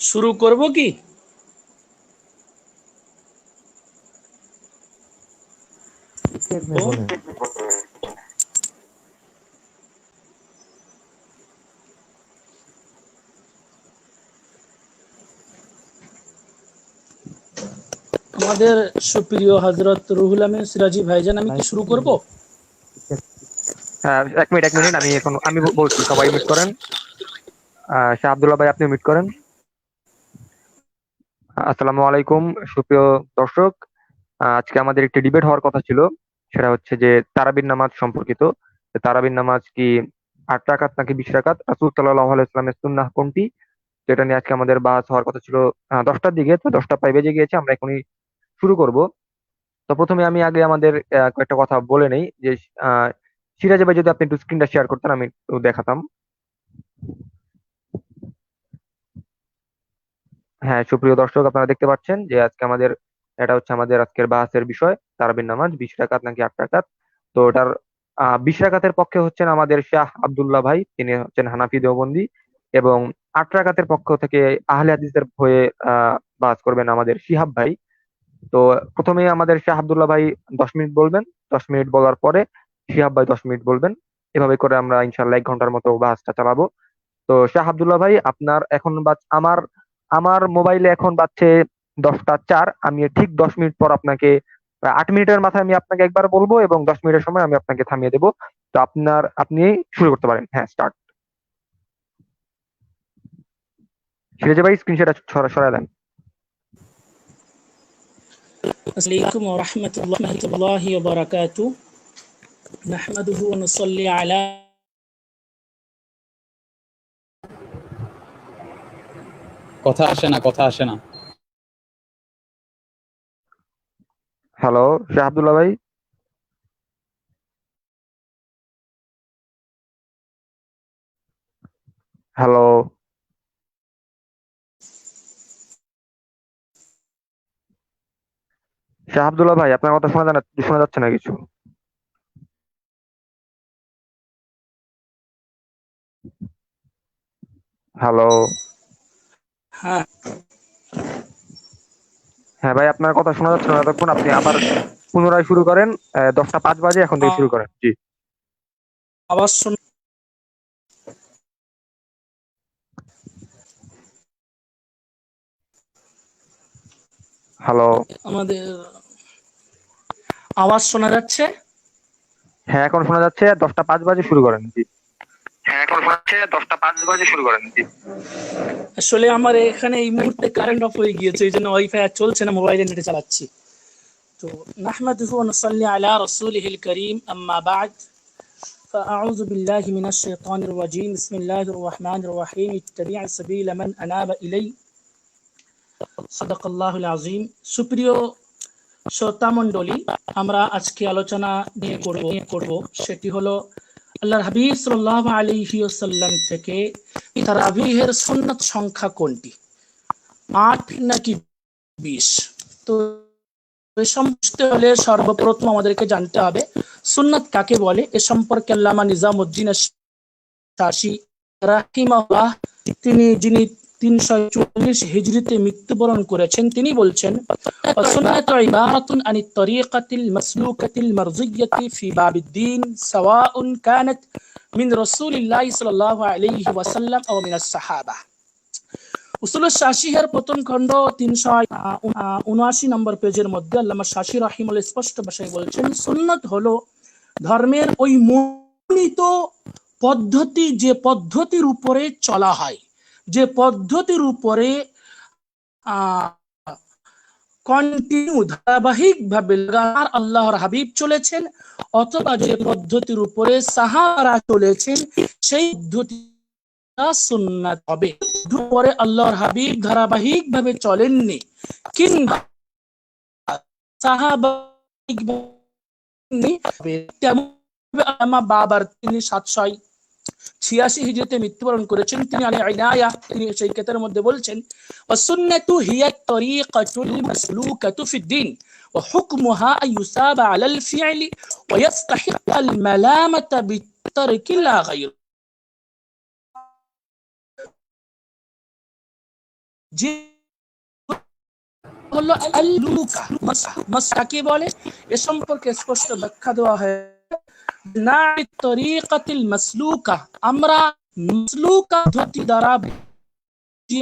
শুরু করব কি? আমাদের সুপ্রিয় হযরত রুহুল আমিন সিরাজি ভাইজান, আমি কি শুরু করব? হ্যাঁ, এক মিনিট আমি বলছি, সবাই মিট করেন। শাহ আব্দুল্লাহ ভাই, আপনি মিট করেন। আসসালামু আলাইকুম সুপ্রিয় দর্শক। আজকে আমাদের একটি ডিবেট হওয়ার কথা ছিল। সেটা হচ্ছে যে তারাবির নামাজ সম্পর্কিত। তারাবির নামাজ কি 8 রাকাত নাকি 20 রাকাত? রাসূল সাল্লাল্লাহু আলাইহি ওয়াসাল্লামের সুন্নাহ কোনটি? যেটা নিয়ে আজকে আমাদের বাস হওয়ার কথা ছিল 10টার দিকে। তো 10টা প্রায় বেজে গিয়েছে, আমরা এখনই শুরু করব। তো প্রথমে আমি আগে আমাদের কয়েকটা কথা বলে নেই যে আহ সিরাজ ভাই, যদি আপনি একটু স্ক্রিনটা শেয়ার করতেন, আমি একটু দেখাতাম। হ্যাঁ, সুপ্রিয় দর্শক, আপনারা দেখতে পাচ্ছেন যে এটা হচ্ছে আমাদের আজকের বাহাসের বিষয়, তারাবির নামাজ 20 রাকাত নাকি 8 রাকাত। তো ওটার 20 রাকাতের পক্ষে হচ্ছেন আমাদের শাহ আব্দুল্লাহ ভাই, তিনি হচ্ছেন হানাফি দেওবন্দি। এবং 8 রাকাতের পক্ষ থেকে আহলে হাদিসের হয়ে বাস করবেন আমাদের শিহাব ভাই। তো প্রথমে আমাদের শাহ আব্দুল্লাহ ভাই 10 মিনিট বলবেন। 10 মিনিট বলার পরে শিহাব ভাই 10 মিনিট বলবেন। এভাবে করে আমরা ইনশাল্লাহ 1 ঘন্টার মতো বাসটা চালাবো। তো শাহ আব্দুল্লাহ ভাই, আপনার এখন আমার আমার মোবাইলে এখন বাজছে 10টা 4। আমি ঠিক 10 মিনিট পর আপনাকে, 8 মিনিটের মাথায় আমি আপনাকে একবার বলবো এবং 10 মিনিটের সময় আমি আপনাকে থামিয়ে দেবো। তো আপনি শুরু করতে পারেন। হ্যাঁ, স্টার্ট। সিরাজ ভাই, স্ক্রিনশট সরায় দেন। আসসালামু আলাইকুম ওয়া রাহমাতুল্লাহি ওয়া বারাকাতুহু। নাহমাদুহু ওয়া নুসাল্লি আলা কথা আসে না। হ্যালো, শাহ আব্দুল্লাহ ভাই। হ্যালো। শাহ আব্দুল্লাহ ভাই, আপনার কথা শোনা যাচ্ছে না কিছু। হ্যালো। হ্যাঁ, হ্যাঁ ভাই, আপনার কথা শোনা যাচ্ছে না এতক্ষণ, আপনি আবার পুনরায় শুরু করেন। 10টা 5 বাজে, এখন থেকে শুরু করেন, জি। আওয়াজ শুন। হ্যালো। আমাদের আওয়াজ শোনা যাচ্ছে? হ্যাঁ, এখন শোনা যাচ্ছে। 10টা 5 বাজে শুরু করেন, জি। হ্যাঁ, এখন শোনা যাচ্ছে। 10টা 5 বাজে শুরু করেন, জি। আসলে আমার এখানে এই মুহূর্তে কারেন্ট অফ হয়ে গিয়েছে, এই জন্য ওয়াইফাই আর চলছে না, মোবাইলে নেটে চালাচ্ছি। তো নাহমাদুহু ওয়া নুসাল্লি আলা রাসূলিহিল কারীম, আম্মা বা'দ। فأعوذ بالله من الشيطان الرجيم. بسم الله الرحمن الرحيم. اتبع سبيل من أناب إلي. صدق الله العظيم. সুপ্রিয় শ্রোতা মণ্ডলী, আমরা আজকে আলোচনা নিয়ে করব সেটি হলো আল্লাহর হাবিব সাল্লাল্লাহু আলাইহি ওয়াসাল্লাম থেকে তারাবিহের সুন্নাত সংখ্যা কোনটি, 8 নাকি 20? তো এ সম্পর্কে হলে সর্বপ্রথম আমাদেরকে জানতে হবে সুন্নাত কাকে বলে। এ সম্পর্কে আল্লামা নিজামউদ্দিন শাসি রাহিমাহুল্লাহ, যিনি 344 হিজরিতে মৃত্যুবরণ করেছেন, তিনি বলছেন, সুন্নাতু ইবারাতুন আনিত তরিকাতিল মাসলুকাতিল মারজিয়াতি ফি বাবিদ্দিন সাওয়াউন কানাত মিন রাসূলিল্লাহি সাল্লাল্লাহু আলাইহি ওয়াসাল্লাম আও মিনাস সাহাবা। উসুলুস শাসিহের প্রথম খণ্ড 379 নম্বর পেজের মধ্যে আল্লামা শাসি রাহিমাহুল্লাহ স্পষ্ট ভাষায় বলছেন, সুন্নাত হলো ধর্মের ওই মনোনীত পদ্ধতি, যে পদ্ধতির উপরে চলা হয়, যে পদ্ধতির উপরে কন্টিনিউ ধারাবাহিক ভাবে লাগাতার আল্লাহর হাবিব চলেছেন, অথবা যে পদ্ধতির উপরে সাহাবারা চলেছেন, সেই পদ্ধতি সুন্নাত হবে। পরে আল্লাহর হাবিব ধারাবাহিক ভাবে চলেননি, কিংবা সাহাবা তেমন বাবার তিনি 786 হিজরিতে মৃত্যুবরণ করেছেন। তিনি আলী ইনায়া, তিনি সেই কেতার মধ্যে বলছেন, ওয়াসুন্নাতু হিয়া তরিকাতুল মাসলুকাতু ফিদ-দ্বীন ওয়া হুকমুহা ইউসাবা আলাল ফি'লি ওয়া ইস্তাহিক্কাল মালামাতা বিত-তারকি লা গায়র। যে হলো আল লুকা মাসকে বলে এ সম্পর্কে স্পষ্ট ব্যাখ্যা দেওয়া হয় না তরিকাতিল মাসলুকা আমরা মাসলুকা পদ্ধতি দ্বারা যে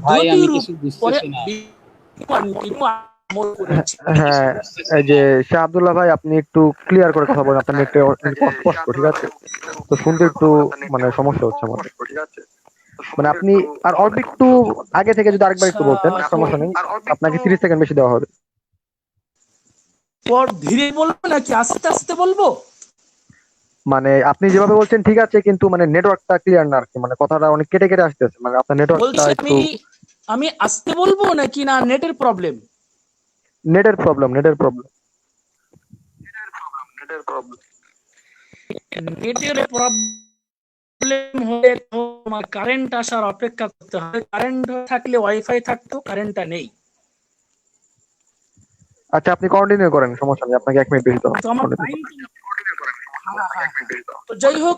ভাই আমি পদ্ধতির কিছু উপরে বুঝতেছি না। কন্টিনিউ আমল করেছি। হ্যাঁ, এই যে শাহ আব্দুল্লাহ ভাই, আপনি একটু ক্লিয়ার করে কথা বলেন, আপনার নেটে অস্পষ্ট, ঠিক আছে? তো শুনতে একটু মানে সমস্যা হচ্ছে আমার। মানে আপনি আর অল্প একটু আগে থেকে যদি আরেকবার একটু বলতেন, সমস্যা নেই, আপনাকে 30 সেকেন্ড বেশি দেওয়া হবে। পর ধীরে বলবো নাকি আস্তে আস্তে বলবো? মানে আপনি যেভাবে বলছেন ঠিক আছে, কিন্তু মানে নেটওয়ার্কটা ক্লিয়ার না আর কি, মানে কথাটা অনেক কেটে কেটে আসতেছে, মানে আপনার নেটওয়ার্কটা বলছি একটু আমি আস্তে বলবো নাকি না নেটের প্রবলেম? নেটের প্রবলেম। নেটের প্রবলেম হলে তো আমার কারেন্ট আসার অপেক্ষা করতে হবে। কারেন্ট থাকলে ওয়াইফাই থাকতো, কারেন্টটা নেই। আচ্ছা, আপনি কন্টিনিউ করেন, সমস্যা নেই, আপনাকে 1 মিনিট বেশি দেওয়া তো আমার হবে। টাইম তো যাই হোক,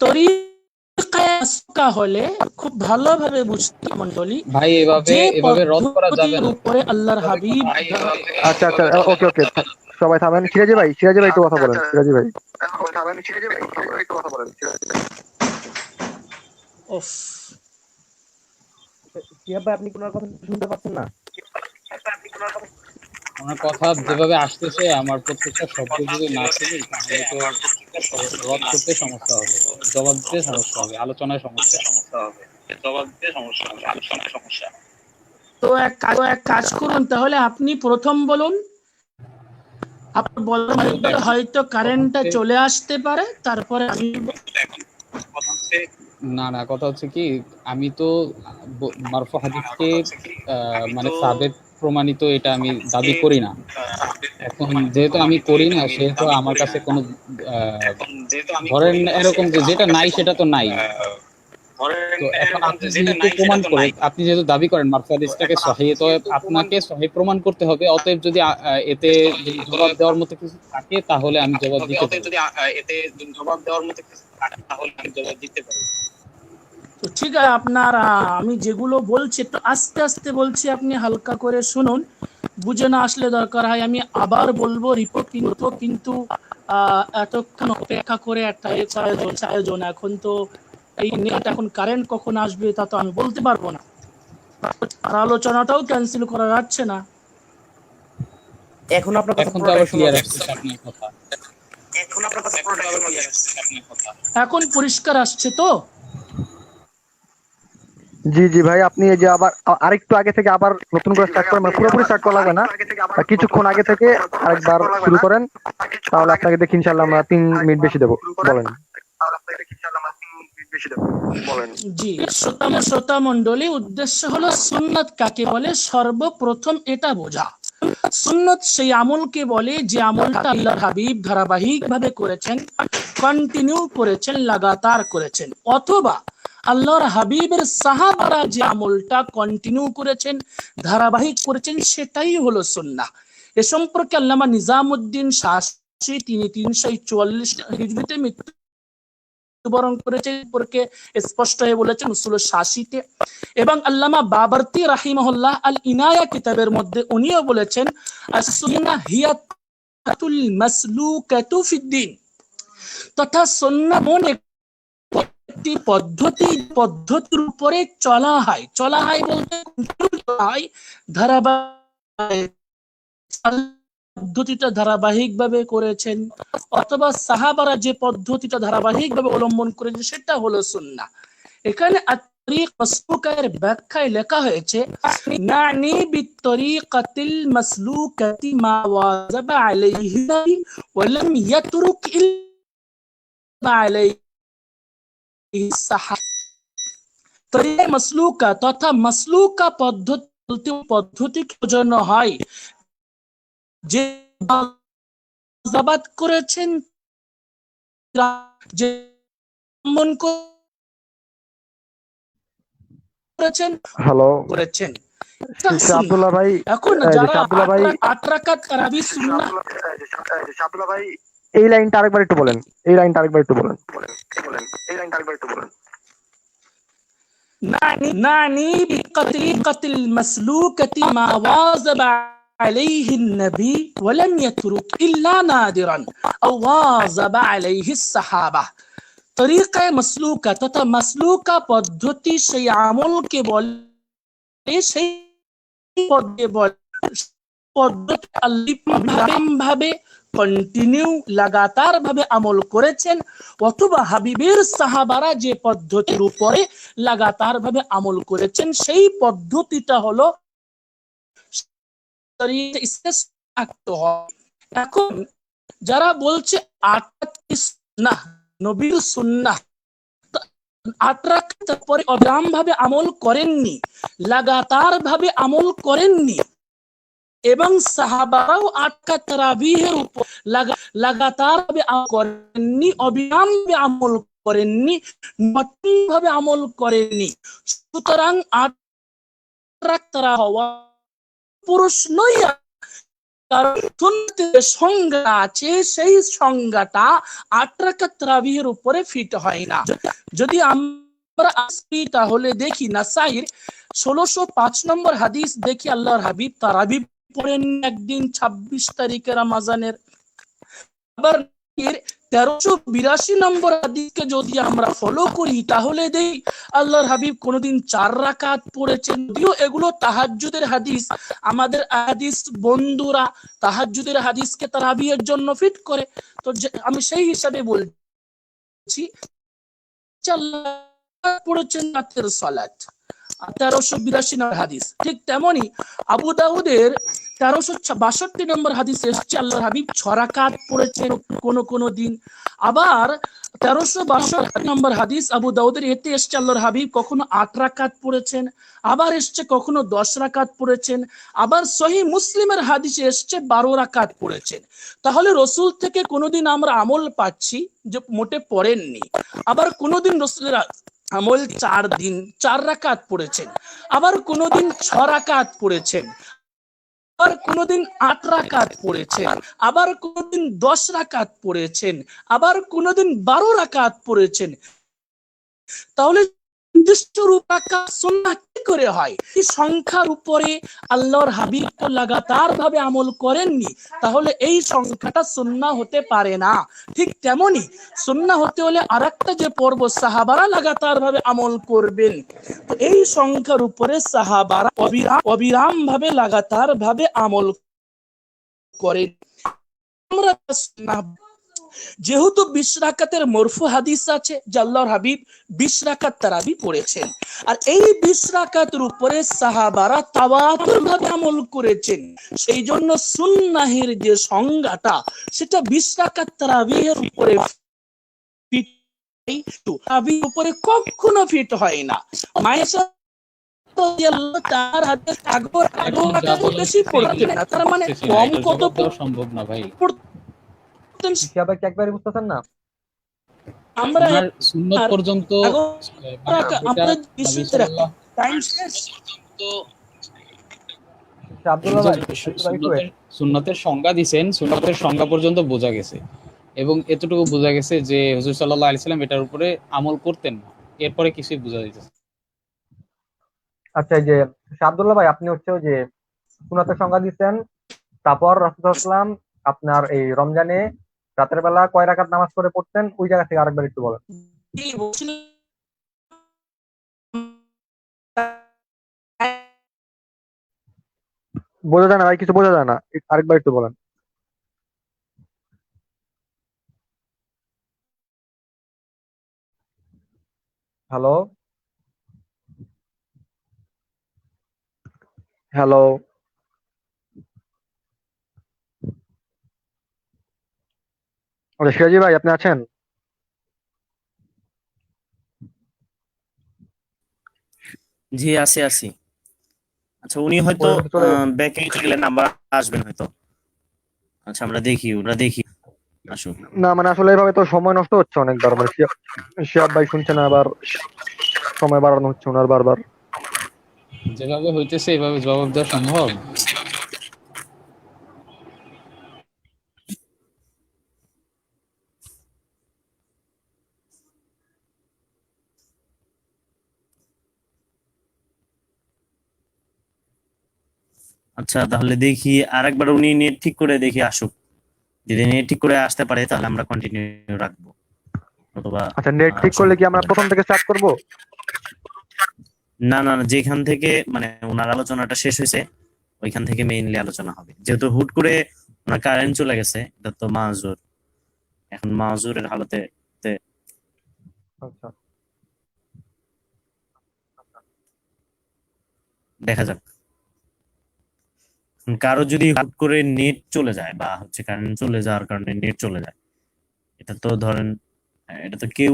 তরিকায়ে মাসলুকা হলে খুব ভালোভাবে বুঝতে মন্ডলী ভাই এভাবে যে এভাবে রদ করা যাবে পদ্ধতির না। উপরে আল্লাহর হাবিব আচ্ছা আচ্ছা, ওকে ওকে, সবাই থামেন। সিরাজি ভাই একটু কথা বলেন, সিরাজি ভাই। উফ, সিয়াব ভাই, আপনি কোনো কথা শুনতে পাচ্ছেন না? আমার কথা যেভাবে আসতেছে, আমার প্রত্যেকটা শব্দ যদি না শুনি তাহলে তো রদ করতে সমস্যা হবে, জবাব দিতে সমস্যা হবে, আলোচনায় সমস্যা হবে। তো এক কাজ করুন, তাহলে আপনি প্রথম বলুন। আপনার বলার মধ্যে হয়তো কারেন্টটা চলে আসতে পারে, তারপরে আমি না, কথা হচ্ছে কি, আমি তো মারফু হাদিসকে মানে সাবেত প্রমাণিত এটা আমি দাবি করি না। এখন যেহেতু আমি করি না, সেহেতু আমার কাছে কোনো ধরেন এরকম যে যেটা নাই সেটা তো নাই। তো এখন আপনি যেহেতু প্রমাণ করে, আপনি যেহেতু দাবি করেন মারফু হাদিসটাকে সহিহ, তো আপনাকে সহিহ প্রমাণ করতে হবে। অতএব যদি এতে জবাব দেওয়ার মতো কিছু থাকে তাহলে আমি জবাব দিতে পারি। তো ঠিক আছে। আপনার আমি যেগুলো বলছি একটু আস্তে আস্তে বলছি, আপনি হালকা করে শুনুন। বুঝে না আসলে দরকার হয় আমি আবার বলবো, রিপোর্ট কিন্তু এতক্ষণ অপেক্ষা করে একটা আয়োজন এখন তো এই নেট, এখন কারেন্ট কখন আসবে তা তো আমি বলতে পারবো না। আর আলোচনাটাও ক্যান্সেল করা যাচ্ছে না। এখন আপনার এখন তো আবার ক্লিয়ার আসছে আপনার কথা। এখন পরিষ্কার আসছে তো? জি জি ভাই, আপনি এই যে আবার আরেকটু আগে থেকে আবার নতুন করে স্টার্ট করেন, মানে পুরোপুরি স্টার্ট করা লাগবে না, কিছুক্ষণ আগে থেকে আরেকবার শুরু করেন, তাহলে আপনাকে দেখি ইনশাআল্লাহ আমরা 3 মিনিট বেশি দেবো। বলেন। জি, শ্রোতা মণ্ডলী, উদ্দেশ্য হলো সুন্নাত কাকে বলে সর্বপ্রথম এটা বোঝা। সুন্নাত সেই আমলকে বলে যে আমলটা আল্লাহর হাবিব ধারাবাহিক ভাবে করেছেন, কন্টিনিউ করেছেন, লাগাতার করেছেন, অথবা আল্লাহর হাবিবের সাহাবারা যে আমলটা কন্টিনিউ করেছেন, ধারাবাহিক করেছেন, সেটাই হলো সুন্নাহ। এ সম্পর্কে আল্লামা নিজামুদ্দিন শাসি, তিনি 344 হিজরিতে মৃত্যুবরণ করেছেন, সম্পর্কে স্পষ্ট হয়ে বলেছেন উসুল শাসিতে। এবং আল্লামা বাবরতি রাহিমাহুল্লাহ আল ইনায়া কিতাবের মধ্যে উনিও বলেছেন as-সুন্নাহ হিয়াতুল মাসলুকাতু ফিদ-দ্বীন, তথা সুন্নাহ এমন একটি পদ্ধতির উপরে চলা হয় বলতে ধারাবাহিক পদ্ধতিটা ধারাবাহিক ভাবে করেছেন, অথবা সাহাবারা যে পদ্ধতিটা ধারাবাহিক ভাবে অবলম্বন করেছেন, সেটা হলো সুন্নাহ। এখানে আত-তরিক মাসলুকার ব্যাখ্যায় লেখা হয়েছে নানি বিত-তরিকাতিল মাসলুকাতি মা ওয়াজাবা আলাইহি ওয়া লাম ইয়াতরুক ইল্লা আলাইহি সাহাবা। তরিকা মাসলুকা তথা মাসলুকা পদ্ধতিকে বোঝানো হয় যে করেছেন, যে অবলম্বন করেছেন হ্যালো করেছেন শাহ আব্দুল্লাহ ভাই, এখন যারা শাহ আব্দুল্লাহ ভাই, 8 রাকাত তারাবি সুন্নাহ, এই লাইনটা আরেকবার একটু বলেন, نعني بطريقة المسلوكة ما واظب عليه النبي ولم يترك إلا نادرا أو واظب عليه الصحابة তরিকায় মাসলুকা তথা মাসলুকা পদ্ধতি সেই আমলকে বলে সেই পদ্ধতি ভাবে কন্টিনিউ লাগাতার ভাবে আমল করেছেন অথবা হাবিবের সাহাবারা যে পদ্ধতির উপরে লাগাতার ভাবে আমল করেছেন সেই পদ্ধতিটা হলো এখন যারা বলছে না নবীর সুন্নাহ 8 রাকাতের পরে অবিরাম ভাবে আমল করেননি, লাগাতার ভাবে আমল করেননি এবং সাহাবারাও 8 রাকাত তারাবিহের উপর লাগাতার ভাবে আমল করেননি, অবিরাম ভাবে আমল করেননি, নতুন ভাবে আমল করেননি। সুতরাং 8 রাকাত তারা হওয়া প্রশ্নই কারণ সুন্নতের সংজ্ঞা আছে, সেই সংজ্ঞাটা 8 রাকাত তারাবিহের উপরে ফিট হয় না। যদি আমরা আসি তাহলে দেখি নাসাইর 1605 নম্বর হাদিস দেখি, আল্লাহর হাবিব তারাবি পড়েন একদিন 26 তারিখে রমজানের। আবার 1382 নম্বর হাদিসকে যদি আমরা ফলো করি তাহলে দেখি আল্লাহর হাবিব কোনদিন 4 রাকাত পড়েছেন। যদিও এগুলো তাহাজ্জুদের হাদিস, আমাদের হাদিস বন্ধুরা তাহাজ্জুদের হাদিসকে তারাবির জন্য ফিট করে, তো আমি সেই হিসাবে বলছি পড়েছেন রাতের সালাত 1382 নম্বর হাদিস। ঠিক তেমনি আবু দাউদের 1362 নম্বর হাদিস এসেছে আল্লাহর হাবিব 6 রাকাত পড়েছেন কোন দিন। আবার 1362 নম্বর হাদিস আবু দাউদের এতে এসেছে আল্লাহর হাবিব কখনো 8 রাকাত পড়েছেন, আবার এসেছে কখনো 10 রাকাত পড়েছেন, আবার সহিহ মুসলিমের হাদিসে এসেছে 12 রাকাত পড়েছেন। তাহলে রসুল থেকে কোনোদিন আমরা আমল পাচ্ছি যে মোটে পড়েননি, আবার কোনোদিন রসুলের আমল 4 রাকাত পড়েছেন, আবার কোনোদিন 6 রাকাত পড়েছেন, আবার কোনোদিন 8 রাকাত পড়েছেন, আবার কোনোদিন 10 রাকাত পড়েছেন, আবার কোনোদিন 12 রাকাত পড়েছেন। তাহলে সুন্নাহ কি করে হয়? এই সংখ্যার উপরে আল্লাহর হাবিব তো লাগাতার ভাবে আমল করেননি, তাহলে এই সংখ্যাটা সুন্নাহ হতে পারে না। ঠিক তেমনি সুন্নাহ হতে হলে আরেকটা যে পর্ব সাহাবারা লাগাতার ভাবে আমল করবেন, তো এই সংখ্যার উপরে সাহাবারা অবিরাম ভাবে লাগাতার ভাবে আমল করেন। আমরা সুন্নাহ যেহেতু 20 রাকাতের মরফু হাদিস আছে যে আল্লাহর হাবিব 20 রাকাত তারাবি পড়েছেন, আর এই 20 রাকাতের উপরে সাহাবারা তাওয়াতুর ভাবে আমল করেছেন, সেই জন্য সুন্নাহের যে সংজ্ঞাটা সেটা 20 রাকাত তারাবির উপরে ফিট, তারাবির উপরে কখনো ফিট হয় না। মায়েশা তার হাতে বেশি পড়তেন না, তার মানে কম কত সম্ভব না ভাই। ভাই কি একবারই বুঝতেছেন না? আমরা সুন্নত পর্যন্ত সুন্নতের সংজ্ঞা দিবেন, সুন্নতের সংজ্ঞা পর্যন্ত বোঝা গেছে এবং এতটুকু বোঝা গেছে যে হুজুর সাল্লাল্লাহু আলাইহি সাল্লাম এটার উপরে আমল করতেন না, এরপরে কিছুই বোঝা যাইতেছে। আচ্ছা, এই যে আব্দুল্লাহ ভাই আপনি হচ্ছে যে সুন্নতের সংজ্ঞা দিচ্ছেন, তারপর রাসূল সাল্লাল্লাহু আলাইহি ওয়াসাল্লাম আপনার এই রমজানে রাতের বেলা কয় রাকাত নামাজ পড়ে পড়তেন, ওই জায়গা থেকে আরেকবার একটু বলেন। বোঝা যায় না ভাই, কিছু বোঝা যায় না, আরেকবার একটু বলেন। হ্যালো হ্যালো আচ্ছা, সিরাজি ভাই আপনি আছেন? জি আছি আছি। আচ্ছা উনি হয়তো ব্যাকে গেলেন, আবার আসবেন হয়তো। আচ্ছা আমরা দেখি, ওরা দেখি আসুক। না মানে আসলে এভাবে তো সময় নষ্ট হচ্ছে অনেকবার, মানে শিহাব ভাই শুনছে না, আবার সময় বাড়ানো হচ্ছে ওনার বারবার। যেভাবে হইতেছে এভাবে জবাব দেওয়া সম্ভব? আচ্ছা তাহলে দেখি আরেকবার উনি নেট ঠিক করে দেখি আসুক, যদি নেট ঠিক করে আসতে পারে তাহলে আমরা কন্টিনিউ রাখবো, অথবা আচ্ছা, নেট ঠিক করলে কি আমরা প্রথম থেকে স্টার্ট করব? না না না, যেখান থেকে মানে ওনার আলোচনাটা শেষ হয়েছে ওইখান থেকে মেইনলি আলোচনা হবে, যেহেতু হুট করে ওনার কারেন্ট চলে গেছে, এটা তো মাযুর, এখন মাযুরের হালতে আচ্ছা দেখা যাক। কারো যদি হুট করে নেট চলে যায় বা হচ্ছে কারেন্ট চলে যাওয়ার কারণে নেট চলে যায়, এটা তো ধরেন এটা তো কেউ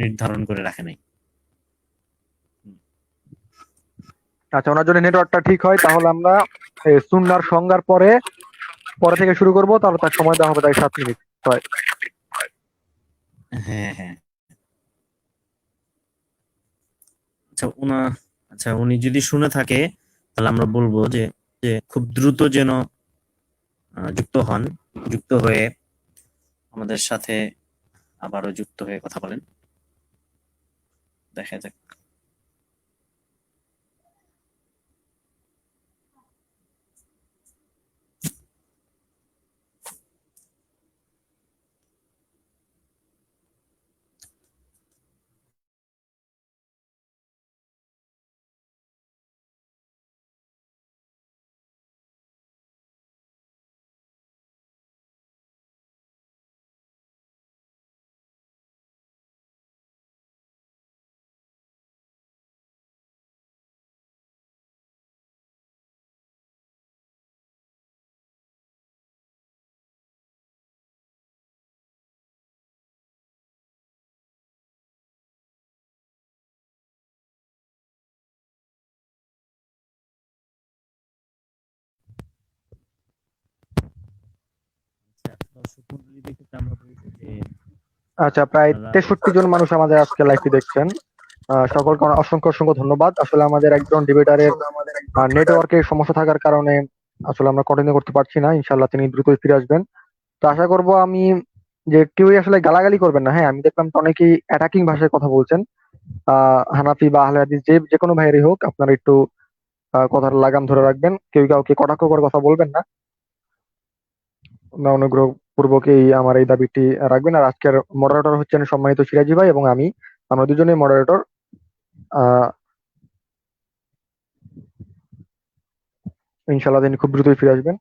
নির্ধারণ করে রাখে নাই। আচ্ছা, ওনার যদি নেটওয়ার্কটা ঠিক হয় তাহলে আমরা সুন্নাহর সংজ্ঞার পরে পরে থেকে শুরু করব, তাহলে তার সময় দেওয়া হবে তাই 7 মিনিট। হয় হ্যাঁ হ্যাঁ। আচ্ছা উনি যদি শুনে থাকে তাহলে আমরা বলবো যে যে খুব দ্রুত যেন যুক্ত হন, যুক্ত হয়ে আমাদের সাথে আবারও যুক্ত হয়ে কথা বলেন, দেখা যাক। দর্শক মণ্ডলী দেখতে আমরা বলছি যে আচ্ছা, প্রায় আপনারা 63 জন মানুষ আমাদের আজকে লাইভটি দেখছেন। সকলকে অসংখ্য অসংখ্য ধন্যবাদ। আসলে আমাদের একজন ডিবেটারের নেটওয়ার্কের সমস্যা থাকার কারণে আসলে আমরা কন্টিনিউ করতে পারছি না। ইনশাল্লাহ তিনি দ্রুতই ফিরে আসবেন। তো আশা করব আমি যে কেউই আসলে গালাগালি করবেন না। হ্যাঁ, আমি দেখলাম তো অনেকেই অ্যাটাকিং ভাষায় কথা বলছেন। হানাফি বা আহলে হাদিস যে কোনো ভাইয়েরই হোক, আপনারা একটু কথার লাগাম ধরে রাখবেন। কেউ কাউকে কটাক্ষ করে কথা বলবেন না। অনুগ্রহ পূর্বক আমার এই দাবিটি রাখবেন। আর আজকের মডারেটর হচ্ছেন সম্মানিত সিরাজি ভাই এবং আমি, আমরা দুজনেই মডারেটর। ইনশাল্লাহ তিনি খুব দ্রুতই ফিরে আসবেন।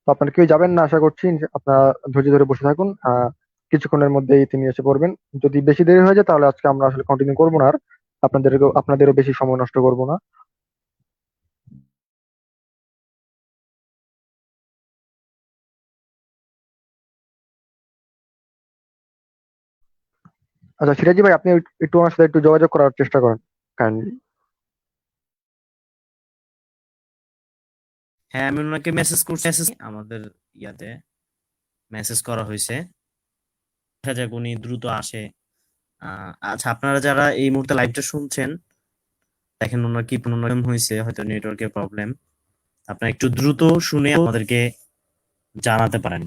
তো আপনারা কেউ যাবেন না, আশা করছি। আপনারা ধৈর্য ধরে বসে থাকুন। কিছুক্ষণের মধ্যেই তিনি এসে পড়বেন। যদি বেশি দেরি হয়ে যায় তাহলে আজকে আমরা আসলে কন্টিনিউ করবো না, আর আপনাদেরও বেশি সময় নষ্ট করবো না। আচ্ছা সিরাজি ভাই, আপনি একটু ওনার সাথে একটু যোগাযোগ করার চেষ্টা করেন কাইন্ডলি। হ্যাঁ আমি ওনাকে মেসেজ করছি, আমাদের ইয়াতে মেসেজ করা হয়েছে, দেখা যাক উনি দ্রুত আসে। আচ্ছা আপনারা যারা এই মুহূর্তে লাইভটা শুনছেন, দেখেন ওনার কি প্রবলেম হয়েছে, হয়তো নেটওয়ার্কের প্রবলেম, আপনারা একটু দ্রুত শুনে আমাদেরকে জানাতে পারেন।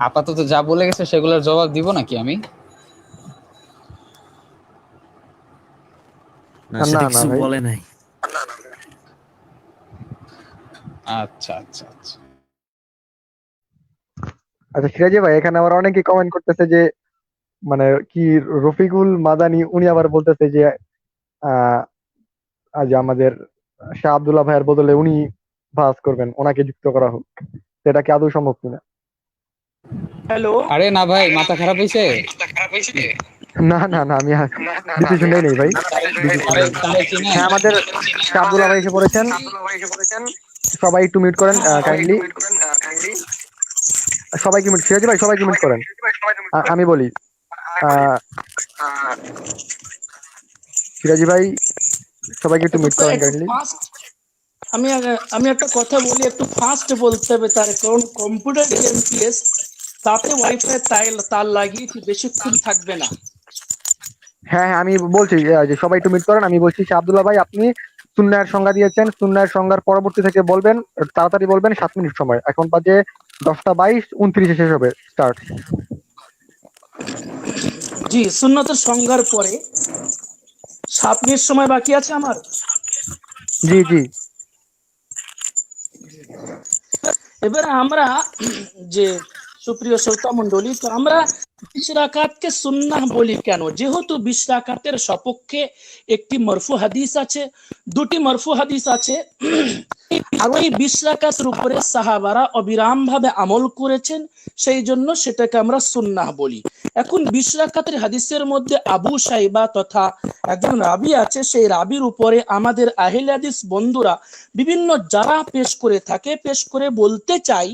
আপাতত যা বলে গেছে সেগুলোর জবাব দিব নাকি আমি? না না সেটা না কিছু ভাই। বলে নাই। আচ্ছা আচ্ছা আচ্ছা। আচ্ছা সিরাজি ভাই, এখানে আবার অনেকে কমেন্ট করতেছে যে মানে কি রফিকুল মাদানি উনি আবার বলতেছে যে আহ আজ আমাদের শাহ আব্দুল্লাহ ভাইয়ের বদলে উনি ভাস করবেন, ওনাকে যুক্ত করা হোক। এটা কি আদৌ সম্ভব কিনা? হ্যালো। আরে না ভাই, মাথা খারাপ হয়েছে? না না না, আমি ডিসিশন নেই ভাই। ডিসিশন নেই। হ্যাঁ, আমাদের শাহ আব্দুল্লাহ ভাই এসে পড়েছেন। সবাই একটু মিউট করেন কাইন্ডলি। সবাইকে মিউট, সিরাজি ভাই সবাইকে মিউট করেন। আমি বলি, সিরাজি ভাই সবাইকে একটু মিউট করেন কাইন্ডলি। আমি একটা কথা বলি, একটু ফাস্ট বলতে হবে তার, কারণ কম্পিউটার এমপিএস তাতে ওয়াইফাই তার লাগিয়েছি, বেশিক্ষণ থাকবে না। হ্যাঁ হ্যাঁ, আমি বলছি যে সবাই একটু মিউট করেন। আমি বলছি শাহ আব্দুল্লাহ ভাই, আপনি সুন্নাহর সংজ্ঞা দিয়েছেন, সুন্নাহর সংজ্ঞার পরবর্তী থেকে বলবেন, তাড়াতাড়ি বলবেন, 7 মিনিট সময়। এখন বাজে 10টা 22, 29-এ শেষ হবে। স্টার্ট। জি, সুন্নতের সংজ্ঞার পরে 7 মিনিট সময় বাকি আছে আমার। জি জি। এবারে আমরা যে সুপ্রিয় শ্রোতা মণ্ডলী, তো আমরা 20 রাকাতকে সুন্নাহ বলি কেন? যেহেতু 20 রাকাতের সপক্ষে একটি মরফু হাদিস আছে, দুটি মরফু হাদিস আছে, আর ওই 20 রাকাতের উপরে সাহাবারা অবিরাম ভাবে আমল করেছেন, সেই জন্য সেটাকে আমরা সুন্নাহ বলি। এখন 20 রাকাতের হাদিসের মধ্যে আবু সাইবা তথা একজন রাবি আছে, সেই রাবির উপরে আমাদের আহলে হাদিস বন্ধুরা বিভিন্ন যারা পেশ করে থাকে, পেশ করে বলতে চাই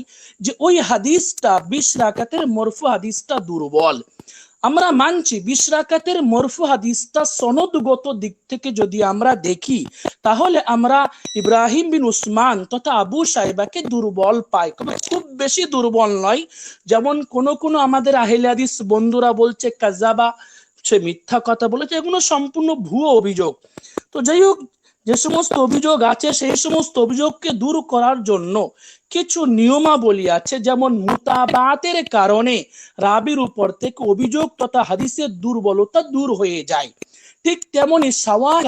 যে ওই হাদিসটা 20 রাকাতের মরফু হাদিসটা দুর্বল। আমরা মানছি 20 রাকাতের মরফু হাদিসটা সনদগত দিক থেকে যদি আমরা দেখি, তাহলে আমরা ইব্রাহিম বিন উসমান তথা আবু সাইবাকে দুর্বল পাই, খুব বেশি দুর্বল নয়। যেমন কোন আমাদের আহলে হাদিস বন্ধুরা বলছে কাযাবা, সে মিথ্যা কথা বলেছে, এগুলো সম্পূর্ণ ভুয়ো অভিযোগ। তো যাই হোক, যে সমস্ত অভিযোগ আছে সেই সমস্ত অভিযোগকে দূর করার জন্য কিছু নিয়মাবলী আছে, যেমন মুতাবাতের কারণে রাবির উপর থেকে অভিযোগ তথা হাদিসের দুর্বলতা দূর হয়ে যায়। ঠিক তেমনি সাওয়ার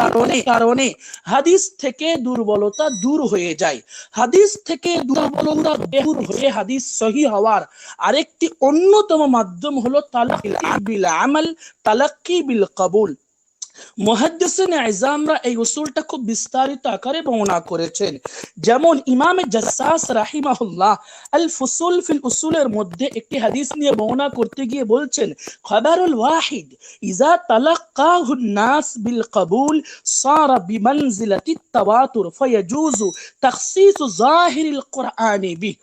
কারণে হাদিস থেকে দুর্বলতা দূর হয়ে যায়। হাদিস থেকে দুর্বলতা দূর হয়ে হাদিস সহি হওয়ার আরেকটি অন্যতম মাধ্যম হলো তালাক্কি বিল আমাল, তালাক্কি বিল কবুল। মুহাদ্দিসিন আযমরা এই উসুলটা খুব বিস্তারিত আকারে বর্ণনা করেছেন। যেমন ইমাম জাসসাস রাহিমাহুল্লাহ আল ফুসুল ফিল উসুলের মধ্যে একটি হাদিস নিয়ে বর্ণনা করতে গিয়ে বলছেন, খবরুল ওয়াহিদ ইযা তালাক্কাহু الناس بالقبول صار بمنزلة التواتر فيجوز تخصيص ظاهر القرآن به।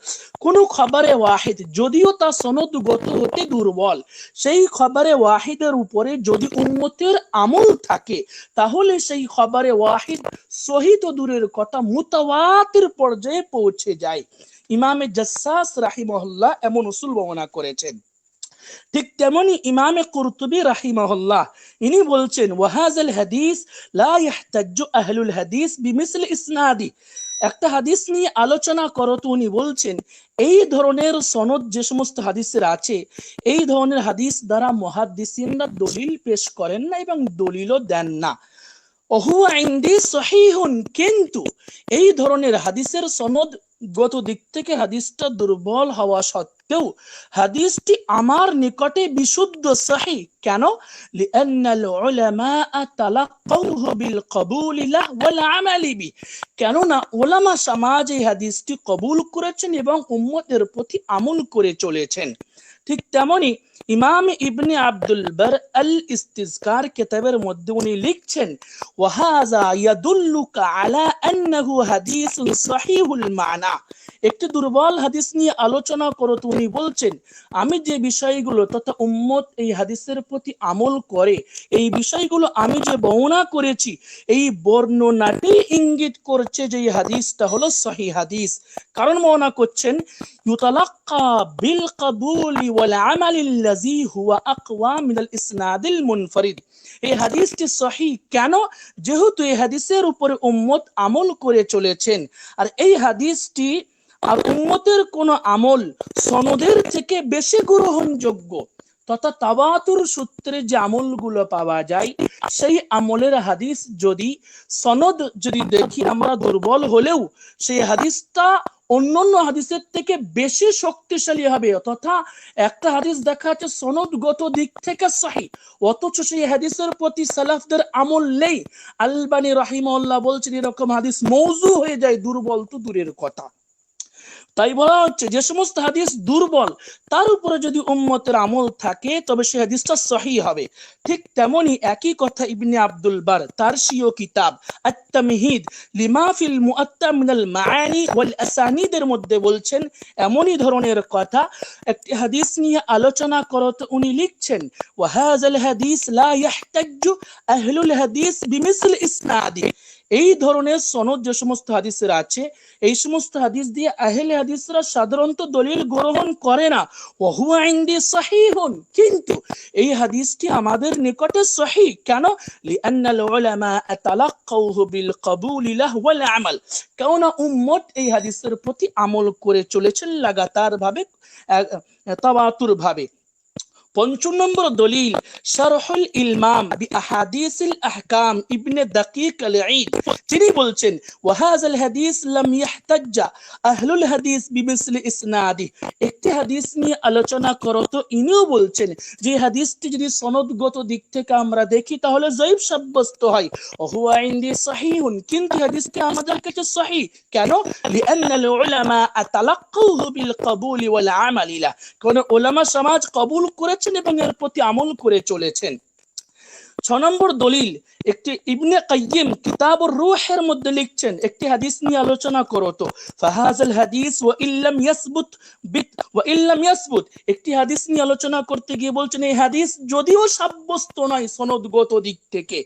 কোন খবরে ওয়াহিদ যদিও তা সনদগত হতে দুর্বল, সেই খবরে ওয়াহিদের উপরে যদি উম্মতের আমল থাকে, তাহলে সেই খবরে ওয়াহিদ সহি তো দূরের কথা মুতাওয়াতির পর্যায়ে পৌঁছে যায়। ইমামে জাসসাস রাহিমাহুল্লাহ এমন উসুল বর্ণনা করেছেন। ঠিক তেমনি ইমামে কুরতুবী রাহিমাহুল্লাহ ইনি বলছেন, ওয়াহাযাল হাদিস লা ইহতাজ্জু আহলুল হাদিস বিমিসলি ইসনাদি। একটা হাদিস নিয়ে আলোচনা করো তো উনি বলছেন, এই ধরনের সনদ যে সমস্ত হাদিসের আছে, এই ধরনের হাদিস দ্বারা মুহাদ্দিসিনরা দলিল পেশ করেন না এবং দলিলও দেন না। ওহুয়া ইনদি সহিহুন, কিন্তু এই ধরনের হাদিসের সনদগত দিক থেকে হাদিসটা দুর্বল হওয়া সত্ত্বেও হাদিসটি আমার নিকটে বিশুদ্ধ সহিহ। কেন? লিআন্নাল উলামা তালাক্কাউহু বিল কবুল লাহ ওয়াল আমালি বি। কেননা উলামা সমাজ এই হাদিসটি কবুল করেছেন এবং উম্মতের প্রতি আমল করে চলেছেন। ঠিক তেমনি ইমাম ইবনে আব্দুল বার আল ইস্তিজকার কিতাবের মধ্যে উনি লিখছেন, ওয়াহাযা ইয়াদুল্লুকা আলা আন্নাহু হাদিসুন সহিহুল মানা। একটি দুর্বল হাদিস নিয়ে আলোচনা করো তো উনি বলছেন, আমি যে বিষয়গুলো তথা উম্মত এই হাদিসের প্রতি আমল করে, এই বিষয়গুলো আমি যে বর্ণনা করেছি, এই বর্ণনাটি ইঙ্গিত করছে যে এই হাদিসটা হলো সহিহ হাদিস। কারণ বর্ণনা করছেন, ইউতালাক্কা বিল কবুলি ওয়াল আমালিল্লাযী হুয়া আকওয়া মিনাল ইসনাদিল মুনফারিদ। এই হাদিসটি সহিহ কেন? যেহেতু এই হাদিসের উপরে উম্মত আমল করে চলেছেন, আর এই হাদিসটি আর উম্মতের কোন আমল সনদের থেকে বেশি গ্রহণযোগ্য তথা তাওয়াতুর সূত্রে যে আমলগুলো পাওয়া যায়, সেই আমলের হাদিস যদি সনদ যদি দেখি আমরা দুর্বল হলেও সেই হাদিসটা অন্যান্য হাদিসের থেকে বেশি শক্তিশালী হবে। তথা একটা হাদিস দেখা যাচ্ছে সনদগত দিক থেকে সহিহ, অথচ সেই হাদিসের প্রতি সালাফদের আমল নেই। আলবানী রাহিমাহুল্লাহ বলছেন এরকম হাদিস মওযু হয়ে যায়, দুর্বল তো দূরের কথা। তাই বলা হচ্ছে যে সমস্ত হাদিস দুর্বল তার উপরে যদি উম্মতের আমল থাকে তবে সেই হাদিসটা সহিহ হবে। ঠিক তেমনি একই কথা ইবনে আব্দুল বার তার স্বীয় কিতাব আত-তামহিদ লিমা ফিল মুআত্তা মিনাল মাআনি ওয়াল আসানিদের মধ্যে বলছেন এমনই ধরনের কথা। একটি হাদিস নিয়ে আলোচনা করতে উনি লিখছেন, ওয়াহাযাল হাদিস লা ইহতাজ্জু আহলুল হাদিস বিমিসল ইসনাদি। এই ধরনের সনদ যে সমস্ত হাদিসের আছে, এই সমস্ত হাদিস দিয়ে আহলে হাদিসরা সাধারণত দলিল গ্রহণ করে না। ওয়াহুয়া ইনদি সহিহুন, কিন্তু এই হাদিসটি আমাদের নিকটে সহিহ। কেন? লিআন্নাল উলামা তালাক্কাউহু বিল কবুলি লাহু ওয়াল আমাল, কারণ উম্মত এই হাদিসের প্রতি আমল করে চলেছেন লাগাতার ভাবে, তাওয়াতুর ভাবে। ৫ নম্বর দলিল শারহুল ইলমাম বিআহাদিসিল আহকাম ইবনে দাকিক আল ঈদ, তিনি বলছেন ওয়াহাযাল হাদিস লাম ইয়াহতাজ্জা আহলুল হাদিস বিমিসলি ইসনাদি। একটি হাদিস নিয়ে আলোচনা করো তো ইনিও বলছেন যে হাদিসটি যদি সনদগত দিক থেকে আমরা দেখি তাহলে যঈফ সাব্যস্ত হয়। ওহুয়া ইনদি সহিহুন, কিন্তু হাদিসটি আমাদের কাছে সহিহ। কেন? লিআন্নাল উলামা তালাক্কাউহু বিল কবুলি ওয়াল আমালি লা, কারণ উলামা সমাজ কবুল করেছেন এবং এর প্রতি আমল করে চলেছেন। ৬ নম্বর দলিল, একটি ইবনে কাইয়িম কিতাবুর রূহের মধ্যে লিখছেন একটি হাদিস নিয়ে আলোচনা করো তো, ফাহাযাল হাদিস ওয়া ইল্লাম ইয়াসবুত, একটি হাদিস নিয়ে আলোচনা করতে গিয়ে বলছেন এই হাদিস যদিও সাব্যস্ত নয় সনদগত দিক থেকে,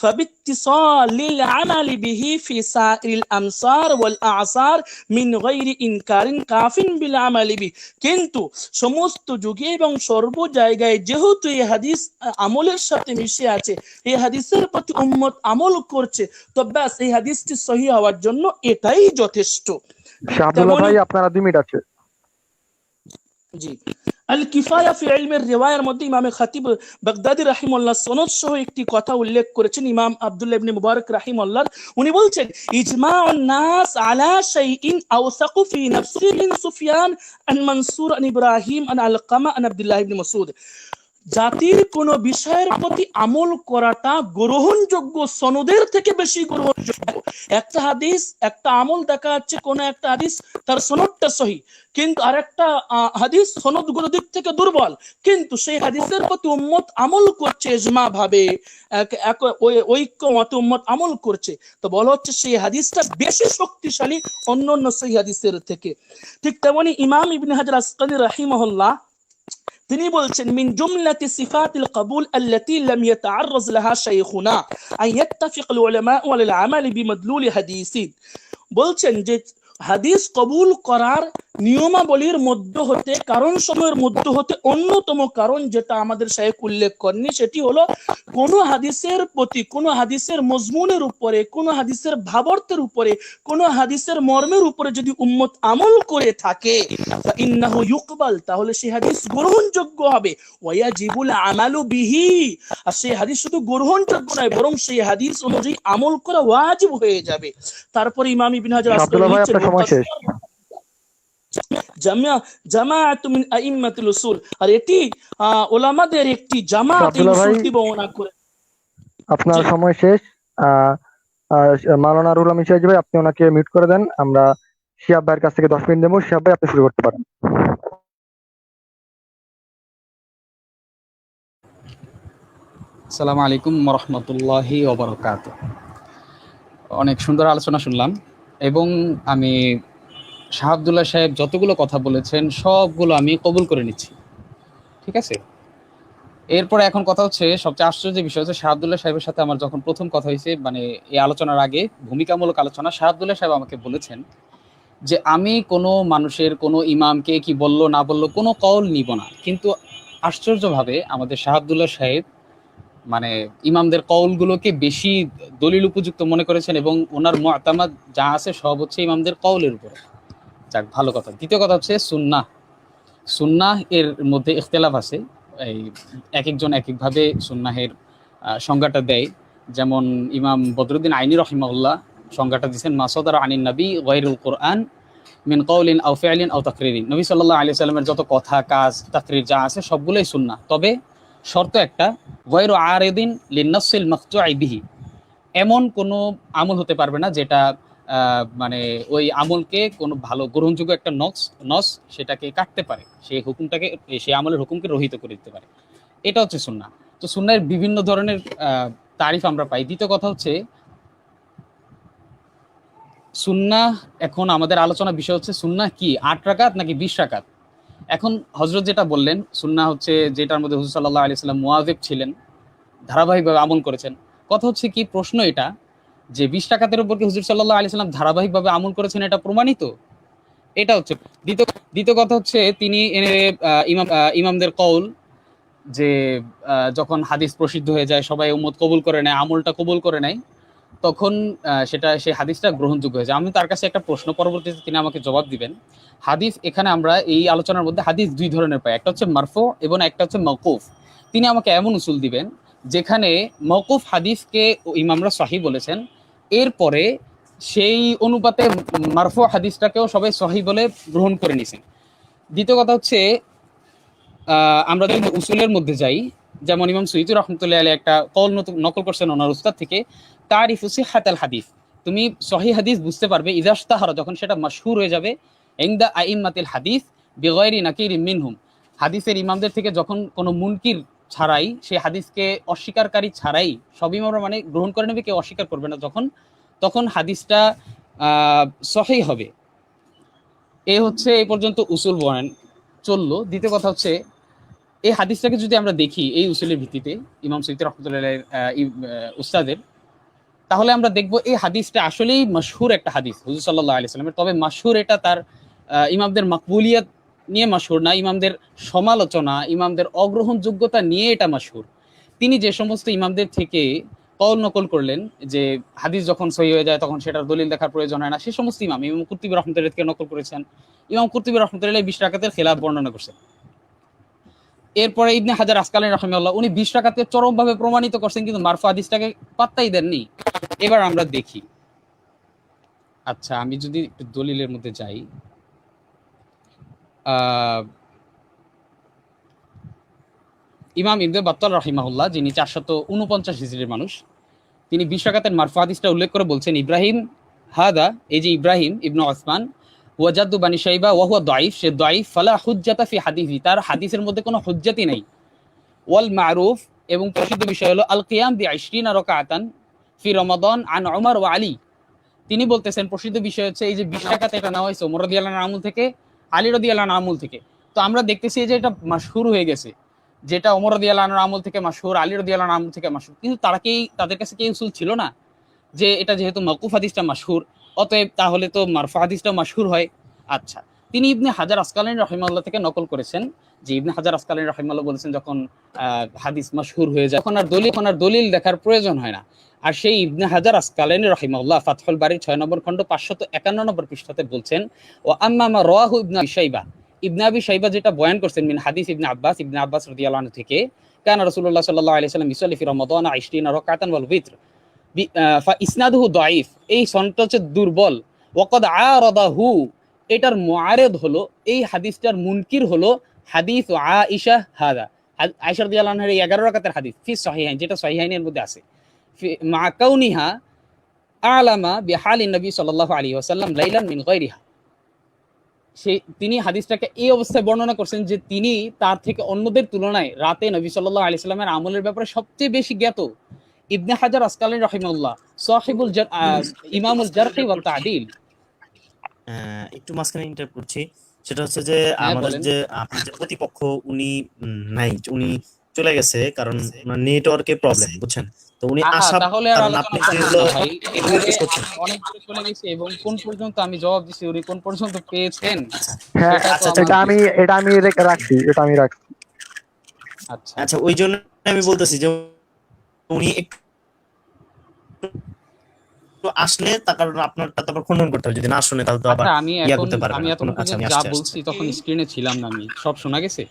ফাবিত্তিসালিল আমালি বিহি ফি সাইরিল আমসার ওয়াল আসার মিন গায়রি ইনকারিন কাফিন বিল আমালি বি, কিন্তু সমস্ত যুগে এবং সর্ব জায়গায় যেহেতু এই হাদিস আমলের সাথে মিশে আছে, এই হাদিসের প্রতি উম্মত আমল করছে, তো ব্যাস এই হাদিসটি সহিহ হওয়ার জন্য এটাই যথেষ্ট। আব্দুল্লাহ ভাই আপনার 2 মিনিট আছে। জি, আল কিফায়া ফি ইলমির রিওয়ায়ার মধ্যে ইমাম খাতিব বাগদাদি রাহিমাহুল্লাহ সনদ সহ একটি কথা উল্লেখ করেছেন ইমাম আব্দুল্লাহ ইবনে মুবারক রাহিমাহুল্লাহ। উনি বলছেন ইজমাউন নাস আলা শাইইন আওসাকু ফি নাফসি বিন সুফিয়ান আন মানসুর আন ইব্রাহিম আন আলকামা আন আব্দুল্লাহ ইবনে মাসউদ, জাতির কোন বিষয়ের প্রতি আমল করাটা গ্রহণযোগ্য সনদের থেকে বেশি গ্রহণযোগ্য। একটা হাদিস, একটা আমল দেখা যাচ্ছে কোন একটা হাদিস তার সনদটা সহি, কিন্তু আরেকটা হাদিস সনদগত দিক থেকে দুর্বল, কিন্তু সেই হাদিসের প্রতি উম্মত আমল করছে ইজমা ভাবে, ঐক্যমতে উম্মত আমল করছে, তো বলা হচ্ছে সেই হাদিসটা বেশি শক্তিশালী অন্যান্য সেই হাদিসের থেকে। ঠিক তেমনি ইমাম ইবনে হাজার আসকালী রাহিমাহুল্লাহ তিনি বলছেন মিন জুমলাতি সিফাতিল কবুল আল্লাতী লাম ইয়াতাআররাজ লাহা শাইখুনা আন ইয়াত্তাফিকাল উলামা আলাল আমালি বিমাদলুল হাদিসিন, বলছেন যে হাদিস কবুল করার নিয়মাবলীর মধ্যে হতে, কারণ সময়ের মধ্যে হতে অন্যতম কারণ যেটা আমাদের শাইখ উল্লেখ করেনি, সেটি হলো কোন হাদিসের প্রতি, কোন হাদিসের মজমুনের উপরে, কোন হাদিসের ভাবার্থের উপরে, কোন হাদিসের মর্মের উপরে যদি উম্মত আমল করে থাকে ফাইন্নাহু ইউকবাল, তাহলে সেই হাদিস গ্রহণযোগ্য হবে, ওয়াজিবুল আমালু বিহি, আর সেই হাদিস শুধু গ্রহণযোগ্য নয় বরং সেই হাদিস অনুযায়ী আমল করা ওয়াজিব হয়ে যাবে। তারপর ইমাম ইবনে হাজার আসকালী লিখছেন জামাআতু মিন আইম্মাতুল উসুল, আর এটি উলামাদের একটি জামাত এই উসুলটি বর্ণনা করে। আপনার সময় শেষ। মাওলানা রুহুল আমিন সাহেব ভাই আপনি ওনাকে মিউট করে দেন, আমরা শিহাব ভাইয়ের কাছ থেকে 10 মিনিট নেব। শিহাব ভাই আপনি শুরু করতে পারেন। আসসালামু আলাইকুম ওয়া রাহমাতুল্লাহি ওয়া বারাকাতুহু। অনেক সুন্দর আলোচনা শুনলাম এবং আমি শাহ আব্দুল্লাহ সাহেব যতগুলো কথা বলেছেন সবগুলো আমি কবুল করে নিচ্ছি, ঠিক আছে। এরপরে এখন কথা হচ্ছে, সবচেয়ে আশ্চর্যের বিষয় হচ্ছে শাহ আব্দুল্লাহ সাহেবের সাথে আমার যখন প্রথম কথা হয়েছে, মানে এই আলোচনার আগে ভূমিকামূলক আলোচনা, শাহ আব্দুল্লাহ সাহেব আমাকে বলেছেন যে আমি কোনো মানুষের কোনো ইমামকে কি বললো না বললো কোনো কওল নিব না, কিন্তু আশ্চর্যভাবে আমাদের শাহ আব্দুল্লাহ সাহেব মানে ইমামদের কওলগুলোকে বেশি দলিল উপযুক্ত মনে করেছেন এবং ওনার মুতামাদ যা আছে সব হচ্ছে ইমামদের কওলের উপরে। যাক, ভালো কথা। দ্বিতীয় কথা হচ্ছে সুন্নাহ এর মধ্যে ইখতিলাফ আছে, এই এক একজন এক একভাবে সুন্নাহের সংজ্ঞাটা দেয়। যেমন ইমাম বদরুদ্দিন আইনি রহিমাহুল্লাহ সংজ্ঞাটা দিয়েছেন মা সাদারা আনিন নবী গায়রুল কুরআন মিন কওলিন আও ফি'লিন আও তাকরিরিন, নবী সাল্লাল্লাহু আলাইহি ওয়াসাল্লামের যত কথা, কাজ, তাকরির যা আছে সবগুলোই সুন্নাহ, তবে শর্ত একটা, গায়রু আরিদিন লিন-নাসসিল মাকতু'i বিহি, এমন কোনো আমল হতে পারবে না যেটা মানে ওই আমলকে কোনো ভালো গ্রহণযোগ্য একটা নস সেটাকে কাটতে পারে, সেই হুকুমটাকে, সেই আমলের হুকুমকে রহিত করে দিতে পারে। এটা হচ্ছে সুন্নাহ। তো সুন্নাহের বিভিন্ন ধরনের তারিফ আমরা পাই। দ্বিতীয় কথা হচ্ছে সুন্নাহ, এখন আমাদের আলোচনা বিষয় হচ্ছে সুন্নাহ কি 8 রাকাত নাকি 20 রাকাত। এখন হযরত যেটা বললেন সুন্নাহ হচ্ছে যেটার মধ্যে হুজুর সাল্লাল্লাহু আলাইহি ওয়াসাল্লাম মুয়াজ্জিব ছিলেন, ধারাবাহিকভাবে আমল করেছেন, কথা হচ্ছে কি, প্রশ্ন এটা যে 20 রাকাতের উপর কি হুজুর সাল্লাল্লাহু আলাইহি সাল্লাম ধারাবাহিকভাবে আমল করেছেন, এটা প্রমাণিত? এটা হচ্ছে দ্বিতীয় দ্বিতীয় কথা হচ্ছে তিনি ইমামদের কওল যে যখন হাদিস প্রসিদ্ধ হয়ে যায়, সবাই উম্মত কবুল করে নেয়, আমলটা কবুল করে নেয়, তখন সেই হাদিসটা গ্রহণযোগ্য হয়ে যায়। আমি তার কাছে একটা প্রশ্ন, পরবর্তীতে তিনি আমাকে জবাব দিবেন। হাদিস, এখানে আমরা এই আলোচনার মধ্যে হাদিস দুই ধরনের পাই, একটা হচ্ছে মারফু এবং একটা হচ্ছে মওকুফ। তিনি আমাকে এমন উসুল দিবেন যেখানে মওকুফ হাদিসকে ইমামরা সহিহ বলেছেন, এরপরে সেই অনুপাতে মারফু হাদিসটাকেও সবাই সহিহ বলে গ্রহণ করে নিছেন। দ্বিতীয় কথা হচ্ছে আমরা যদি উসুলের মধ্যে যাই, যেমন ইমাম সুয়ুতী রহমতুল্লাহ আলাইহি একটা কওল নকল করছেন ওনার উস্তাদ থেকে, তারিফু সিহাতাল হাদিস, তুমি সহিহ হাদিস বুঝতে পারবে ইজাশতাহারা, যখন সেটা মাশহুর হয়ে যাবে, ইনদা আইম্মাতিল হাদিস বিগায়রি নাকিরিন মিনহুম, হাদিসের ইমামদের থেকে যখন কোনো মুনকির ছাড়াই, সেই হাদিসকে অস্বীকারী ছাড়াই সব ইমামরা মানে গ্রহণ করে নেবে, কেউ অস্বীকার করবে না, তখন হাদিসটা সহিহ হবে। হচ্ছে এই পর্যন্ত উসুল বয়ান চললো। দ্বিতীয় কথা হচ্ছে, এই হাদিসটাকে যদি আমরা দেখি এই উসুলের ভিত্তিতে ইমাম সুয়ুতী রাহমাতুল্লাহ উস্তাদের, তাহলে আমরা দেখব এই হাদিসটা আসলেই মাশহুর একটা হাদিস হুজুর সাল্লাল্লাহু আলাইহি সাল্লামের। তবে মাশহুর এটা তার ইমামদের মাকবুলিয়াত নিয়ে মাশহুর না, ইমামদের সমালোচনা, ইমামদের অগ্রহণযোগ্যতা নিয়ে এটা মাশহুর। তিনি যে সমস্ত ইমামদের থেকে কওল নকল করলেন যে হাদিস যখন সহিহ হয়ে যায় তখন সেটার দলিল দেখার প্রয়োজন হয় না, সে সমস্ত ইমাম কুরতুবী রাহমাতুল্লাহ থেকে নকল করেছেন। ইমাম কুরতুবী রাহমাতুল্লাহ 20 রাকাতের খিলাফ বর্ণনা করছেন। এরপরে ইবনে হাজার আসকালানী রাহিমাহুল্লাহ উনি 20 রাকাতকে চরমভাবে প্রমাণিত করছেন, কিন্তু মারফু হাদিসটাকে পাত্তাই দেননি। এবার আমরা দেখি, আচ্ছা আমি যদি একটু দলিলের মধ্যে যাই, ইমাম ইবনে বাত্তাল রাহিমাহুল্লাহ, যিনি 449 হিজরির মানুষ, তিনি 20 রাকাতের মারফু হাদিসটা উল্লেখ করে বলছেন, ইব্রাহিম হাদা, এই যে ইব্রাহিম ইবনে ওসমান ওয়াজাদ্দু বানি শাইবা ওয়া হুয়া দাঈফ, সে দাঈফ, ফালা হুজ্জাতা ফি হাদিসি, তার হাদিসের মধ্যে কোনো হুজ্জাতই নাই। ওয়াল মারুফ, এবং প্রসিদ্ধ বিষয় হলো আল কিয়াম বি 20 রাকাতান ফি রমাদান আন উমর ওয়া আলী। তিনি বলতেছেন প্রসিদ্ধ বিষয় হচ্ছে এই যে 20 রাকাত, এটা নেওয়া হয়েছে ওমর রাদিয়াল্লাহু আনহু আমল থেকে, আলী রাদিয়াল্লাহু আনহু আমল থেকে। তো আমরা দেখতেছি যে এটা মাশহুর হয়ে গেছে, যেটা ওমর রাদিয়াল্লাহু আনহু আমল থেকে মাশহুর, আলী রাদিয়াল্লাহু আনহু আমল থেকে মাশহুর। কিন্তু তাদের কাছে কি উসুল ছিল না যে এটা যেহেতু মাওকুফ হাদিসটা মাশহুর, অতএব তাহলে তো মারফু হাদিসটা মাশহুর হয়? আচ্ছা, তিনি ইবনে হাজার আসকালানী রাহিমাহুল্লাহ থেকে নকল করেছেন যে ইবনে হাজার আসকালানী রাহিমাহুল্লাহ বলেছেন যখন হাদিস মাশহুর হয়ে যায় তখন আর দলিল দেখার প্রয়োজন হয় না। আর সেই ইবনে হাজার আসকালানী রাহিমাহুল্লাহ ফাতহুল বারীর 6 নম্বর খণ্ড 551 নম্বর পৃষ্ঠাতে বলছেন, ও আম্মা মা রাওয়াহু ইবনে আবি শাইবা, ইবনে আবি শাইবা যেটা বয়ান করছেন মিন হাদিস ইবনে আব্বাস রাদিয়াল্লাহু আনহু থেকে, কানা রাসূলুল্লাহ সাল্লাল্লাহু আলাইহি ওয়াসাল্লাম ইউসাল্লি ফি রমাদান 20 রাকাতান ওয়াল বিত্র, ইসনাদুহু দাঈফ, এই সনদটা হচ্ছে দুর্বল। ওয়াকাদ আরাদাহু, এটার মুআরিদ হলো, এই হাদিসটার মুনকির হলো হাদিস আয়েশা হাদা, আয়েশা রাদিয়াল্লাহু আনহার 11 রাকাতের হাদিস ফি সহিহাইন, যেটা সহিহাইনের মধ্যে আছে, মা কাউনিহা আলামা বিহালিন নবী সাল্লাল্লাহু আলাইহি ওয়াসাল্লাম লাইলান মিন গায়রিহা। তিনি হাদিসটাকে এই অবস্থায় বর্ণনা করছেন যে তিনি তার থেকে অন্যদের তুলনায় রাতে নবী সাল্লাল্লাহু আলাইহি সাল্লামের আমলের ব্যাপারে সবচেয়ে বেশি জ্ঞাত। ইবনে হাজার আসকালানী রাহিমাহুল্লাহ সাহিবুল ইমামুল জারহি ওয়াল তা'দীল। একটু মাঝখানে ইন্টারাপ্ট করছি, সেটা হচ্ছে যে আমাদের যে আপনার যে প্রতিপক্ষ উনি নাই, উনি চলে গেছে কারণ নেটওয়ার্কের প্রবলেম, বুঝছেন? তো উনি আসা, তাহলে আর কারণ আপনি যেগুলো অনেক চলে গেছে এবং কোন পর্যন্ত আমি জবাব দিছি, উনি কোন পর্যন্ত পেয়েছেন? হ্যাঁ, এটা আমি রাখছি। আচ্ছা, ওই জন্য আমি বলতেছি যে উনি একটু আসলে তার কারণ আপনারটা তারপর খণ্ডন করতে হবে, যদি না শুনে তাহলে তো আবার ইয়া করতে পারবে না। আমি এখন যা বলছি তখন স্ক্রিনে ছিলাম না, আমি সব শোনা গেছে?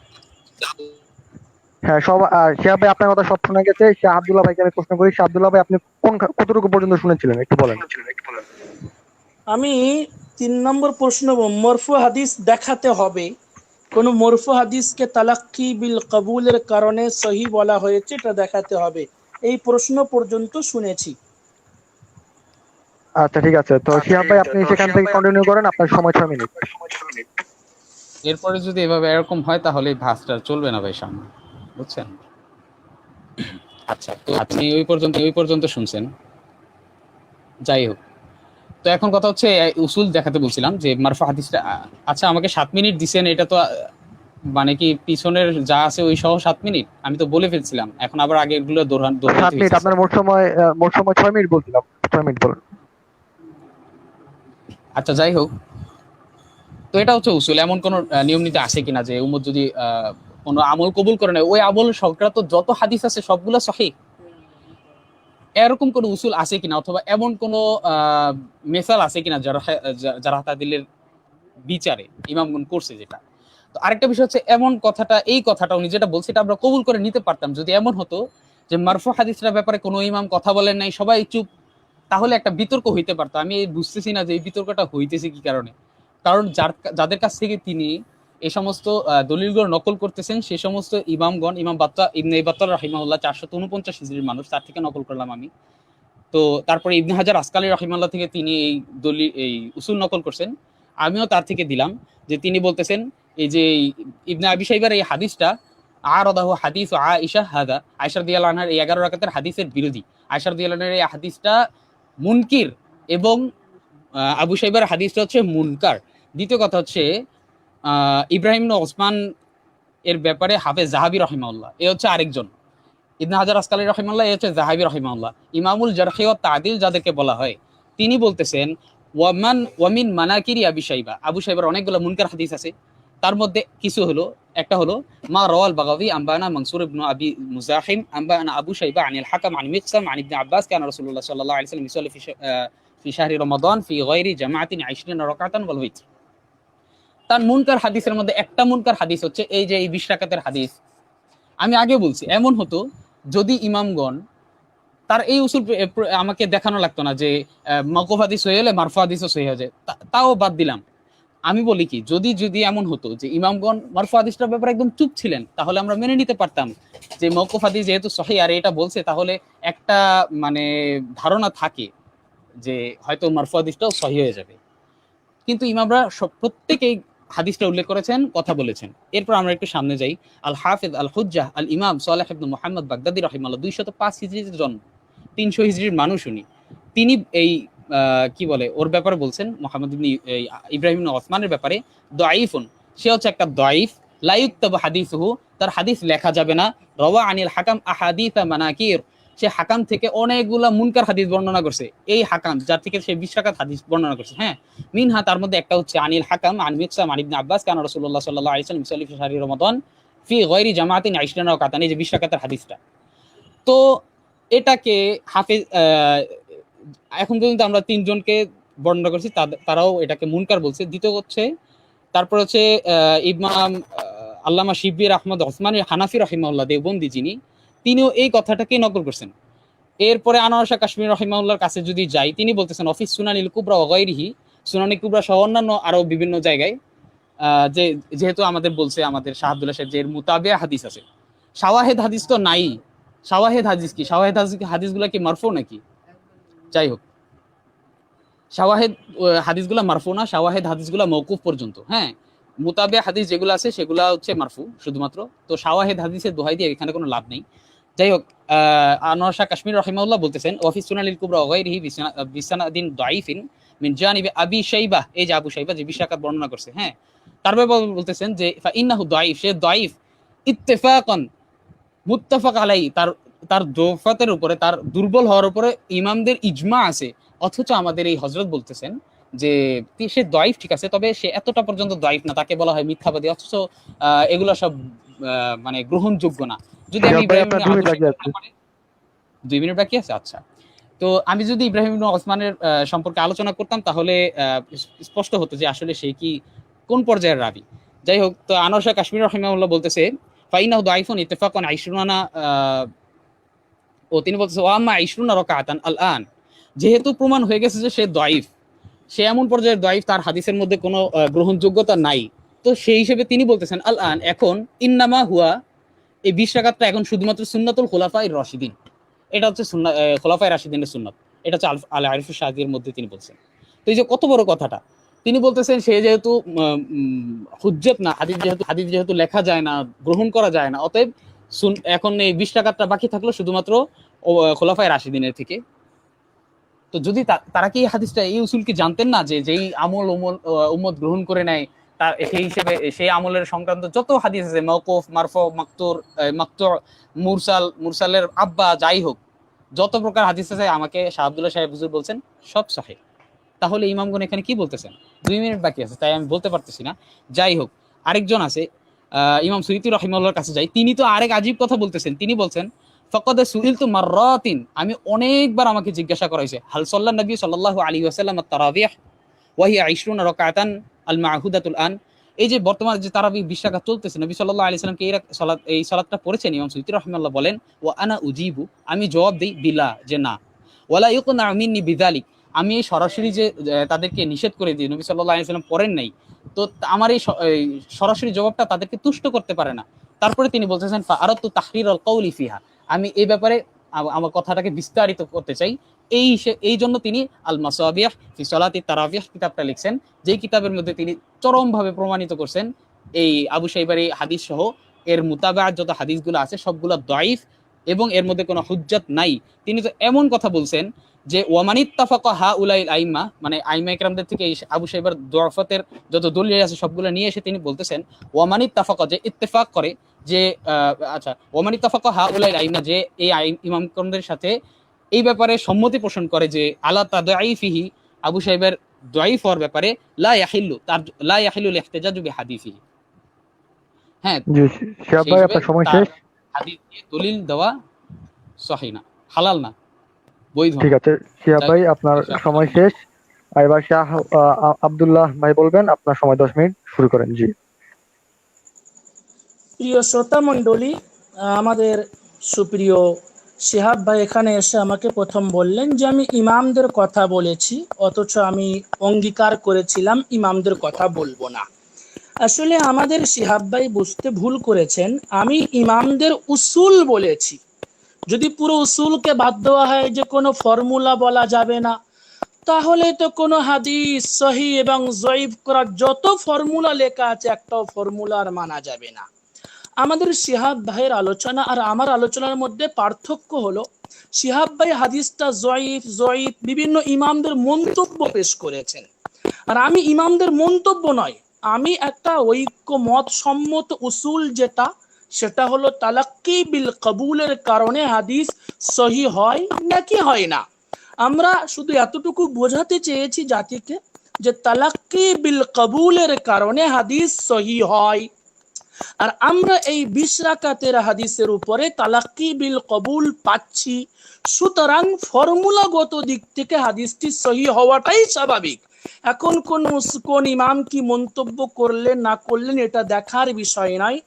হ্যাঁ, সব শিহাব ভাই আপনার কথা সব শোনা গেছে। শাহ আব্দুল্লাহ ভাইকে আমি প্রশ্ন করি, শাহ আব্দুল্লাহ ভাই আপনি কতটুকু পর্যন্ত শুনেছিলেন একটু বলেন। আমি 3 নম্বর প্রশ্ন, মরফু হাদিস দেখাতে হবে, কোন মরফু হাদিসকে তালাক্কি বিল কবুলের কারণে সহি বলা হয়েছে, এটা দেখাতে হবে, এই প্রশ্ন পর্যন্ত শুনেছি। আচ্ছা ঠিক আছে, তো শিহাব ভাই আপনি সেখান থেকে কন্টিনিউ করেন, আপনার সময় 6 মিনিট। এরপরে যদি এভাবে এরকম হয় তাহলে ভাসটা চলবে না ভাই সামনে, বুঝছেন? আচ্ছা, তো আপনি ওই পর্যন্ত শুনছেন, যাই হোক। তো এখন কথা হচ্ছে উসুল দেখাতে বলছিলাম যে মারফু হাদিসটা, আচ্ছা আমাকে 7 মিনিট দিছেন, এটা তো মানে কি পিছনের যা আছে ওই সহ 7 মিনিট? আমি তো বলে ফেলছিলাম, এখন আবার আগের গুলো 7 দোহরাইতে মিনিট, হইতেছে। আপনার মোট সময় 6 মিনিট বলছিলাম, 6 মিনিট বলেন। আচ্ছা যাই হোক, তো এটা হচ্ছে উসুল। এমন কোন নিয়ম নীতি আছে কিনা যে উম্মত যদি কোনো আমল কবুল করে নেয়, ওই আমল সংক্রান্ত যত হাদিস আছে সবগুলো সহিহ, এরকম কোন উসুল আছে কিনা, অথবা এমন কোন মেসাল আছে কিনা যারা যারা তাদিলের বিচারে ইমামগণ করছে যেটা। তো আরেকটা বিষয় হচ্ছে, এমন কথাটা, এই কথাটা উনি যেটা বলছে এটা আমরা কবুল করে নিতে পারতাম যদি এমন হতো যে মারফু হাদিসের ব্যাপারে কোনো ইমাম কথা বলেন নাই, সবাই চুপ, তাহলে একটা বিতর্ক হইতে পারতো। আমি বুঝতেছি না যে এই বিতর্কটা হইতেছে কি কারণে। কারণ যাদের কাছ থেকে তিনি এই সমস্ত দলিলগুলো নকল করতেছেন, সে সমস্ত ইমামগণ, ইমাম ইবনে বাত্তার রাহিমাহুল্লাহ 449 হিজরির মানুষ, তার থেকে নকল করলাম আমি। তো তারপরে ইবনে হাজার আসকালী রাহিমাহুল্লাহ থেকে তিনি এই উসুল নকল করছেন, আমিও তার থেকে দিলাম। যে তিনি বলতেছেন এই যে ইবনে আবি শাইবার এই হাদিসটা আরাদাহু হাদিস আয়েশা হাদা, আয়েশা রাদিয়াল্লাহু আনহার এই 11 রাকাতের হাদিসের বিরোধী। আয়েশা রাদিয়াল্লাহু আনহার এই হাদিসটা মুনকির, এবং আবু শাইবার হাদিসটা হচ্ছে মুনকার। দ্বিতীয় কথা হচ্ছে ইব্রাহিম ইবনে ওসমান এর ব্যাপারে হাফেজ জাহাবী রাহিমাহুল্লাহ, এ হচ্ছে আরেকজন। ইবনে হাজার আসকালী রাহিমাহুল্লাহ, এ হচ্ছে জাহাবী রাহিমাহুল্লাহ। ইমামুল জারহি ওয়াত তা'দিল যাদেরকে বলা হয়, তিনি বলতেছেন ওয়ামিন মানাকিরি আবি শাইবা, আবু শাইবার অনেকগুলো মুনকার হাদিস আছে। তার মধ্যে কিছু হলো, একটা হলো মা রাওয়াল বাগাবী আম্বানা মানসুর ইবনে আবি মুজাহিম আম্বানা আবু শাইবা আনিল হাকাম আন মিকসাম আন ইবনে আব্বাস কানা রাসূলুল্লাহ সাল্লাল্লাহু আলাইহি ওয়াসাল্লাম ইসাল্লি ফি শাহরি রমাদান ফি গায়রি জামাআতিন 20 রাকাতান ওয়াল উইতর। তার মুনকার হাদিসের মধ্যে একটা মুনকার হাদিস হচ্ছে এই যে এই 20 রাকাতের হাদিস। আমি আগে বলছি, এমন হতো যদি ইমামগণ তার এই উসুল আমাকে দেখানো লাগতো না যে মওকুফ হাদিস সহিহ হলে মারফু হাদিসও সহিহ হয়ে যায়, তাও বাদ দিলাম। আমি বলি কি, যদি যদি এমন হতো যে ইমামগণ মারফু হাদিসটার ব্যাপারে একদম চুপ ছিলেন, তাহলে আমরা মেনে নিতে পারতাম যে মওকুফ হাদিস যেহেতু সহিহ আর এটা বলছে, তাহলে একটা মানে ধারণা থাকে যে হয়তো মারফু হাদিসটাও সহিহ হয়ে যাবে। কিন্তু ইমামরা প্রত্যেকেই হাদিসটা উল্লেখ করেছেন, কথা বলেছেন। এরপর আমরা একটু সামনে যাই। আল হাফিজ আল হুজ্জাহ আল ইমাম সালেহ ইবনে মুহাম্মদ বাগদাদি রাহিমাহুল্লাহ 205 হিজরিতে জন্ম, 300 হিজরির মানুষ উনি। তিনি এই কি বলে ওর ব্যাপারে বলছেন, মুহাম্মদ ইবনে ইব্রাহিম ইবনে ওসমানের ব্যাপারে, দাঈফুন, সে হচ্ছে একটা দাঈফ, লা ইউক্তাবু হাদিসুহু, তার হাদিস লেখা যাবে না। রাওয়া আনিল হাকাম আহাদিসা মানাকির, সে হাকাম থেকে অনেকগুলা মুনকার হাদিস বর্ণনা করছে। এই হাকাম যার থেকে সে 20 রাকাত হাদিস বর্ণনা করছে, হ্যাঁ, মিনহা তার মধ্যে একটা হচ্ছে আনিল হাকাম আন মিকসাম আন ইবনে আব্বাস কানা রাসূলুল্লাহ সাল্লাল্লাহু আলাইহি ওয়াসাল্লাম ইসাল্লি ফি শাহরি রমাদান ফি গায়রি জামাআতিন 20 রাকাতান, এই যে 20 রাকাতের হাদিসটা। তো এটাকে হাফেজ এখন পর্যন্ত আমরা 3জনকে বর্ণনা করছি, তারাও এটাকে মুনকার বলছে। দ্বিতীয় হচ্ছে, তারপর হচ্ছে ইমাম আল্লামা শিববির আহমদ ওসমানী হানাফি রাহিমাহুল্লাহ দেওবন্দি, যিনি, তিনিও এই কথাটাকে নকল করছেন। এরপরে আনোয়ার শাহ কাশ্মীর রাহিমাহুল্লাহর কাছে যদি যাই, তিনি বলতেছেন অফিস সুনানিল কুবরা ওয়া গায়রিহি, সুনানি কুবরা সহ অন্যান্য আরো বিভিন্ন জায়গায় যে যেহেতু আমাদের বলছে আমাদের শাহ আব্দুল্লাহ সাহেব যে এর মুতাবিয়া হাদিস আছে, শাওয়াহিদ হাদিস তো নাই। শাওয়াহিদ হাদিস কি? শাওয়াহিদ হাদিসগুলো কি মারফু নাকি? যাই হোক, শাওয়াহিদ হাদিসগুলা মারফু না, শাওয়াহিদ হাদিসগুলা মওকুফ পর্যন্ত। হ্যাঁ, মুতাবিয়া হাদিস যেগুলো আছে সেগুলা হচ্ছে মারফু শুধুমাত্র। তো শাওয়াহিদ হাদিসের দোহাই দিয়ে এখানে কোনো লাভ নেই। যাই হোক, আনোয়ার শাহ কাশ্মীর রাহিমাহুল্লাহ বলতেছেন ওয়াফি সুনানিল কুবরা ওয়া গায়রিহি বিসানাদিন দাঈফিন মিন জানিবি আবি শাইবাহ, এই যে আবু শাইবা যে 20 রাকাত বর্ণনা করছে, হ্যাঁ, তার ব্যাপারে বলতেছেন যে ফা ইন্নাহু দাঈফ, সে দাঈফ ইত্তেফাকান, মুত্তাফাক আলাই, তার দোফাতের উপরে, তার দুর্বল হওয়ার উপরে ইমামদের ইজমা আছে। অথচ আমাদের এই হযরত বলতেছেন যে সে দাঈফ, ঠিক আছে, তবে সে এতটা পর্যন্ত দাঈফ না, তাকে বলা হয় মিথ্যাবাদী। অথচ এগুলো সব মানে গ্রহণযোগ্য না। যদি আমি ইব্রাহিম ইবনে 2 মিনিট বাকি আছে, আচ্ছা। তো আমি যদি ইব্রাহিম ইবনে ওসমানের সম্পর্কে আলোচনা করতাম, তাহলে স্পষ্ট হতো যে আসলে সে কি কোন পর্যায়ের রাবি। যাই হোক, তো আনোয়ার শাহ কাশ্মীর রাহিমাহুল্লাহ বলতেছে ফাইনাহু দাঈফুন ইত্তেফাকান 20 ও তিনি বলতেছে ওয়া আম্মা 20 রাকাতান আল আন, যেহেতু প্রমাণ হয়ে গেছে যে সে দাঈফ, সে এমন পর্যায়ের দাঈফ, তার হাদিসের মধ্যে কোনো গ্রহণযোগ্যতা নাই, তো সেই হিসেবে তিনি বলতেছেন আল আন, এখন ইন্নামা হুয়া, এই 20 রাকাতটা এখন শুধুমাত্র সুন্নাতুল খুলাফায়ে রাশিদিন, এটা হচ্ছে খোলাফায়ে রাশিদিনের সুন্নাত, এটা হচ্ছে আল আরিফ শাহদির মধ্যে তিনি বলছেন। তো এই যে কত বড় কথাটা, তিনি বলতেছেন সে যেহেতু হুজ্জত না, হাদিস যেহেতু লেখা যায় না, গ্রহণ করা যায় না, অতএব এখন এই 20 রাকাতটা বাকি থাকলো শুধুমাত্র খোলাফায়ে রাশিদিনের থেকে। তো যদি তারা কি এই হাদিসটা, এই উসুল কি জানতেন না যে যেই আমল উম্মত গ্রহণ করে নেয় তার সেই হিসেবে সেই আমলের সংক্রান্ত যত হাদিস আছে, মাওকুফ, মারফু, মাকতু, মুরসালের আব্বা, যাই হোক যত প্রকার হাদিস আছে আমাকে শাহ আব্দুল্লাহ সাহেব হুজুর বলছেন সব সহিহ। তাহলে ইমামগণ এখানে কি বলতেছেন? 2 মিনিট বাকি আছে, তাই আমি বলতে পারতেছি না। যাই হোক, আরেকজন আছে, ইমাম সুয়ুতী রাহিমাহুল্লাহর কাছে যাই। তিনি তো আরেক আজীব কথা বলতেছেন। তিনি বলছেন, ফাকাদ সুইলতু মাররাতিন, আমি অনেকবার আমাকে জিজ্ঞাসা করা হয়েছে, হাল সাল্লাল্লাহু নবী সাল্লাল্লাহু আলাইহি ওয়াসাল্লাম আত-তারাবিহ ওয়া হিয়া 20 রাকাতান আল মা'হুদাতুল আন। এই যে বর্তমানে যে তারাবি 20 রাকাত চলতেছে, নবী সাল্লাল্লাহু আলাইহি ওয়াসাল্লাম কি এই সালাতটা পড়েছেন? ইমাম সুয়ুতী রাহিমাহুল্লাহ বলেন, ওয়া আনা উজিবু, আমি জবাব দেই বিলা, যে না। ওয়ালা ইউকনা মিন্নি বিযালিক, আমি এই সরাসরি যে তাদেরকে নিষেধ করে দিই নবী সাল্লাল্লাহু আলাইহি ওয়াসাল্লাম পড়েন নাই, তো আমার এই সরাসরি জবাবটা তাদেরকে তুষ্ট করতে পারে না। তারপরে তিনি বলতেছেন, ফা আরাদতু তাহরিরাল কওলি ফিহা, আমি এই ব্যাপারে আমার কথাটাকে বিস্তারিত করতে চাই। এই জন্য তিনি আল মাসাবিহ ফি সালাতি তারাবিহ কিতাবটা লিখছেন, যেই কিতাবের মধ্যে তিনি চরমভাবে প্রমাণিত করছেন এই আবু শাইবার এই হাদিস সহ এর মুতাবাআত যত হাদিসগুলো আছে সবগুলো দাঈফ এবং এর মধ্যে কোনো হুজ্জাত নাই। তিনি তো এমন কথা বলছেন যে ওয়ামানিত্তাফাকা হাউলাইল আইম্মা, মানে আইম্মা ইকরামদের থেকে এই আবু শাইবার দুআফাতের যত দলিল আছে সবগুলো নিয়ে এসে তিনি বলতেছেন, ওয়ামানিত্তাফাকা, যে ইত্তেফাক করে, যে আচ্ছা, ওয়ামানিত্তাফাকা হাউলাইল আইম্মা, যে এই ইমাম ইকরামদের সাথে এই ব্যাপারে সম্মতি পোষণ করে যে আলা তাদাইফিহি, আবু শাইবার দাঈফ হওয়ার ব্যাপারে, লা ইয়াহিলুল ইহতিজাজু বিহাদিসিহি। হ্যাঁ, জি শিহাব ভাই, আপনার সময় শেষ। হাদিস দিয়ে দলিল দেওয়া সহিহ না, হালাল না, বৈধ না। ঠিক আছে শিহাব ভাই, আপনার সময় শেষ। এবার শাহ আব্দুল্লাহ ভাই বলবেন, আপনার সময় 10 মিনিট, শুরু করেন। জি। প্রিয় শ্রোতা মণ্ডলী, আমাদের সুপ্রিয় শিহাব ভাই এখানে এসে আমাকে প্রথম বললেন যে আমি ইমামদের কথা বলেছি, অথচ আমি অঙ্গীকার করেছিলাম ইমামদের কথা বলবো না। আসলে আমাদের শিহাব ভাই বুঝতে ভুল করেছেন, আমি ইমামদের উসুল বলেছি। যদি পুরো উসুলকে বাদ দেওয়া হয় যে কোনো ফর্মুলা বলা যাবে না, তাহলে তো কোনো হাদিস সহিহ এবং জয়ীফ করার যত ফর্মুলা লেখা আছে একটাও ফর্মুলার মানা যাবে না। আমাদের শিহাব ভাইয়ের আলোচনা আর আমার আলোচনার মধ্যে পার্থক্য হলো, শিহাব ভাই হাদিসটা জয়ীফ বিভিন্ন ইমামদের মন্তব্য পেশ করেছেন, আর আমি ইমামদের মন্তব্য নয়, আমি একটা ঐক্যমত সম্মত উসুল যেটা, সেটা হলো তালাক্কি বিল কবুলের কারণে হাদিস সহিহ হয় নাকি হয় না। আমরা শুধু এতটুকু বোঝাতে চেয়েছি জাতিকে যে তালাক্কি বিল কবুলের কারণে হাদিস সহিহ হয়, আর আমরা এই 20 রাকাতের হাদিসের উপরে তালাক্কি বিল কবুল পাচ্ছি। সুতরাং ফর্মুলাগত দিক থেকে হাদিসটি সহিহ হওয়াটাই স্বাভাবিক। এখন কোন ইমাম কি মন্তব্য করলেন না করলেন এটা দেখার বিষয় নয়।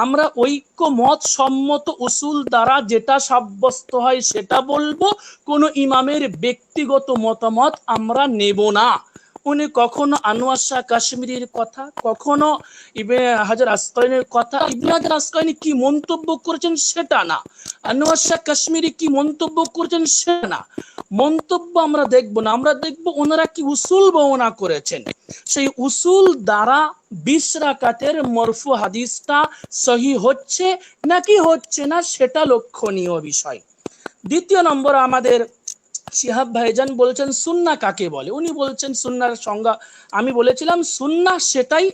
আমরা ঐক্যমত সম্মত উসুল দ্বারা যেটা সাব্যস্ত হয় সেটা বলবো, কোন ইমামের ব্যক্তিগত মতামত আমরা নেব না। উনি কখনো আনোয়ার শাহ কাশ্মীরির কথা, কখনো ইবনে হাজার আসকালানির কথা, ইবনে হাজার আসকালানি কি মন্তব্য করেছেন সেটা না, আনোয়ার শাহ কাশ্মীরি কি মন্তব্য করেছেন সেটা না। মন্তব্য আমরা দেখব না, আমরা দেখব ওনারা কি উসুল বর্ণনা করেছেন। সেই উসুল দ্বারা 20 রাকাতের মরফু হাদিসটা সহিহ হচ্ছে নাকি হচ্ছে না সেটা লক্ষণীয় বিষয়। দ্বিতীয় নম্বর, আমাদের শিহাব ভাইজান বলছেন সুন্নাহ কাকে বলে। উনি বলছেন সুন্নাহর সংজ্ঞা, আমি বলেছিলাম সুন্নাহ সেটাই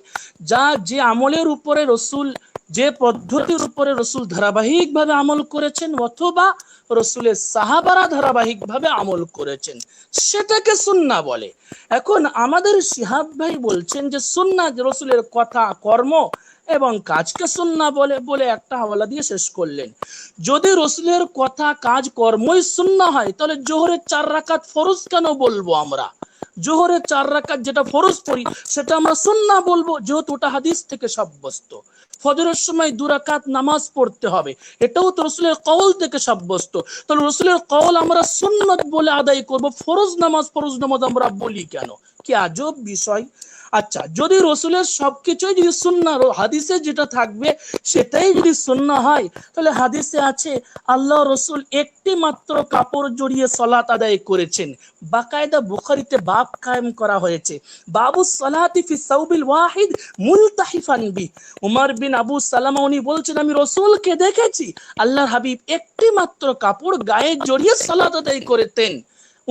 যে আমলের উপরে রসুল, যে পদ্ধতির উপরে রসুল ধারাবাহিকভাবে আমল করেছেন অথবা রসুলের সাহাবারা ধারাবাহিকভাবে আমল করেছেন, সেটাকে সুন্নাহ বলে। এখন আমাদের শিহাব ভাই বলছেন যে সুন্নাহ রসুলের কথা, কর্ম এবং কাজকে সুন্নাহ বলে একটা হাওয়ালা দিয়ে শেষ করলেন। যদি রসুলের কথা, কাজ, কর্মই সুন্নাহ হয়, তাহলে জোহরের 4 রাকাত ফরজ কেন বলবো আমরা? জোহরের 4 রাকাত যেটা ফরজ পড়ি সেটা আমরা সুন্নাহ বলবো, যেহেতু ওটা হাদিস থেকে সাব্যস্ত। ফজরের সময় 2 রাকাত নামাজ পড়তে হবে, এটাও তো রসুলের কওল থেকে সাব্যস্ত। তাহলে রসুলের কওল আমরা সুন্নত বলে আদায় করব, ফরজ নামাজ আমরা বলি কেন? কি আজব বিষয়। আচ্ছা, যদি রসুলের সবকিছুই যদি সুন্নাহ, হাদিসে যেটা থাকবে সেটাই যদি সুন্নাহ হয়, তাহলে হাদিসে আছে আল্লাহ রসুল একটি মাত্র কাপড় জড়িয়ে সালাত আদায় করেছেন। বাকায়দা বুখারীতে বাব কায়েম করা হয়েছে, বাবু সালাতি ফি সাউবিল ওয়াহিদ মুলতাহিফান বি। উমর বিন আবু সালামা উনি বলছেন, আমি রসুলকে দেখেছি আল্লাহর হাবিব একটি মাত্র কাপড় গায়ে জড়িয়ে সালাত আদায় করতেন।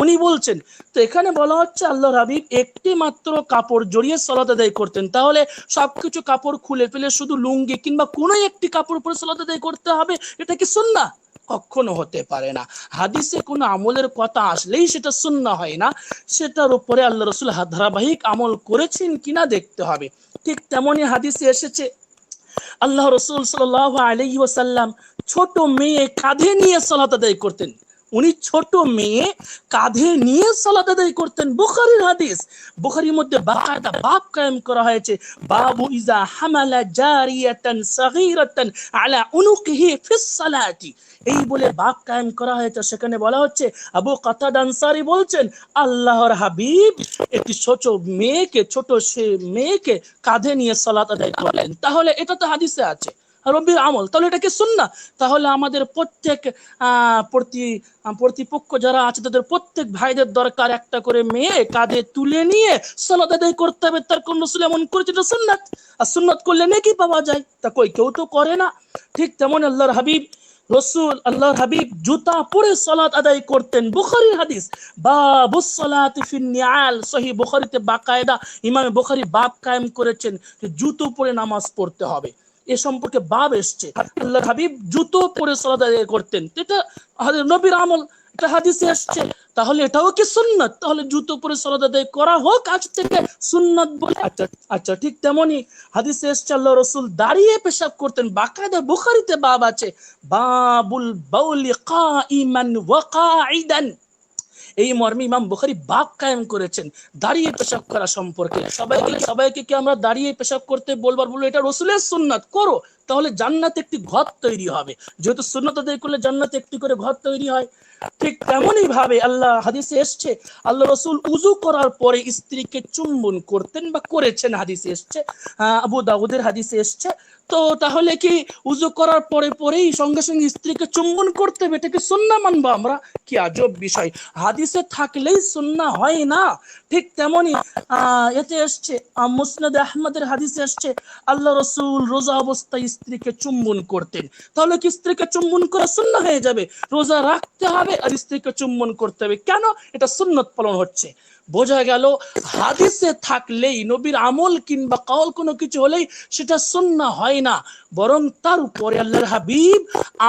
উনি বলছেন। তো এখানে বলা হচ্ছে আল্লাহর হাবিব একটি মাত্র কাপড় জড়িয়ে সালাত আদায় করতেন, তাহলে সবকিছু কাপড় খুলে ফেলে শুধু লুঙ্গি কিংবা কোনো একটি কাপড় পরে সালাত আদায় করতে হবে, এটা কি সুন্নাহ? কখনো হতে পারে না। হাদিসে কোনো আমলের কথা আসলেই সেটা সুন্নাহ হয় না, সেটার উপরে আল্লাহ রাসূল ধারাবাহিক আমল করেছেন কিনা দেখতে হবে। ঠিক তেমনি হাদিসে এসেছে আল্লাহ রাসূল সাল্লাল্লাহু আলাইহি ওয়াসাল্লাম ছোট মেয়ে কাঁধে নিয়ে সালাত আদায় করতেন। উনি ছোট মেয়ে কাঁধে নিয়ে সালাত আদায় করতেন, বুখারীর হাদিস। বুখারীর মধ্যে বাকায়দা বাব কায়েম করা হয়েছে, বাবু ইজা হামালা জারিয়াতান সাগীরাতান আলা উনুকিহি ফিস সালাতি, এই বলে বাব কায়েম করা হয়েছে। সেখানে বলা হচ্ছে আবু কাতাদা আনসারী বলছেন আল্লাহর হাবিব একটি ছোট মেয়েকে কাঁধে নিয়ে সালাত আদায় করলেন। তাহলে এটা তো হাদিসে আছে রবির আমল, তাহলে এটা কি সুন্নাহ? তাহলে আমাদের প্রত্যেক প্রতিপক্ষ যারা আছে তাদের প্রত্যেক ভাইদের দরকার একটা করে মেয়ে কাঁধে তুলে নিয়ে সালাত আদায় করতে হবে। তার কোন রাসূল এমন করেছে? এটা সুন্নাত, আর সুন্নাত করলে নেকি পাওয়া যায়, তা কেউ তো করে না। ঠিক তেমন আল্লাহর হাবিব জুতা পরে সালাত আদায় করতেন, বুখারীর হাদিস। বাবুস সালাতি ফিন নিআল, সহিহ বুখারীতে বাকায়দা ইমাম বুখারী বাব কায়েম করেছেন যে জুতো পরে নামাজ পড়তে হবে, এ সম্পর্কে বাব এসছে। আল্লাহর হাবিব জুতো পরে সালাত আদায় করতেন, এটা নবীর আমল, এটা হাদিসে আসছে। তাহলে এটাও কি সুন্নাত? তাহলে জুতো পরে সালাত আদায় করা হোক আজ থেকে সুন্নাত বলে। আচ্ছা ঠিক তেমনি হাদিসে এসছে আল্লাহ রাসূল দাঁড়িয়ে পেশাব করতেন, বাকায়দা বুখারীতে বাব আছে, বাবুল বাউলি কাইমান ওয়া কাঈদান, এই মর্মে ইমাম বুখারী বাব কায়েম করেছেন দাঁড়িয়ে পেশাব করা সম্পর্কে। সবাইকে কি আমরা দাঁড়িয়ে পেশাব করতে বলবো এটা রাসূলের সুন্নাত করো, তাহলে জান্নাতে একটি ঘর তৈরি হবে, যেহেতু সুন্নাত আদায় করলে জান্নাতে একটি করে ঘর তৈরি হয়। ঠিক তেমনই ভাবে আল্লাহ হাদিসে এসছে আল্লাহ রাসূল উযু করার পরে স্ত্রীকে চুম্বন করতেন বা করেছেন, হাদিসে এসছে, আবু দাউদের হাদিসে এসছে। তো তাহলে কি উযু করার পরেই সঙ্গে সঙ্গে স্ত্রীকে চুম্বন করতে হবে, এটা কি সুন্নাহ মানবো আমরা? কি আজব বিষয়, হাদিসে থাকলেই সুন্নাহ হয় না। ঠিক তেমনি এতে এসছে মুসনাদ আহমদের হাদিসে এসছে আল্লাহ রাসূল রোজা অবস্থায় স্ত্রীকে চুম্বন করতেন। তাহলে কি স্ত্রীকে চুম্বন করা সুন্নাহ হয়ে যাবে? রোজা রাখতে হবে আর স্ত্রীকে চুম্বন করতে হবে, কেন? এটা সুন্নাত পালন হচ্ছে। বোঝা গেল হাদিসে থাকলেই নবীর আমল কিংবা কাউল কোনো কিছু হলেই সেটা সুন্নাহ হয় না, বরং তার উপরে আল্লাহর হাবিব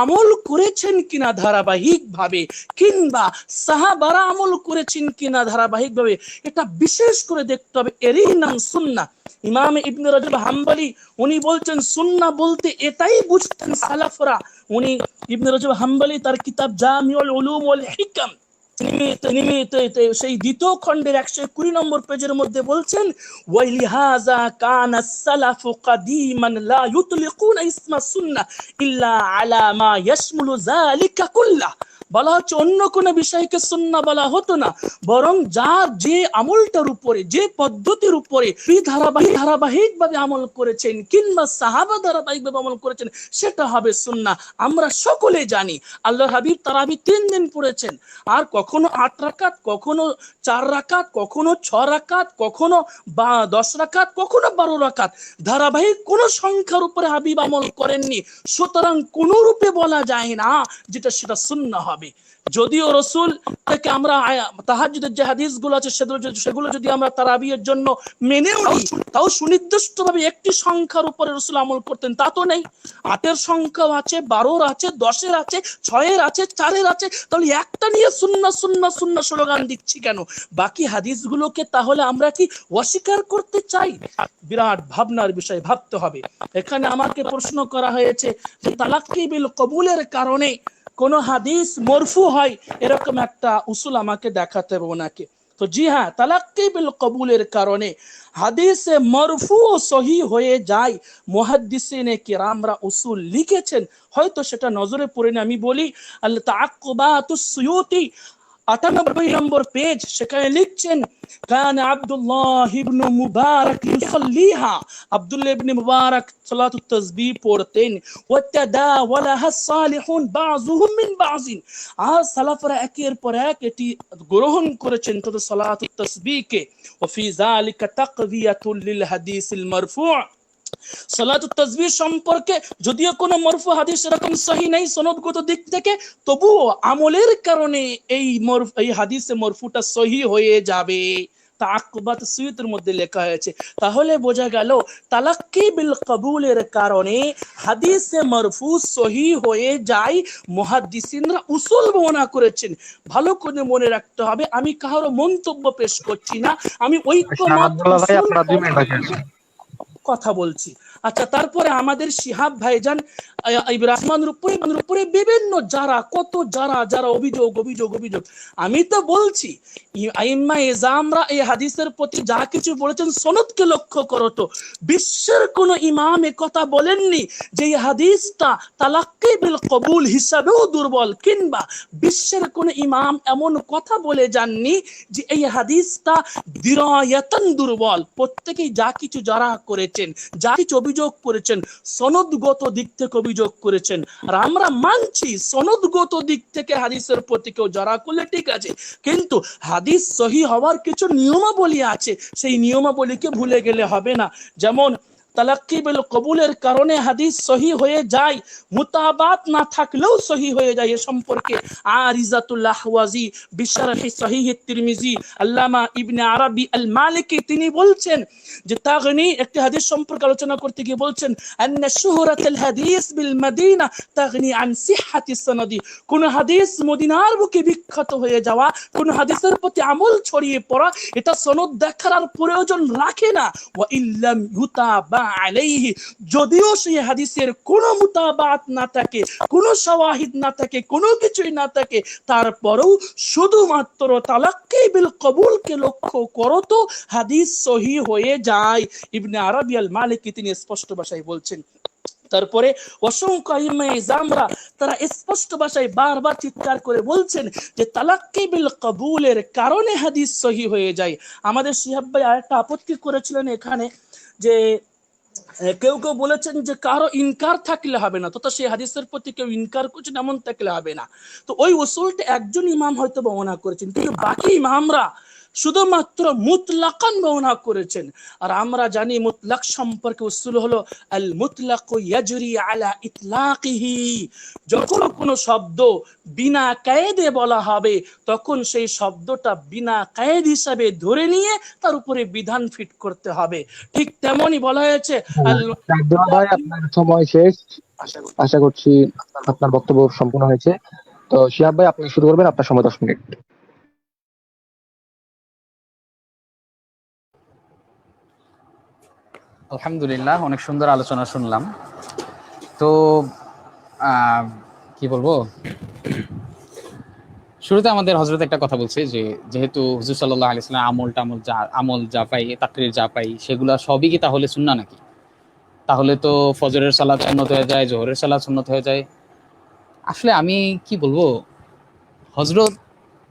আমল করেছেন কিনা ধারাবাহিক ভাবে, কিংবা সাহাবারা আমল করেছেন কিনা ধারাবাহিক ভাবে, এটা বিশেষ করে দেখতে হবে, এরই নাম সুন্নাহ। ইমাম ইবনে রাজব হাম্বলি উনি বলছেন সুন্নাহ বলতে এটাই বুঝতেন সালাফরা। উনি ইবনে রাজব হাম্বলি তার কিতাব জামিউল উলুম ওয়াল হিকাম সেই দ্বিতীয় খণ্ডের 120 নম্বর পেজের মধ্যে বলছেন ওয়াইলিহাযা কানা সালাফু কাদিমান লা ইউতলিকুনা ইসমা সুন্নাহ ইল্লা আলা মা ইয়াশমুলু যালিকা কুল্লাহ। বলা হচ্ছে অন্য কোন বিষয়কে সুন্নাহ বলা হতো না, বরং যার যে আমলটার উপরে, যে পদ্ধতির উপরে ধারাবাহিক ভাবে আমল করেছেন কিংবা সাহাবা ধারাবাহিক ভাবে আমল করেছেন সেটা হবে সুন্নাহ। আমরা সকলে জানি আল্লাহর হাবিব তারাবি 3 দিন পড়েছেন, আর কখনো 8 রাকাত, কখনো 4 রাকাত, কখনো 6 রাকাত, কখনো 10 রাকাত, কখনো 12 রাকাত, ধারাবাহিক কোন সংখ্যার উপরে হাবিব আমল করেননি। সুতরাং কোন রূপে বলা যায় না যেটা সেটা সুন্নাহ হবে। যদিও রাসূল থেকে আমরা তাহাজ্জুদের যে হাদিসগুলো আছে সেগুলো যদি আমরা তারাবির জন্য মেনেও নিই, তাও সুনির্দিষ্টভাবে একটি সংখ্যার উপরে রাসূল আমল করতেন তা তো নেই। 8-এর সংখ্যাও আছে, 12-এর আছে, 10-এর আছে, 6-এর আছে, 4-এর আছে, তাহলে একটা নিয়ে সুন্নাহ সুন্নাহ সুন্নাহ স্লোগান দিচ্ছি কেন? বাকি হাদিসগুলোকে তাহলে আমরা কি অস্বীকার করতে চাই? বিরাট ভাবনার বিষয়, ভাবতে হবে। এখানে আমাকে প্রশ্ন করা হয়েছে যে তালাক্কি বিল কবুলের কারণে কোন হাদিস মরফু হয়, এরকম একটা উসুল আমাকে দেখাতে হবে ওনাকে। তো জি হ্যাঁ, তালাক্কি বিল কবুলের কারণে হাদিসে মরফু ও সহিহ হয়ে যায়, মুহাদ্দিসিনে কিরামরা উসুল লিখেছেন, হয়তো সেটা নজরে পড়ে না। আমি বলি আল তাআক্কুবাতুস সুয়ুতি 98 নম্বর পেজ, সেখানে লিখছেন কান আব্দুল্লাহ ইবনে মুবারক ইউসাল্লিহা, আব্দুল্লাহ ইবনে মুবারক সালাতুত তাসবিহ পড়তেন, ওয়া তাদাওয়ালাহা সালিহুন বাযুহুম মিন বাযিন, আর সালাফরা একের পর এক এটি গ্রহণ করেছেন তাদের সালাতুত তাসবিহকে। ওয়া ফি যালিকা তাকভিয়াতুল লিল হাদিসিল মারফু', সালাতুত তাসবিহ সম্পর্কে যদিও কোনো মরফু হাদিস এরকম সহি নেই সনদগত দিক থেকে, তবুও আমলের কারণে এই হাদিসে মরফুটা সহি হয়ে যাবে। তাআক্কুবাত সুয়ুতির মধ্যে লেখা হয়েছে। তাহলে বোঝা গেল তালাক্কি বিল কবুলের কারণে হাদিসে মরফু সহি হয়ে যায়। মুহাদ্দিসিনরা উসুল বর্ণনা করেছেন, ভালো করে মনে রাখতে হবে। আমি কারো মন্তব্য পেশ করছি না, আমি ঐক্যমত আব্দুল্লাহ ভাই, আপনার 2 মিনিট বাকি আছে। কথা বলছি। আচ্ছা, তারপরে আমাদের শিহাব ভাইজান ইব্রাহিমের উপরে বিভিন্ন যারা অভিযোগ। আমি তো বলছি আইম্মা ইজামরা এই হাদিসের প্রতি যা কিছু বলেছেন সনদকে লক্ষ্য করো তো। বিশ্বের কোন ইমাম এ কথা বলেননি যে এই হাদিসটা তালাক্কি বিল কবুল হিসাবেও দুর্বল, কিংবা বিশ্বের কোন ইমাম এমন কথা বলে যাননি যে এই হাদিসটা দিরায়াতান দুর্বল। প্রত্যেকেই যা কিছু যারা করেছেন, যা কিছু অভিযোগ করেছেন, সনদগত দিক থেকে অভিযোগ করেছেন। আর আমরা মানছি সনদগত দিক থেকে হাদিসের প্রতি কেউ যারা করলে ঠিক আছে, কিন্তু হাদিস সহি হওয়ার কিছু নিয়মাবলী আছে, সেই নিয়মাবলীকে ভুলে গেলে হবে না। যেমন তালাক্কি বিল কবুলের কারণে হাদিস সহি হয়ে যায়, মুতাবাত না থাকলেও সহি হয়ে যায়। এ সম্পর্কে আরিজাতুল আহওয়াজি বিশরহি সহিহ তিরমিজি আল্লামা ইবনে আরবি আল মালিকি তিনি বলছেন যে তাগনি, একটি হাদিস সম্পর্কে আলোচনা করতে গিয়ে বলছেন আন্না শুহরাতুল হাদিস বিল মদিনা তাগনি আন সিহহাতি সনদি। কোন হাদিস মদিনার বুকে বিখ্যাত হয়ে যাওয়া, কোন হাদিসের প্রতি আমল ছড়িয়ে পড়া, এটা সনদ দেখার আর প্রয়োজন রাখে না। ওয়া ইল্লাম ইউতাবা আলাইহি, যদিও সেই হাদিসের কোনো মুতাবাত না থাকে, কোনো শাওয়াহিদ না থাকে, কোনো কিছুই না থাকে, তারপরেও শুধুমাত্র তালাক্কি বিল কবুলকে লক্ষ্য করো তো হাদিস সহি হয়ে যায়। ইবনে আরবি আল মালিকি তিনি স্পষ্ট ভাষায় বলছেন। তারপরে অসংখ্য আইম্মা ইজামরা তারা স্পষ্ট ভাষায় বারবার চিৎকার করে বলছেন যে তালাক্কি বিল কবুলের কারণে হাদিস সহি হয়ে যায়। আমাদের শিহাব ভাই আরেকটা আপত্তি করেছিলেন এখানে, যে কেউ বলেছেন যে কারো ইনকার থাকলে হবে না, তো সেই হাদিসের প্রতি কেউ ইনকার করছেন এমন থাকলে হবে না। তো ওই উসুলটা একজন ইমাম হয়তো বর্ণনা করেছেন, কিন্তু বাকি ইমামরা শুধুমাত্র মুতলাকান বর্ণনা করেছেন। আর আমরা জানি মুতলাক সম্পর্কে উসুল হলো আল মুতলাকু ইয়াজরি আলা ইতলাকিহি। যখন কোনো শব্দ বিনা কায়েদে বলা হবে, তখন সেই শব্দটা বিনা কায়েদ হিসাবে ধরে নিয়ে তার উপরে বিধান ফিট করতে হবে। ঠিক তেমনই বলা হয়েছে আব্দুল্লাহ ভাই, আপনার সময় শেষ। আশা করছি আপনার বক্তব্য সম্পূর্ণ হয়েছে। তো শিহাব ভাই, আপনি শুরু করবেন, আপনার সময় 10 মিনিট। আলহামদুলিল্লাহ, অনেক সুন্দর আলোচনা শুনলাম। তো কি বলবো, শুরুতে আমাদের হযরত একটা কথা বলছে যে যেহেতু হুজুর সাল্লাল্লাহু আলাইহি ওয়াসাল্লাম আমল যা পাই, তাকরীর যা পাই, সেগুলো সবই কি তাহলে সুন্নাহ নাকি? তাহলে তো ফজরের সালাত সুন্নত হয়ে যায়, জোহরের সালাত সুন্নত হয়ে যায়। আসলে আমি কি বলবো, হযরত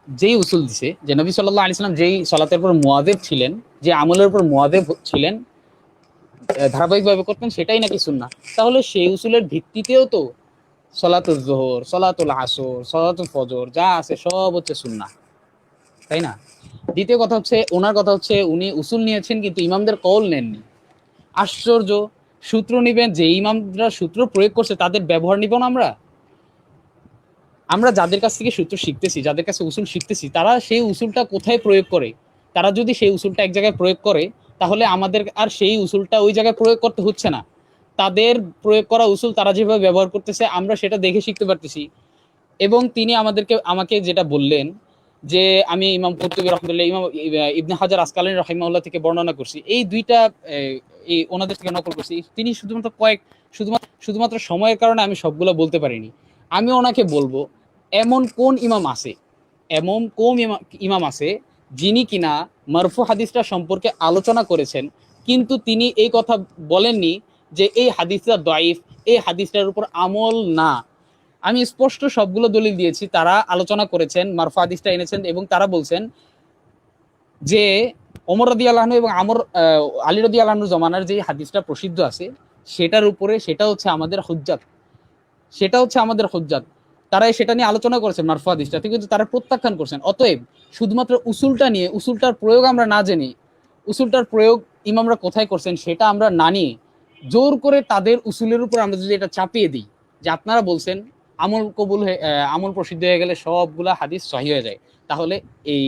যেই উসুল দিছে, যে নবী সাল্লাল্লাহু আলাইহি ওয়াসাল্লাম যেই সালাতের উপর মুয়াজ্জিব ছিলেন, যে আমলের উপর মুয়াজ্জিব ছিলেন, ধারাবাহিকভাবে করতেন, সেটাই নাকি সুন্নাহ। তাহলে সেই উসুলের ভিত্তিতেও তো সলাতুল যোহর, সলাতুল আসর, সলাতুল ফজর যা আছে সব হচ্ছে সুন্নাহ, তাই না? দ্বিতীয় কথা হচ্ছে, ওনার কথা হচ্ছে উনি উসুল নিয়েছেন কিন্তু ইমামদের কওল নেননি। আশ্চর্য, সূত্র নিবেন, যে ইমামরা সূত্র প্রয়োগ করছে তাদের ব্যবহার নিব না আমরা যাদের কাছ থেকে সূত্র শিখতেছি, যাদের কাছে উসুল শিখতেছি, তারা সেই উসুলটা কোথায় প্রয়োগ করে। তারা যদি সেই উসুলটা এক জায়গায় প্রয়োগ করে, তাহলে আমাদের আর সেই উসুলটা ওই জায়গায় প্রয়োগ করতে হচ্ছে না। তাদের প্রয়োগ করা উসুল তারা যেভাবে ব্যবহার করতেছে, আমরা সেটা দেখে শিখতে পারতেছি। এবং তিনি আমাকে যেটা বললেন যে আমি ইমাম কুরতুবী রাহমাতুল্লাহ, ইমাম ইবনে হাজার আসকালানী রাহিমাহুল্লাহ থেকে বর্ণনা করছি, এই দুইটা ওনাদের থেকে নকল করছি। তিনি শুধুমাত্র সময়ের কারণে আমি সবগুলো বলতে পারিনি। আমি ওনাকে বলবো, এমন কোন ইমাম আছে যিনি কিনা মারফু হাদিসটা সম্পর্কে আলোচনা করেছেন, কিন্তু তিনি এই কথা বলেননি যে এই হাদিসটা দাঈফ, এই হাদিসটার উপর আমল না। আমি স্পষ্ট সবগুলো দলিল দিয়েছি, তারা আলোচনা করেছেন, মারফু হাদিসটা এনেছেন, এবং তারা বলছেন যে ওমর রাদিয়াল্লাহু আনহু এবং আলী রাদিয়াল্লাহু আনহু জমানার যে হাদিসটা প্রসিদ্ধ আছে, সেটার উপরে সেটা হচ্ছে আমাদের হুজ্জাত। তারা সেটা নিয়ে আলোচনা করেছেন মারফু হাদিসটা, কিন্তু তারা প্রত্যাখ্যান করছেন। অতএব শুধুমাত্র উসুলটা নিয়ে, উসুলটার প্রয়োগ আমরা না জেনে, উসুলটার প্রয়োগ ইমামরা কোথায় করছেন সেটা আমরা না নিয়ে, জোর করে তাদের উসুলের উপর আমরা যদি এটা চাপিয়ে দিই যে আপনারা বলছেন আমল কবুল হয়ে আমল প্রসিদ্ধ হয়ে গেলে সবগুলা হাদিস সহি হয়ে যায়, তাহলে এই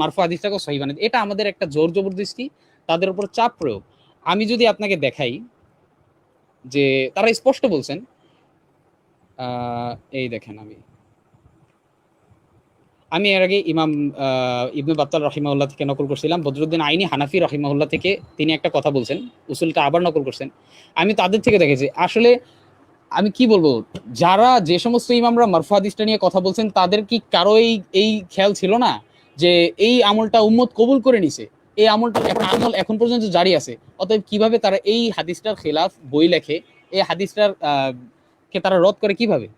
মারফু হাদিসটাকে সহি বানাই, এটা আমাদের একটা জোর জবরদস্তি, তাদের উপর চাপ প্রয়োগ। আমি যদি আপনাকে দেখাই যে তারা স্পষ্ট বলছেন, এই দেখেন, আমি এর আগে ইমাম ইবনে বাত্তাল রাহিমাহুল্লাহ থেকে নকল করছিলাম, বদরুদ্দিন আইনি হানাফি রাহিমাহুল্লাহ থেকে তিনি একটা কথা বলছেন, উসুলটা আবার নকল করছেন। আমি তাদের থেকে দেখেছি, আসলে আমি কি বলবো, যারা যে সমস্ত ইমামরা মারফু হাদিসটা নিয়ে কথা বলছেন তাদের কি কারো এই খেয়াল ছিল না যে এই আমলটা উম্মত কবুল করে নিছে, এই আমলটা আমল এখন পর্যন্ত জারি আছে, অতএব কিভাবে তারা এই হাদিসটার খেলাফ বই লেখে, এই হাদিসটার কে তারা রদ করে কিভাবে?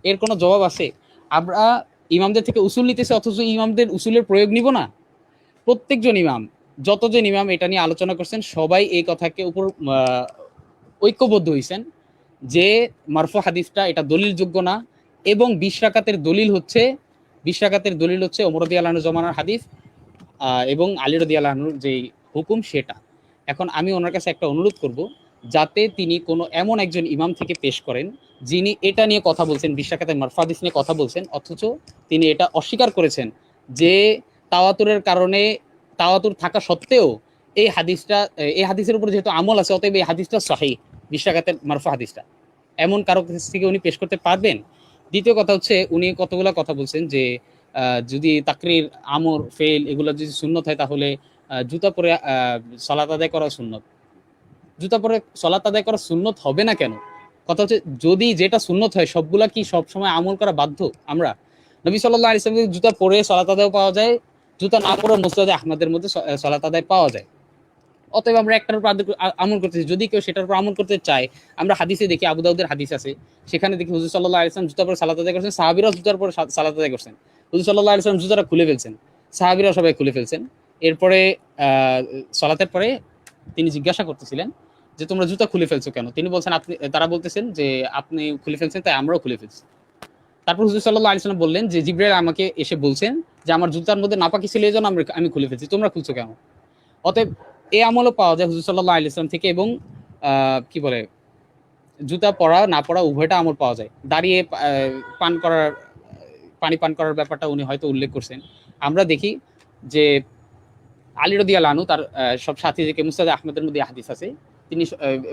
এর কোনো জবাব আছে? আমরা ইমামদের থেকে উসুল নিতেছি অথচ ইমামদের উসুলের প্রয়োগ নিব না? প্রত্যেকজন ইমাম, যতজন ইমাম এটা নিয়ে আলোচনা করছেন, সবাই এই কথাকে উপর ঐক্যবদ্ধ হয়েছেন যে মারফু হাদিসটা এটা দলিলযোগ্য না, এবং 20 রাকাতের দলিল হচ্ছে ওমর রাদিয়াল্লাহু আনহু জমানার হাদিস এবং আলী রাদিয়াল্লাহু আনহুর যে হুকুম সেটা। এখন আমি ওনার কাছে একটা অনুরোধ করব, যাতে তিনি কোনো এমন একজন ইমাম থেকে পেশ করেন যিনি এটা নিয়ে কথা বলছেন, 20 রাকাতের মারফু হাদিস নিয়ে কথা বলছেন, অথচ তিনি এটা অস্বীকার করেছেন যে তাওয়াতুরের কারণে, তাওয়াতুর থাকা সত্ত্বেও এই হাদিসের উপর যেহেতু আমল আছে, অতএব এই হাদিসটা সহিহ, 20 রাকাতের মারফু হাদিসটা, এমন কারো কাছ থেকে উনি পেশ করতে পারবেন? দ্বিতীয় কথা হচ্ছে, উনি কতগুলা কথা বলছেন যে যদি তাকরির, আমর, ফেল এগুলো যদি সুন্নত হয় তাহলে জুতা পরে সালাত আদায় করা সুন্নত। জুতা পরে সালাত আদায় করা সুন্নত হবে না কেন? কথা হচ্ছে, যদি যেটা সুন্নত হয় সবগুলা কি সব সময় আমল করা বাধ্য আমরা? নবী সাল্লাল্লাহু আলাইহি ওয়াসাল্লাম জুতা পরে সালাত আদায় পাওয়া যায়, জুতা না পরে মুসনাদে আহমদের মধ্যে সালাত আদায় পাওয়া যায়। অতএব আমরা একটার উপর আমল করতেছি। যদি কেউ সেটার উপর আমল করতে চায়, আমরা হাদিসে দেখি, আবু দাউদের হাদিস আছে, সেখানে দেখি হুজুর সাল্লাল্লাহু আলাইহি ওয়াসাল্লাম জুতার পরে সালাত আদায় করছেন, সাহাবীরাও জুতার পরে সালাত আদায় করছেন। হুজুর সাল্লাল্লাহু আলাইহি ওয়াসাল্লাম জুতাটা খুলে ফেলছেন, সাহাবীরাও সবাই খুলে ফেলছেন। এরপরে সালাতের পরে তিনি জিজ্ঞাসা করতেছিলেন যে তোমরা জুতা খুলে ফেলছো কেন? তিনি বলছেন, তারা বলতেছেন যে আপনি খুলে ফেলছেন তাই আমরাও খুলে ফেলছি। তারপর হুজুর সাল্লাল্লাহু আলাইহি ওয়াসাল্লাম বললেন যে জিবরাইল আমাকে এসে বলছেন যে আমার জুতার মধ্যে নাপাকি ছিল, এই জন্য আমি খুলে ফেলছি, তোমরা খুলছো কেন? অতএব এই আমলও পাওয়া যায় হুজুর সাল্লাল্লাহু আলাইহি ওয়াসাল্লাম থেকে, এবং কি বলে, জুতা পরা না পরা উভয়টা আমল পাওয়া যায়। দাঁড়িয়ে পানি পান করার ব্যাপারটা উনি হয়তো উল্লেখ করছেন। আমরা দেখি যে আলী রাদিয়াল্লাহু আনহু তার সব সাথীদেরকে, মুসনাদে আহমদের মধ্যে হাদিস আছে, তিনি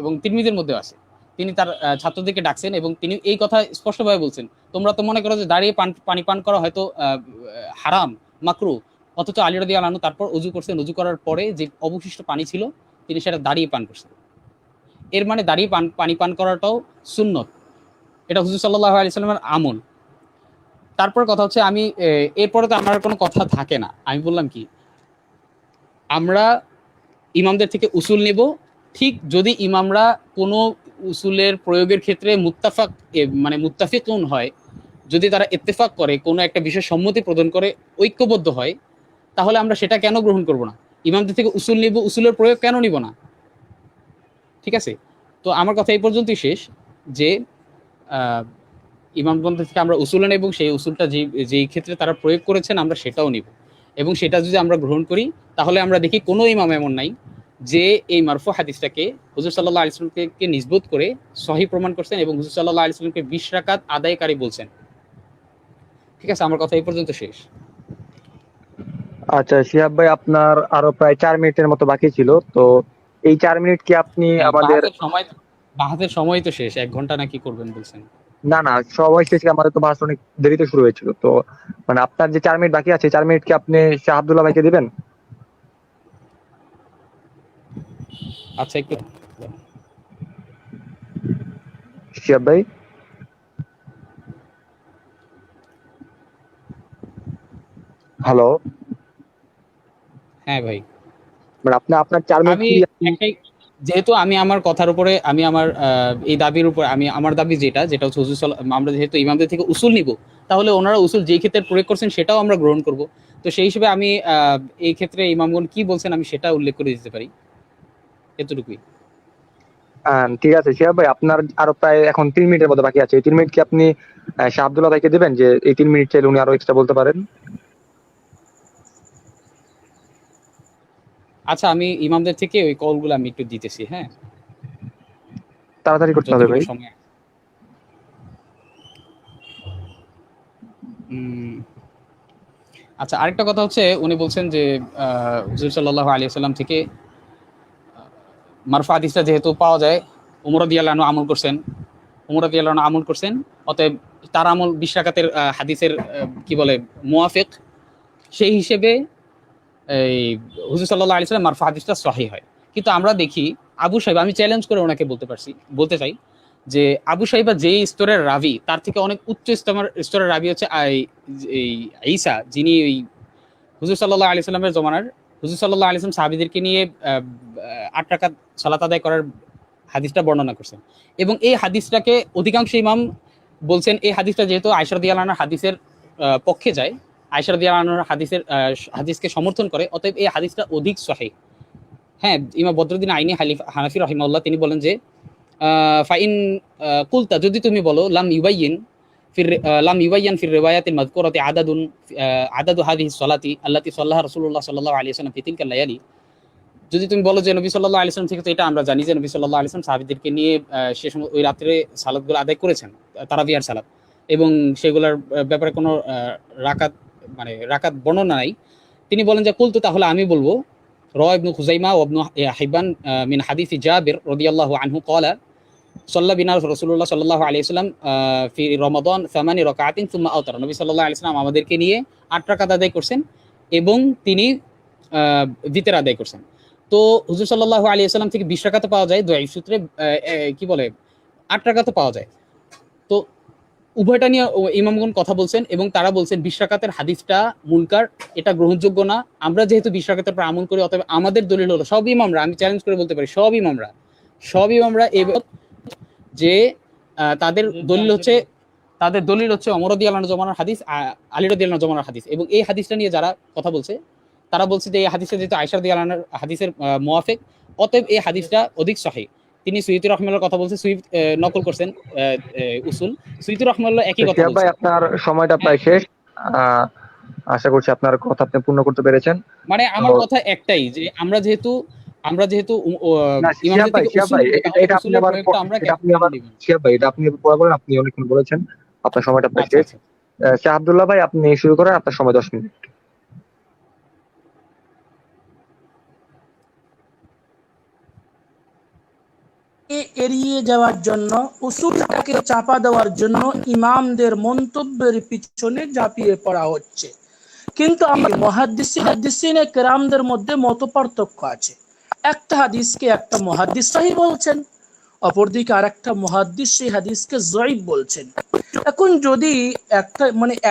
এবং তিরমিজির মধ্যে আছে, তিনি তার ছাত্রদেরকে ডাকছেন এবং তিনি এই কথা স্পষ্টভাবে বলছেন, তোমরা তো মনে করো যে দাঁড়িয়ে পানি পান করা হয়তো হারাম, মাকরু, অথচ আলী রাদিয়াল্লাহু আনহু তারপর ওযু করছেন, ওযু করার পরে যে অবশিষ্ট পানি ছিল তিনি সেটা দাঁড়িয়ে পান করছেন। এর মানে দাঁড়িয়ে পানি পান করাটাও সুন্নত, এটা হুজুর সাল্লাল্লাহু আলাইহি ওয়াসাল্লামের আমল। তারপর কথা হচ্ছে, আমি এরপরে তো আমার কোনো কথা থাকে না, আমি বললাম কি, আমরা ইমামদের থেকে উসুল নেব, ঠিক যদি ইমামরা কোনো উসুলের প্রয়োগের ক্ষেত্রে মুত্তাফিকুন হয়, যদি তারা ইত্তেফাক করে, কোনো একটা বিষয় সম্মতি প্রদান করে, ঐক্যবদ্ধ হয়, তাহলে আমরা সেটা কেন গ্রহণ করব না? ইমামদের থেকে উসুল নিব, উসুলের প্রয়োগ কেন নিব না? ঠিক আছে, তো আমার কথা এই পর্যন্তই শেষ, যে ইমামগণ থেকে আমরা উসুল নেব, এবং সেই উসুলটা যেই ক্ষেত্রে তারা প্রয়োগ করেছেন আমরা সেটাও নিব, এবং সেটা যদি আমরা গ্রহণ করি তাহলে আমরা দেখি কোনো ইমাম এমন নাই যে এই মারফু হাদিসটাকে হুজুর সাল্লাল্লাহু আলাইহি ওয়াসাল্লামকে নিসবত করে সহিহ প্রমাণ করছেন এবং হুজুর সাল্লাল্লাহু আলাইহি ওয়াসাল্লামকে 20 রাকাত আদায়কারী বলছেন। ঠিক আছে, আমার কথা এই পর্যন্ত শেষ। আচ্ছা শিহাব ভাই, আপনার আরো প্রায় 4 মিনিটের মতো বাকি ছিল, তো এই 4 মিনিট কি আপনি আমাদের... বাহাতের সময় তো শেষ, 1 ঘন্টা নাকি করবেন বলছেন? না না, সময় শেষ, আমাদের তো বাস অনেক দেরিতে শুরু হয়েছিল, তো মানে আপনার যে 4 মিনিট বাকি আছে, 4 মিনিট কি আপনি শাহ আব্দুল্লাহ ভাইকে দিবেন? আচ্ছা, একটু শিহাব ভাই, হ্যালো। হ্যাঁ ভাই, মানে আপনি আপনার 4 মিনিট আমি কি... একটাই, যেহেতু আমি আমার কথার উপরে, আমি আমার এই দাবির উপর, আমার দাবি যেটা হচ্ছে হুজুর আমরা যেহেতু ইমামদের থেকে উসুল নিব, তাহলে ওনারা উসুল যেই ক্ষেত্রে প্রয়োগ করছেন সেটাও আমরা গ্রহণ করব। তো সেই হিসেবে আমি এই ক্ষেত্রে ইমামগণ কি বলছেন আমি সেটা উল্লেখ করে দিতে পারি, এতটুকুই। ঠিক আছে শিহাব ভাই, আপনার আরো প্রায় এখন 3 মিনিটের মতো বাকি আছে, এই 3 মিনিট কি আপনি শাহ আব্দুল্লাহ ভাইকে দিবেন, যে এই 3 মিনিট চাইলে উনি আরো এক্সট্রা বলতে পারেন? আচ্ছা, আমি ইমামদের থেকে ওই কলগুলো আমি একটু দিতেছি, হ্যাঁ, তাড়াতাড়ি করতে হবে যতটুকু ভাই। সময়। আচ্ছা, আরেকটা কথা হচ্ছে, উনি বলছেন যে হুজুর সাল্লাল্লাহু আলাইহি ওয়াসাল্লাম থেকে মারফু হাদিসটা যেহেতু পাওয়া যায়, ওমর রাদিয়াল্লাহু আনহু আমল করছেন, অতএব তার আমল 20 রাকাতের হাদিসের কি বলে মুওয়াফিক, সেই হিসেবে এই হুজুর সাল্লাল্লাহু আলাইহি ওয়াসাল্লাম মারফু হাদিসটা সহিহ হয়। কিন্তু আমরা দেখি আবু সাইবা, আমি চ্যালেঞ্জ করে ওনাকে বলতে চাই যে আবু সাইবা যেই স্তরের রাবি, তার থেকে অনেক উচ্চ স্তরের রাবি হচ্ছে এই ঈসা, যিনি ওই হুজুর সাল্লাল্লাহু আলাইহি সাল্লামের জমানার, হুজুর সাল্লাল্লাহু আলাইহি সাল্লাম সাহাবীদেরকে নিয়ে 8 রাকাত সালাত আদায় করার হাদিসটা বর্ণনা করছেন। এবং এই হাদিসটাকে অধিকাংশ ইমাম বলছেন, এই হাদিসটা যেহেতু আয়েশা রাদিয়াল্লাহু আনহার হাদিসের পক্ষে যায়, আয়েশা রাদিয়াল্লাহু আনহার হাদিসকে সমর্থন করে, অতএব এই হাদিসটা অধিক সহিহ। হ্যাঁ, ইমাম বদরুদ্দিন আইনি হানাফি রাহিমাহুল্লাহ তিনি বলেন যে ফাইন কুলতা, যদি তুমি বলো লাম ইউবাইয়ান ফির রিওয়ায়াতিল মাযকুরাতি আদাদু হাদিহিস সালাতি আল্লাতী সাল্লাহা রাসূলুল্লাহ সাল্লাল্লাহু আলাইহি ওয়াসাল্লাম ফি তিলকাল লায়ালি, যদি তুমি বলো যে নবী সাল্লাল্লাহু আলাইহি ওয়াসাল্লাম থেকে, তো এটা আমরা জানি যে নবী সাল্লাল্লাহু আলাইহি ওয়াসাল্লাম সাহাবীদেরকে নিয়ে সে সময় ওই রাত্রে সালাতগুলো আদায় করেছেন, তারাবিয়ার সালাত, এবং সেগুলোর ব্যাপারে কোনো রাকাত বর্ণনা নাই। তিনি বলেন যে কুলতু, তাহলে আমি বলবো, রাওয়া ইবনে খুযাইমা ওয়া ইবনে হিব্বান মিন হাদিসি জাবির রাদিয়াল্লাহু আনহু ক্বালা সাল্লা বিনা রাসূলুল্লাহ সাল্লাল্লাহু আলাইহি ওয়াসাল্লাম ফি রমাদান 8 রাকাতিন সুম্মা আওতারা, নবী সাল্লাল্লাহু আলাইহি ওয়াসাল্লাম আমাদেরকে নিয়ে 8 রাকাত আদায় করছেন এবং তিনি বিতর আদায় করছেন। তো হুজুর সাল্লাল্লাহু আলাইহি ওয়াসাল্লাম থেকে 20 রাকাত পাওয়া যায়, দয়ীফ সূত্রে কি বলে 8 রাকাত পাওয়া যায়। তো উভয়টা নিয়ে ইমামগণ কথা বলছেন এবং তারা বলছেন 20 রাকাতের হাদিসটা মুনকার, এটা গ্রহণযোগ্য না। আমরা যেহেতু 20 রাকাতের পর আমল করি, অতএব আমাদের দলিল হলো, সব ইমামরা, আমি চ্যালেঞ্জ করে বলতে পারি, সব ইমামরা যে তাদের দলিল হচ্ছে ওমর রাদিয়াল্লাহু আনহু জমানার হাদিস, আলী রাদিয়াল্লাহু আনহু জমানার হাদিস। এবং এই হাদিসটা নিয়ে যারা কথা বলছে, তারা বলছে যে এই হাদিসটা যেহেতু আয়েশা রাদিয়াল্লাহু আনহার হাদিসের মুওয়াফিক, অতএব এই হাদিসটা অধিক সহিহ। তিনি সুয়ুতী রাহমাতুল্লাহর কথা বলছে, নকল করছেন উসুল, সুয়ুতী রাহমাতুল্লাহ একই কথা শিহাব ভাই, বলছেন। আপনার সময়টা প্রায় শেষ। আশা করছি আপনার কথা আপনি পূর্ণ করতে পেরেছেন। মানে আমার কথা একটাই, যে আমরা যেহেতু না, শিহাব ইমামদের ভাই, থেকে উসুল নিই, তাহলে এটা আপনি উসুলের আবার প্রয়োগটা আমরা এটা আপনি কেন আবার নিব? শিহাব ভাই, এটা আপনি পরে বলেন, আপনি অনেকক্ষণ বলেছেন, আপনার সময়টা প্রায় আচ্ছা শেষ। আচ্ছা। শাহ আব্দুল্লাহ ভাই, আপনি শুরু করেন, আপনার সময় 10 মিনিট। এড়িয়ে যাওয়ার জন্য, উসুলটাকে চাপা দেওয়ার জন্য ইমামদের মন্তব্যের পিছনে ঝাঁপিয়ে পড়া হচ্ছে। কিন্তু আমরা মুহাদ্দিসিনে কেরামদের মধ্যে মতপার্থক্য আছে। একটা হাদিসকে একটা মুহাদ্দিস সহিহ বলছেন, অপরদিকে আরেকটা মুহাদ্দিস সেই হাদিসকে যঈফ বলছেন। এখন যদি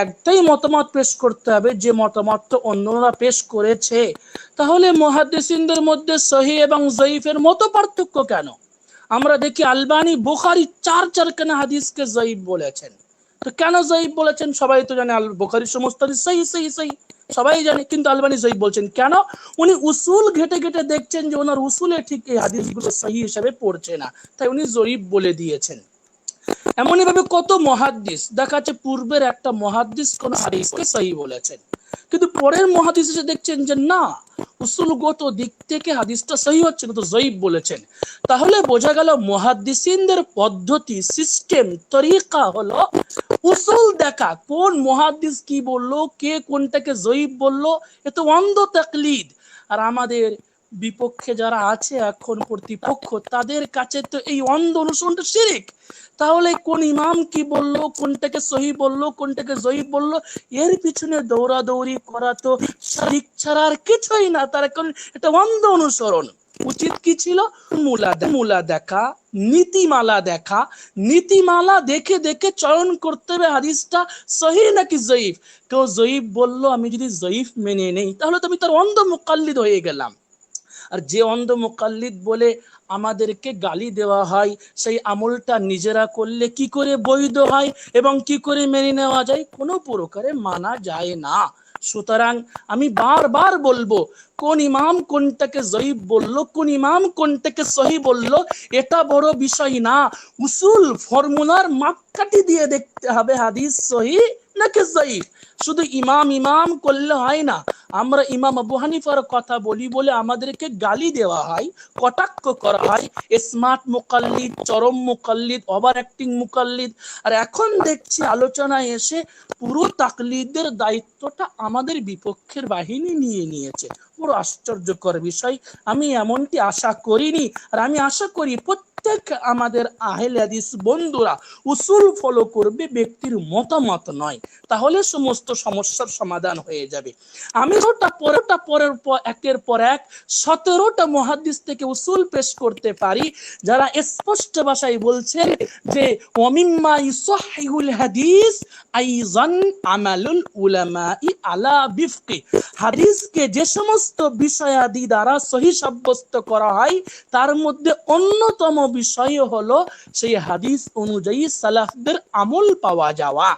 একটাই মতামত পেশ করতে হবে, যে মতামতটা অন্যরা পেশ করেছে, তাহলে মুহাদ্দিসিনদের মধ্যে সহিহ এবং যঈফের মতপার্থক্য কেন? আমরা দেখি আলবানী বুখারী 4 হাদিসকে যঈফ বলেছেন। তো কেন যঈফ বলেছেন? সবাই তো জানে বুখারীর সমস্ত হাদিস সহিহ, সবাই জানে, কিন্তু আলবানী যঈফ বলছেন কেন? উনি উসুল ঘেটে ঘেটে দেখছেন যে ওনার উসুলে ঠিক এই হাদিসগুলো সহিহ হিসেবে পড়ছে না, তাই উনি যঈফ বলে দিয়েছেন। এমনই ভাবে কত মুহাদ্দিস দেখা যাচ্ছে, পূর্বের একটা মুহাদ্দিস কোন হাদিসকে সহিহ বলেছেন, কিন্তু পরের মুহাদ্দিস এসে দেখছেন যে না, উসুলগত দিক থেকে হাদিসটা সহিহ হচ্ছে, কিন্তু যঈফ বলেছেন। তাহলে বোঝা গেল মুহাদ্দিসিনদের পদ্ধতি, সিস্টেম, তরিকা হলো উসুল দেখা, কোন মুহাদ্দিস কি বললো, কে কোনটাকে যঈফ বললো, এ তো অন্ধ তাকলিদ। আর আমাদের বিপক্ষে যারা আছে এখন কর্তৃপক্ষ, তাদের কাছে তো এই অন্ধ অনুসরণটা শিরক। তাহলে কোন ইমাম কি বললো, কোনটাকে সহিহ বললো, কোনটাকে যঈফ বললো, এর পিছনে দৌড়াদৌড়ি করা তো শিরক ছাড়া আর কিছুই না। তার কারণ এটা অন্ধ অনুসরণ। উচিত কি ছিল? মূলা দেখা, নীতিমালা দেখে দেখে চয়ন করতে হবে হাদিসটা সহিহ নাকি যঈফ। কেউ যঈফ বললো, আমি যদি যঈফ মেনে নেই, তাহলে তো আমি তার অন্ধ মুকাল্লিদ হয়ে গেলাম। আর যে অন্ধ মুকাল্লিদ বলে আমাদেরকে গালি দেওয়া হয়, সেই আমলটা নিজেরা করলে কি করে বৈধ হয় এবং কি করে মেনে নেওয়া যায়? কোনো প্রকারে মানা যায় না। সুতরাং আমি বারবার বলবো, কোন ইমাম কোনটাকে যঈফ বললো, কোন ইমাম কোনটাকে সহিহ বললো, এটা বড় বিষয় না। উসুল ফর্মুলার মাত্র কাটি দিয়ে দেখতে হবে হাদিস সহিহ নাকি জয়ীফ। শুধু ইমাম ইমাম করলে হয় না। আমরা ইমাম আবু হানিফার কথা বলি বলে আমাদেরকে গালি দেওয়া হয়, কটাক্ষ করা হয়, স্মার্ট মুকাল্লিদ, চরম মুকাল্লিদ, ওভার অ্যাক্টিং মুকাল্লিদ। আর এখন দেখছি আলোচনায় এসে পুরো তাকলিদের দায়িত্বটা আমাদের বিপক্ষের বাহিনী নিয়ে নিয়েছে। পুরো আশ্চর্যকর বিষয়। আমি এমনটি আশা করিনি। আর আমি আশা করি প্রত্যেক আমাদের আহলে হাদিস বন্ধুরা উসুল ফলো করবে, ব্যক্তির মতামত নয়, তাহলে সমস্ত সমস্যার সমাধান হয়ে যাবে। আমি পরের পর একের পর এক 17টা মুহাদ্দিস থেকে উসুল পেশ করতে পারি, যারা স্পষ্ট ভাষায় বলছেন যে ওয়ামিম্মা ইসহিহুল হাদিস আইজান আমালুল উলামাই আলা বিফকি। হাদিসকে যে সমস্ত বিষয়াদি দ্বারা সহিহ সাব্যস্ত করা হয় তার মধ্যে অন্যতম বিষয় হলো সেই হাদিস অনুযায়ী সালাফদের আমল পাওয়া যাওয়া।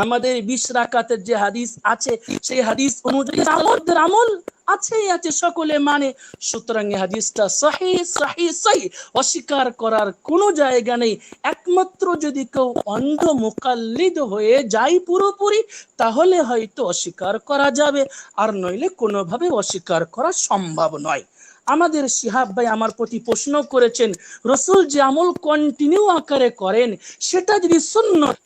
আমাদের 20 রাকাতের যে হাদিস আছে সেই হাদিস অনুযায়ী সালাফদের আমল আছেই আছে, সকলে মানে। সুতরাং এই হাদিসটা সহিহ সহিহ সহিহ, অস্বীকার করার কোনো জায়গা নেই। একমাত্র যদি কেউ অন্ধ মুকাল্লিদ হয়ে যায় পুরোপুরি, তাহলে হয়তো অস্বীকার করা যাবে, আর নইলে কোনোভাবে অস্বীকার করা সম্ভব নয়। আমাদের শিহাব ভাই আমার প্রতি প্রশ্ন করেছেন, রসুল যে আমল কন্টিনিউ আকারে করেন সেটা যদি সুন্নত,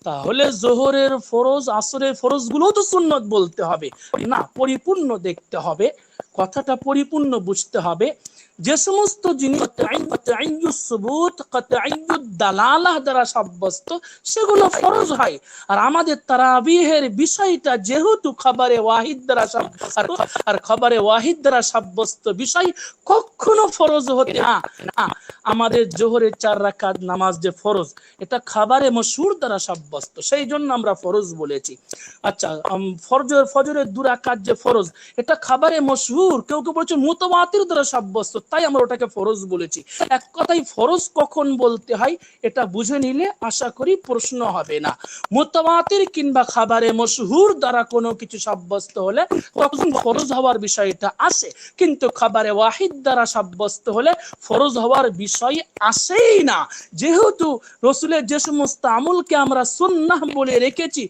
তাহলে জোহরের ফরজ আসরের ফরজ গুলো তো সুন্নত বলতে হবে না, পরিপূর্ণ দেখতে হবে, কথাটা পরিপূর্ণ বুঝতে হবে। যে সমস্ত জিনিস দ্বারা সাব্যস্ত সেগুলো ফরজ হয়। আর আমাদের তারাবিহের বিষয়টা যেহেতু খবরে ওয়াহিদ দ্বারা আর খবরে ওয়াহিদ দ্বারা সাব্যস্ত বিষয় কখনো ফরজ হতে না। আমাদের জোহরের 4 রাকাত নামাজ যে ফরজ, এটা খবরে মশহুর দ্বারা সাব্যস্ত, সেই জন্য আমরা ফরজ বলেছি। আচ্ছা, ফজরের 2 রাকাত যে ফরজ, এটা খবরে মশহুর, কেউ কেউ বলছে মুতাওয়াতির দ্বারা সাব্যস্ত, তাই আমরা ওটাকে ফরজ বলেছি। এক কথায় ফরজ কখন বলতে হয় এটা বুঝে নিলে আশা করি প্রশ্ন হবে না। মুতাওয়াতির কিংবা খবরে মশহুর দ্বারা কোনো কিছু সাব্যস্ত হলে তখন ফরজ হওয়ার বিষয়টা আসে, কিন্তু খবরে ওয়াহিদ দ্বারা সাব্যস্ত হলে ফরজ হওয়ার বিষয় আসেই না। যেহেতু রসুলের যে সমস্ত আমলকে আমরা সুন্নাহ বলে রেখেছি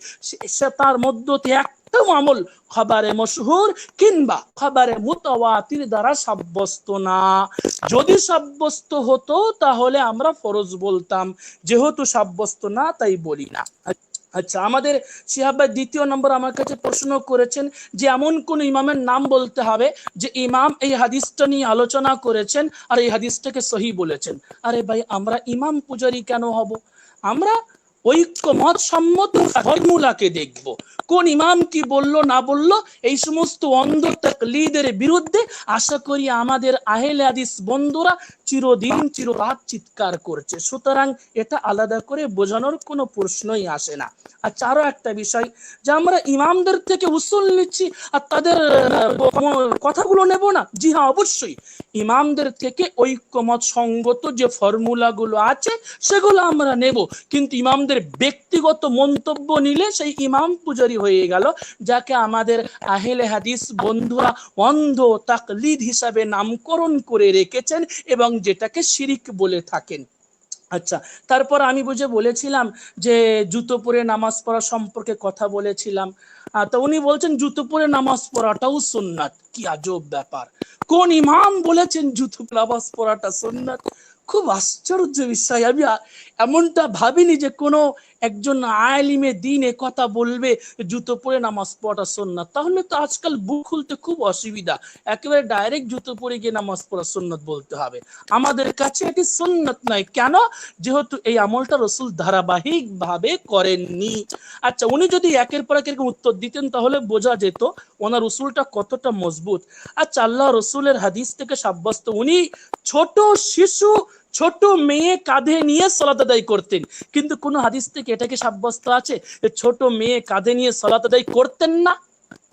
সে তার মধ্যে একটা আমল খবরে মশহুর কিংবা খবরে মুতাওয়াতির দ্বারা সাব্যস্ত না। যদি সাব্যস্ত হতো তাহলে আমরা ফরজ বলতাম, যেহেতু সাব্যস্ত না তাই বলি না। আচ্ছা, আমাদের শিহাব ভাই 2য় নম্বর আমার কাছে প্রশ্ন করেছেন যে এমন কোন ইমামের নাম বলতে হবে যে ইমাম এই হাদিসটা নিয়ে আলোচনা করেছেন আর এই হাদিসটাকে সহিহ বলেছেন। আরে ভাই, আমরা ইমাম পূজারী কেন হব? আমরা ঐক্যমত সম্মত ফর্মুলাকে দেখব, কোন ইমাম কি বললো না বললো। এই সমস্ত অন্ধ তাকলিদের বিরুদ্ধে আশা করি আমাদের আহলে হাদিস বন্ধুরা চিরদিন চিররাত চিৎকার করছে। সুতরাং এটা আলাদা করে বোঝানোর কোনো প্রশ্নই আসে না। আচ্ছা, আরো একটা বিষয়, যে আমরা ইমামদের থেকে উসুল নিচ্ছি আর তাদের কথাগুলো নেব না। জি হ্যাঁ, অবশ্যই ইমামদের থেকে ঐক্যমত সঙ্গত যে ফর্মুলাগুলো আছে সেগুলো আমরা নেব, কিন্তু ইমামদের ব্যক্তিগত মন্তব্য নিলে সেই ইমাম পূজারী হয়ে গেল, যাকে আমাদের আহলে হাদিস বন্ধুরা অন্ধ তাকলিদ হিসাবে নামকরণ করে রেখেছেন এবং যেটাকে শিরিক বলে থাকেন। আচ্ছা, তারপর আমি বলেছিলাম যে জুতো পরে নামাজ পড়া সম্পর্কে কথা বলেছিলাম। তো উনি বলছেন জুতো পরে নামাজ পড়াটাও সুন্নাত। কি আজব ব্যাপার, কোন ইমাম বলেছেন জুতো নামাজ পড়াটা সুন্নাত? খুব আশ্চর্য বিষয়। আমি এমনটা ভাবিনি যে কোনো একজন আলিমে দ্বীন এ কথা বলবে জুতো পরে নামাজ পড়াটা সুন্নাত। তাহলে তো আজকাল বুক খুলতে খুব অসুবিধা, একেবারে ডাইরেক্ট জুতো পরে গিয়ে নামাজ পড়া সুন্নাত বলতে হবে। আমাদের কাছে এটি সুন্নাত নয়। কেন? যেহেতু এই আমলটা রসুল ধারাবাহিক ভাবে করেননি। আচ্ছা, উনি যদি একের পর এক এরকম উত্তর দিতেন তাহলে বোঝা যেত ওনার রসুলটা কতটা মজবুত। আচ্ছা, আল্লাহ রসুলের হাদিস থেকে সাব্যস্ত উনি ছোট শিশু, ছোট মেয়ে কাঁধে নিয়ে সালাত আদায় করতেন, কিন্তু কোন হাদিস থেকে এটাকে সাব্যস্ত আছে ছোট মেয়ে কাঁধে নিয়ে সালাত আদায় করতেন না?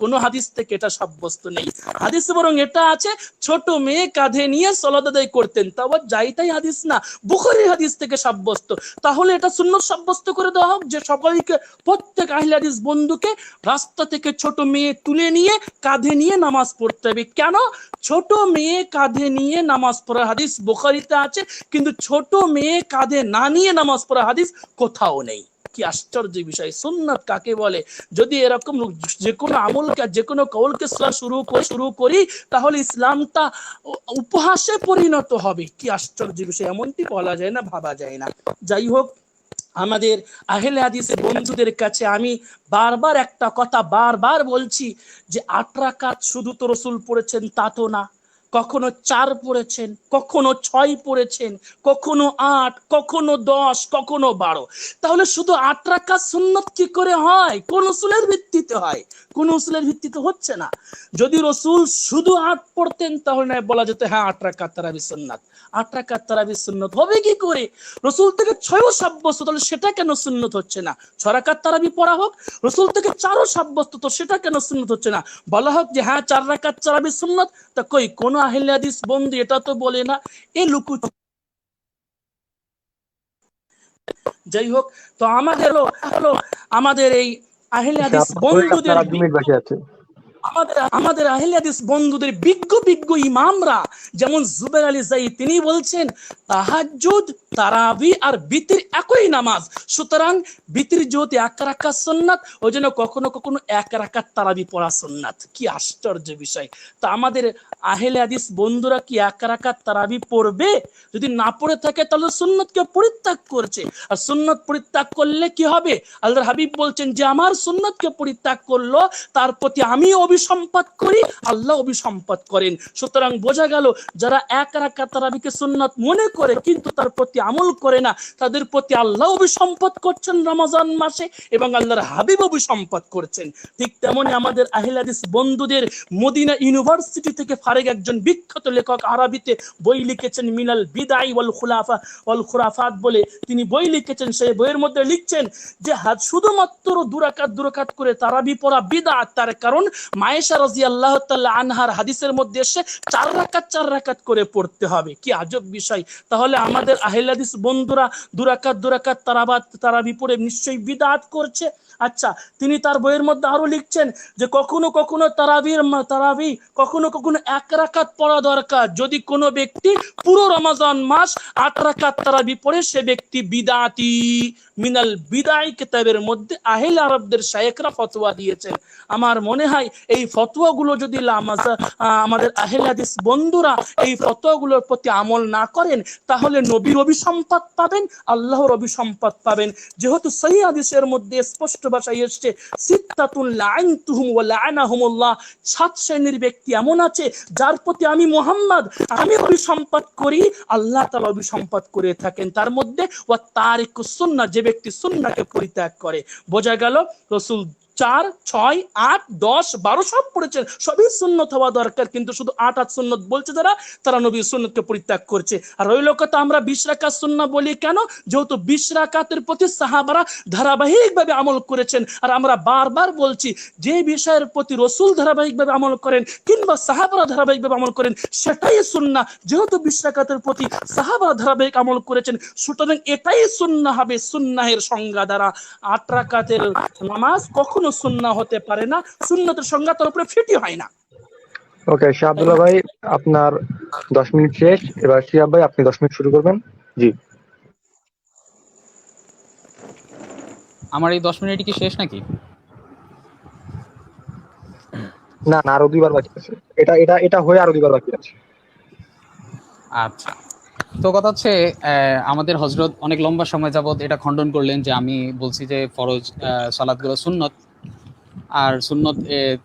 কোন হাদিস থেকে এটা সাব্যস্ত নেই। হাদিসে বরং এটা আছে ছোট মেয়ে কাঁধে নিয়ে সালাত আদায় করতেন, তাও যাই তাই হাদিস না, বুখারীর হাদিস থেকে সাব্যস্ত। তাহলে এটা সুন্নাত সাব্যস্ত করে দেওয়া হোক যে সবাইকে, প্রত্যেক আহলে হাদিস বন্ধুকে রাস্তা থেকে ছোট মেয়ে তুলে নিয়ে কাঁধে নিয়ে নামাজ পড়তে হবে। কেন? ছোট মেয়ে কাঁধে নিয়ে নামাজ পড়ার হাদিস বুখারীতে আছে, কিন্তু ছোট মেয়ে কাঁধে না নিয়ে নামাজ পড়ার হাদিস কোথাও নেই। কি আশ্চর্য বিষয়! সুন্নাত কাকে বলে? যদি এরকম যে কোনো আমলকে, যে কোনো কওলকে শুরু করি, তাহলে ইসলামটা উপহাসে পরিণত হবে। কি আশ্চর্য বিষয়! এমনটি বলা যায় না, ভাবা যায় না। যাই হোক, আমাদের আহলে হাদিসের বন্ধুদের কাছে আমি বারবার একটা কথা বারবার বলছি যে 8 রাকাত শুধু তো রাসূল পড়েছেন তা তো না, কখনো 4 পড়েছেন, কখনো 6 পড়েছেন, কখনো 8, কখনো 10, কখনো 12। তাহলে শুধু 8 রাকাত সুন্নাত কি করে হয়? কোন উসুলের ভিত্তিতে হয়? কোন উসুলের ভিত্তিতে হচ্ছে না। যদি রাসূল শুধু 8 পড়তেন তাহলে না বলা যেত হ্যাঁ 8 রাকাত তারাবি সুন্নাত। 8 রাকাত তারাবি সুন্নাত হবে কি করে? রাসূল থেকে 6ও সাব্যস্ত, তাহলে সেটা কেন সুন্নাত হচ্ছে না? 6 রাকাত তারাবি পড়া হোক, রাসূল থেকে 4ও সাব্যস্ত, তো সেটা কেন সুন্নাত হচ্ছে না? বলা হোক যে হ্যাঁ 4 রাকাত তারাবি সুন্নাত। তা কই কোন আহলে হাদিস বন্ধু এটা তো বলে না, এ লুকু। যাই হোক, তো আমাদের এই আহলে হাদিস বন্ধুদের, আপনার 2 মিনিট বাকি আছে। আমাদের আহলে হাদিস বন্ধুদের বিজ্ঞ ইমামরা, যেমন জুবাইর আলী যাই, তিনি বলছেন তাহাজ্জুদ, তারাবি আর বিতির একই নামাজ, সুতরাং বিতির যেহেতু 1 রাকাত সুন্নাত, ওই জন্য কখনো কখনো 1 রাকাত তারাবি পড়া সুন্নাত। কি আশ্চর্য বিষয়! তা আমাদের আহলে হাদিস বন্ধুরা কি 1 রাকাত তারাবি পড়বে? যদি না পড়ে থাকে তাহলে সুন্নতকে পরিত্যাগ করছে। আর সুন্নত পরিত্যাগ করলে কি হবে? আল্লাহর হাবিব বলছেন যে আমার সুন্নতকে পরিত্যাগ করলো তার প্রতি আমি অভিসম্পাত করি, আল্লাহ অভিসম্পাত করেন। সুতরাং বোঝা গেল যারা 1 রাকাত তারাবিকে সুন্নাত মনে করে কিন্তু তার প্রতি আমল করে না, তাদের প্রতি আল্লাহ অভিসম্পাত করছেন রমজান মাসে, এবং আল্লাহর হাবিব অভিসম্পাত করছেন। ঠিক তেমনি আমাদের আহলে হাদিস বন্ধুদের মদিনা ইউনিভার্সিটি থেকে ফারেক একজন বিখ্যাত লেখক, আরবিতে বই লিখেছেন মিনাল বিদাই ওয়াল খুরাফাত বলে তিনি বই লিখেছেন। সেই বইয়ের মধ্যে লিখছেন যে শুধুমাত্র 2 রাকাত করে তারাবি পড়া বিদআত। তার কারণ মায়েশা রাদিয়াল্লাহু তাআলা আনহার হাদিসের মধ্যে এসে 4 রাকাত করে পড়তে হবে। কি আজব বিষয়! তাহলে আমাদের আহলে হাদিস বন্ধুরা 2 রাকাত তারাবি পড়ে নিশ্চয়ই বিদআত করছে। আচ্ছা, তিনি তার বইয়ের মধ্যে আরো লিখছেন যে কখনো কখনো তারাবি কখনো 1 রাকাত পড়া দরকার। যদি কোনো ব্যক্তি পুরো রমজান মাস 8 রাকাত তারাবি পড়ে, সে ব্যক্তি বিদআতি। মিনাল বিদাই কিতাবের মধ্যে আহলে আরবদের শায়েখরা ফতোয়া দিয়েছেন। আমার মনে হয় এই ফতোয়াগুলো যদি আমাদের আহলে হাদিস বন্ধুরা এই ফতোয়াগুলোর প্রতি আমল না করেন, তাহলে নবীর অভিসম্পাত পাবেন, আল্লাহর অভিসম্পাত পাবেন। যেহেতু সহিহ হাদিসের মধ্যে স্পষ্ট ভাষায় এসেছে সিত্তাতুন লাআনতুহুম ওয়া লাআনাহুমুল্লাহ, 7 শ্রেণীর ব্যক্তি এমন আছে যার প্রতি আমি মুহাম্মদ অভিসম্পাত করি, আল্লাহ তাআলা অভিসম্পাত করে থাকেন। তার মধ্যে ওয়া তারিকুস সুন্নাহ, যে ব্যক্তি সুন্নাহকে পরিত্যাগ করে। বোঝা গেল রাসূল 4, 6, 8, 10, 12 সব পড়েছেন, সবই সুন্নত হওয়া দরকার, কিন্তু শুধু 8 সুন্নত বলছে যারা, তারা নবীর সুন্নতকে পরিত্যাগ করছে। আর ওই লোকটা আমরা 20 রাকাত সুন্নাহ বলি কেন? যেহেতু 20 রাকাতের প্রতি সাহাবারা ধারাবাহিকভাবে আমল করেছেন। আর আমরা বারবার বলছি যে বিষয়ের প্রতি রাসূল ধারাবাহিকভাবে আমল করেন কিংবা সাহাবারা ধারাবাহিকভাবে আমল করেন সেটাই সুন্নাহ। যেহেতু 20 রাকাতের প্রতি সাহাবারা ধারাবাহিক আমল করেছেন, সুতরাং এটাই সুন্নাহ হবে। সুন্নাহের সংজ্ঞা দ্বারা 8 রাকাতের নামাজ কখনো সুন্নাহ হতে পারে না, সুন্নতের সংজ্ঞা তার উপরে ফিটি হয় না। ওকে, শাহ আব্দুল্লাহ ভাই আপনার 10 মিনিট শেষ। এবার শিহাব ভাই আপনি 10 মিনিট শুরু করবেন। জি। আমার এই 10 মিনিট কি শেষ নাকি? না না, আরো 2 বার বাকি আছে। এটা হয়ে আরো 2 বার বাকি আছে। আচ্ছা, তো কথা হচ্ছে আমাদের হযরত অনেক লম্বা সময় যাবত এটা খণ্ডন করলেন যে আমি বলছি যে ফরজ সালাতগুলো সুন্নত, আর সুন্নত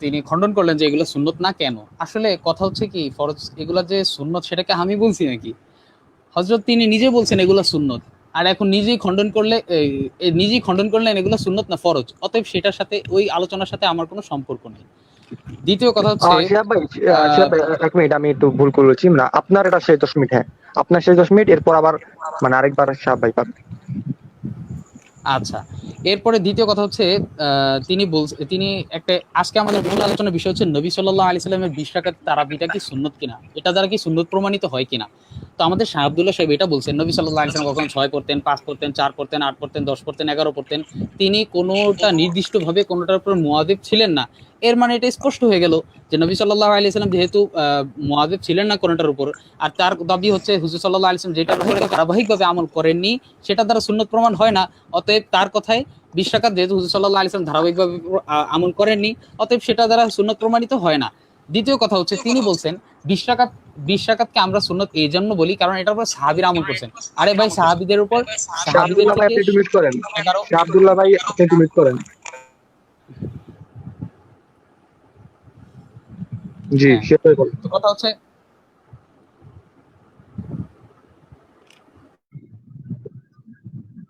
তিনি খণ্ডন করলেন যে এগুলো সুন্নত না। কেন? আসলে কথা হচ্ছে কি, ফরজ এগুলা যে সুন্নত সেটাকে আমি বলছি নাকি? হযরত তিনি নিজে বলছেন এগুলো সুন্নত, আর এখন নিজেই খণ্ডন করলেন এগুলো সুন্নত না ফরজ। অতএব সেটার সাথে, ওই আলোচনার সাথে আমার কোনো সম্পর্ক নেই। দ্বিতীয় কথা হচ্ছে শিহাব ভাই 1 মিনিট, আমি একটু ভুল করেছি না, আপনার এটা শেষ 10 মিনিট। হ্যাঁ, আপনার শেষ 10 মিনিট, এরপর আবার মানে আরেকবার শিহাব ভাই পাবেন। আচ্ছা, এরপরে দ্বিতীয় কথা হচ্ছে তিনি একটা আজকে আমাদের মূল আলোচনার বিষয় হচ্ছে নবী সাল্লাল্লাহু আলাইহি সাল্লামের 20 রাকাত তারাবিটা কি সুন্নত কিনা, এটা দ্বারা কি সুন্নত প্রমাণিত হয় কিনা। তো আমাদের শাহ আব্দুল্লাহ সাহেব এটা বলছেন নবী সাল্লাল্লাহু আলাইহি সাল্লাম কখন 6 পড়তেন, 5 পড়তেন, 4 পড়তেন, 8 পড়তেন, 10 পড়তেন, 11 পড়তেন, তিনি কোনোটা নির্দিষ্টভাবে কোনোটার উপর মুয়াজ্জিব ছিলেন না। এর মানে এটা স্পষ্ট হয়ে গেল যে নবী সাল্লাল্লাহু আলাইহি সাল্লাম যেহেতু মুয়াজ্জিব ছিলেন না কোনোটার উপর, আর তার দাবি হচ্ছে হুজুর সাল্লাল্লাহু আলাইহি সাল্লাম যেটার উপরে ধারাবাহিকভাবে আমল করেননি সেটা দ্বারা সুন্নত প্রমাণ হয় না। অতএব তার কথায় 20 রাকাত যেহেতু হুজুর সাল্লাল্লাহু আলাইহি সাল্লাম ধারাবাহিকভাবে আমল করেননি, অতএব সেটা দ্বারা সুন্নত প্রমাণিত হয় না। দ্বিতীয় কথা হচ্ছে তিনি বলছেন 20 রাকাতকে আমরা সুন্নত এই জন্য বলি কারণ এটার উপর সাহাবীরা আমল করছেন। আরে ভাই সাহাবীদের উপর শাহ সাহাবীদের আব্দুল্লাহ ভাই থেকে আপনি একটু মিউট করেন। 11 শাহ আব্দুল্লাহ ভাই আপনি একটু মিউট করেন। জি, হ্যাঁ, সেটাই বলেন। তো কথা হচ্ছে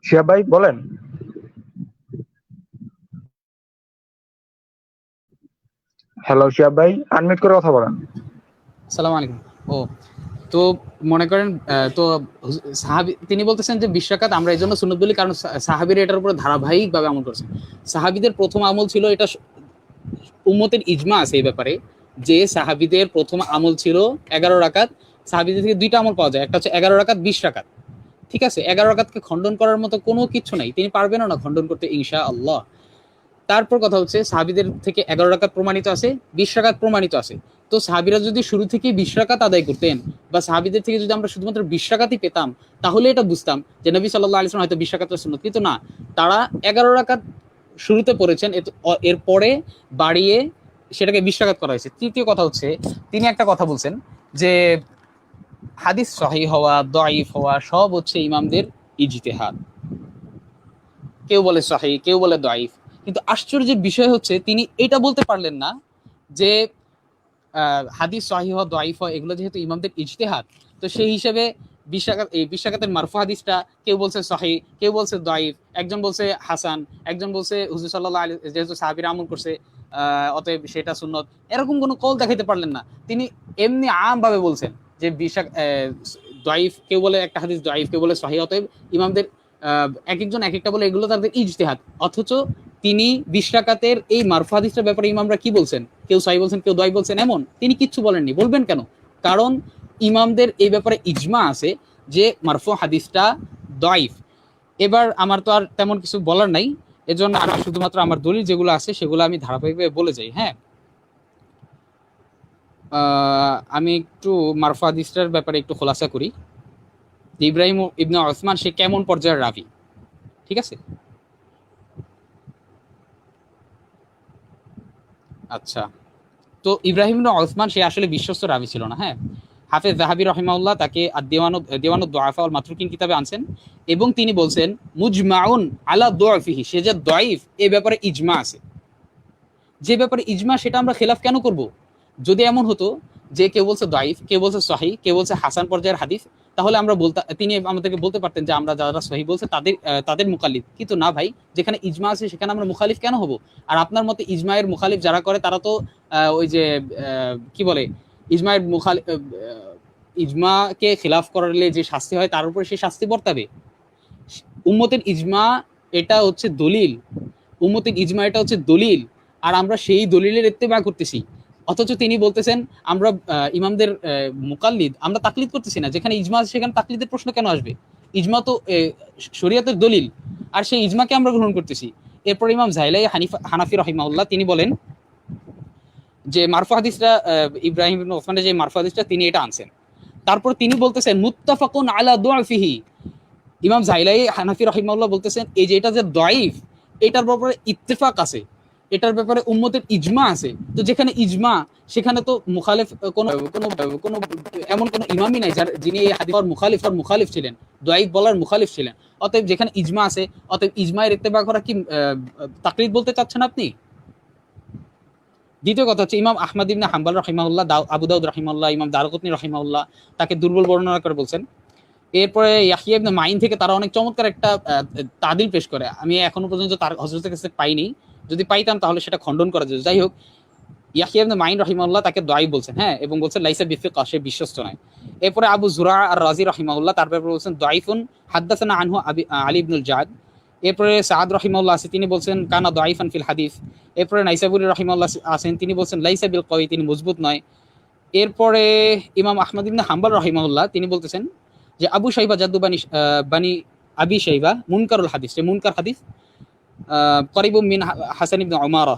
শিহাব ভাই বলেন। হ্যালো শিহাব ভাই, আনমিউট করে কথা বলেন। আসসালামু আলাইকুম। ও তো মনে করেন তো সাহাবী তিনি বলতেছেন যে 20 রাকাত আমরা এই জন্য সুন্নত বলি কারণ সাহাবীরা এটার উপর ধারাবাহিকভাবে আমল করছেন। সাহাবীদের প্রথম আমল ছিল এটা, উম্মতের ইজমা আছে এই ব্যাপারে যে সাহাবীদের প্রথম আমল ছিল 11 রাকাত। সাহাবীদের থেকে দুইটা আমল পাওয়া যায়, একটা হচ্ছে 11 রাকাত, 20 রাকাত। ঠিক আছে, 11 রাকাতকে খণ্ডন করার মতো কোনো কিছু নাই, তিনি পারবেনও না খণ্ডন করতে ইনশাআল্লাহ। তারপর কথা হচ্ছে সাহাবীদের থেকে 11 রাকাত প্রমাণিত আছে, 20 রাকাত প্রমাণিত আছে। তো সাহাবীরা যদি শুরু থেকে 20 রাকাত আদায় করতেন বা সাহাবীদের থেকে যদি আমরা শুধুমাত্র 20 রাকাতই পেতাম তাহলে এটা বুঝতাম যে নবী সাল্লাল্লাহু আলাইহি ওয়াসাল্লাম হয়তো 20 রাকাতের সুন্নত, কিন্তু না, তারা 11 রাকাত শুরুতে পড়েছেন, এরপরে বাড়িয়ে সেটাকে 20 রাকাত করা হয়েছে। তৃতীয় কথা হচ্ছে তিনি একটা কথা বলছেন যে হাদিস সহিহ হওয়া দঈফ হওয়া সব হচ্ছে ইমামদের ইজতিহাদ। কেউ বলে সহিহ, কেউ বলে দঈফ, কিন্তু আশ্চর্যের বিষয় হচ্ছে তিনি এটা বলতে পারলেন না যে হাদিস সহিহ দঈফ এগুলো যেহেতু ইমামদের ইজতিহাদ, তো সেই হিসেবে 20 রাকাতের মারফু হাদিসটা কেউ বলছে সহিহ, কেউ বলছে দঈফ, একজন বলছে হাসান, একজন বলছে হুজুর সাল্লাল্লাহু আলাইহি যেহেতু সাহাবীরা আমল করছে অতএব সেটা সুন্নত, এরকম কোনো কল দেখাইতে পারলেন না। তিনি এমনি আমভাবে বলছেন যে দঈফ, কেউ বলে একটা হাদিস দঈফ, কেউ বলে সহিহ, অতএব ইমামদের এক একজন এক একটা বলে এগুলো তাদের ইজতিহাদ। অথচ তিনি 20 রাকাতের এই মারফু হাদিসটার ব্যাপারে ইমামরা কি বলছেন, কেউ সহিহ বলছেন, কেউ দঈফ বলছেন, এমন তিনি কিচ্ছু বলেননি। বলবেন কেন? কারণ ইমামদের এই ব্যাপারে ইজমা আছে যে মারফু হাদিসটা দঈফ। এবার আমার তো আর তেমন কিছু বলার নাই, এজন্য আমি শুধুমাত্র আমার দলিল যেগুলো আছে সেগুলো আমি ধারাবাহিকভাবে বলে যাই। হ্যাঁ, আমি একটু মারফু হাদিসটার ব্যাপারে একটু খোলাসা করি। ইব্রাহিম ইবনে ওসমান সে কেমন পর্যায়ের রাবি, ঠিক আছে? আচ্ছা, তো ইব্রাহিম ইবনে ওসমান সে আসলে বিশ্বস্ত রাবি ছিল না। হ্যাঁ, হাফেজ যাহাবি রাহিমাহুল্লাহ তাকে দেওয়ানুদ দুআফা ওয়াল মাতরুকিন কিতাবে আনছেন এবং তিনি বলছেন মুজমাউন আলা দুআফিহি, সে যে দঈফ এই ব্যাপারে ইজমা আছে। যে ব্যাপারে ইজমা সেটা আমরা খেলাফ কেন করব? যদি এমন হতো যে কেউ বলছে দঈফ, কেউ বলছে সহিহ, কেউ বলছে হাসান পর্যায়ের হাদিস, তাহলে আমরা তিনি আমাদেরকে বলতে পারতেন যে আমরা যারা সহিহ বলছে তাদের মুখালিফ। কিন্তু না ভাই, যেখানে ইজমা আছে সেখানে আমরা মুখালিফ কেন হব? আর আপনার মতে ইজমায়ের মুখালিফ যারা করে তারা তো ওই যে কি বলে ইজমায়ের মুখালিফ, ইজমাকে খিলাফ করলে যে শাস্তি হয় তার উপরে সে শাস্তি বর্তাবে। উম্মতের ইজমা এটা হচ্ছে দলিল, উম্মতের ইজমা এটা হচ্ছে দলিল, আর আমরা সেই দলিলের ইত্তেবা করতেছি। অথচ তিনি বলতেছেন আমরা ইমামদের মুকাল্লিদ, আমরা তাকলিদ করতেছি না। যেখানে ইজমা আছে সেখানে তাকলিদের প্রশ্ন কেন আসবে? ইজমা তো শরীয়তের দলিল, আর সেই ইজমাকে আমরা গ্রহণ করতেছি। এরপর ইমাম জাইলাই হানাফি রাহিমাহুল্লাহ তিনি বলেন যে মারফু হাদিসটা ইব্রাহিম ইবনে ওসমানের যে মারফু হাদিসটা তিনি এটা আনছেন। তারপর তিনি বলতেছেন মুত্তাফাকুন আলা দুআফিহি। ইমাম জাইলাই হানাফি রাহিমাহুল্লাহ বলতেছেন এই যে এটা যে দঈফ, এটার ব্যাপারে ইত্তেফাক আছে, এটার ব্যাপারে উম্মতের ইজমা আছে। তো যেখানে ইজমা সেখানে তো মুখালিফ কোনো এমন কোনো ইমামই নাই যিনি এই হাদিসের মুখালিফ ছিলেন, দঈফ বলার মুখালিফ ছিলেন। অতএব যেখানে ইজমা আছে, অতএব ইজমায়ের ইত্তেবা করা কি তাকলিদ বলতে চাচ্ছেন আপনি? দ্বিতীয় কথা হচ্ছে ইমাম আহমদ ইবনে হাম্বল রাহিমাহুল্লাহ, আবু দাউদ রাহিমাহুল্লাহ, ইমাম দারকুতনি রাহিমাহুল্লাহ তাকে দুর্বল বর্ণনা করে বলছেন। এরপরে ইয়াহিয়া ইবনে মাইন থেকে তারা অনেক চমৎকার একটা তাদিল পেশ করে, আমি এখনো পর্যন্ত তার হযরতের কাছে পাইনি, যদি পাইতাম তাহলে সেটা খণ্ডন করা যেত। যাই হোক, ইয়াহিয়া ইবনে মাইন রাহিমাহুল্লাহ তাকে দঈফ বলছেন, হ্যাঁ, এবং বলছেন লাইসা বিফিকা, সে বিশ্বস্ত নয়। এরপরে আবু জুরা আর রাজি রাহিমাহুল্লাহ তার ব্যাপারে বলছেন দঈফুন হাদ্দাসানা আনহু আলী ইবনুল জাদ, এরপরে সাদ রহিমাউল্লাহ আছে, তিনি বলছেন কানা দাইফান ফিল হাদিস। এরপরে নাইসাবুরি রহিমাউল্লাহ আছেন, তিনি বলছেন লাইসা বিল কওয়ি, তিনি মজবুত নয়। এরপরে ইমাম আহমদ ইবনে হাম্বল রহিমাহুল্লাহ তিনি বলতেছেন যে আবু শাইবা জাদ্দু বানি আবি শাইবা মুনকারুল হাদিস, যে মুনকার হাদিস করিবুম মিন হাসান ইবনে উমারা,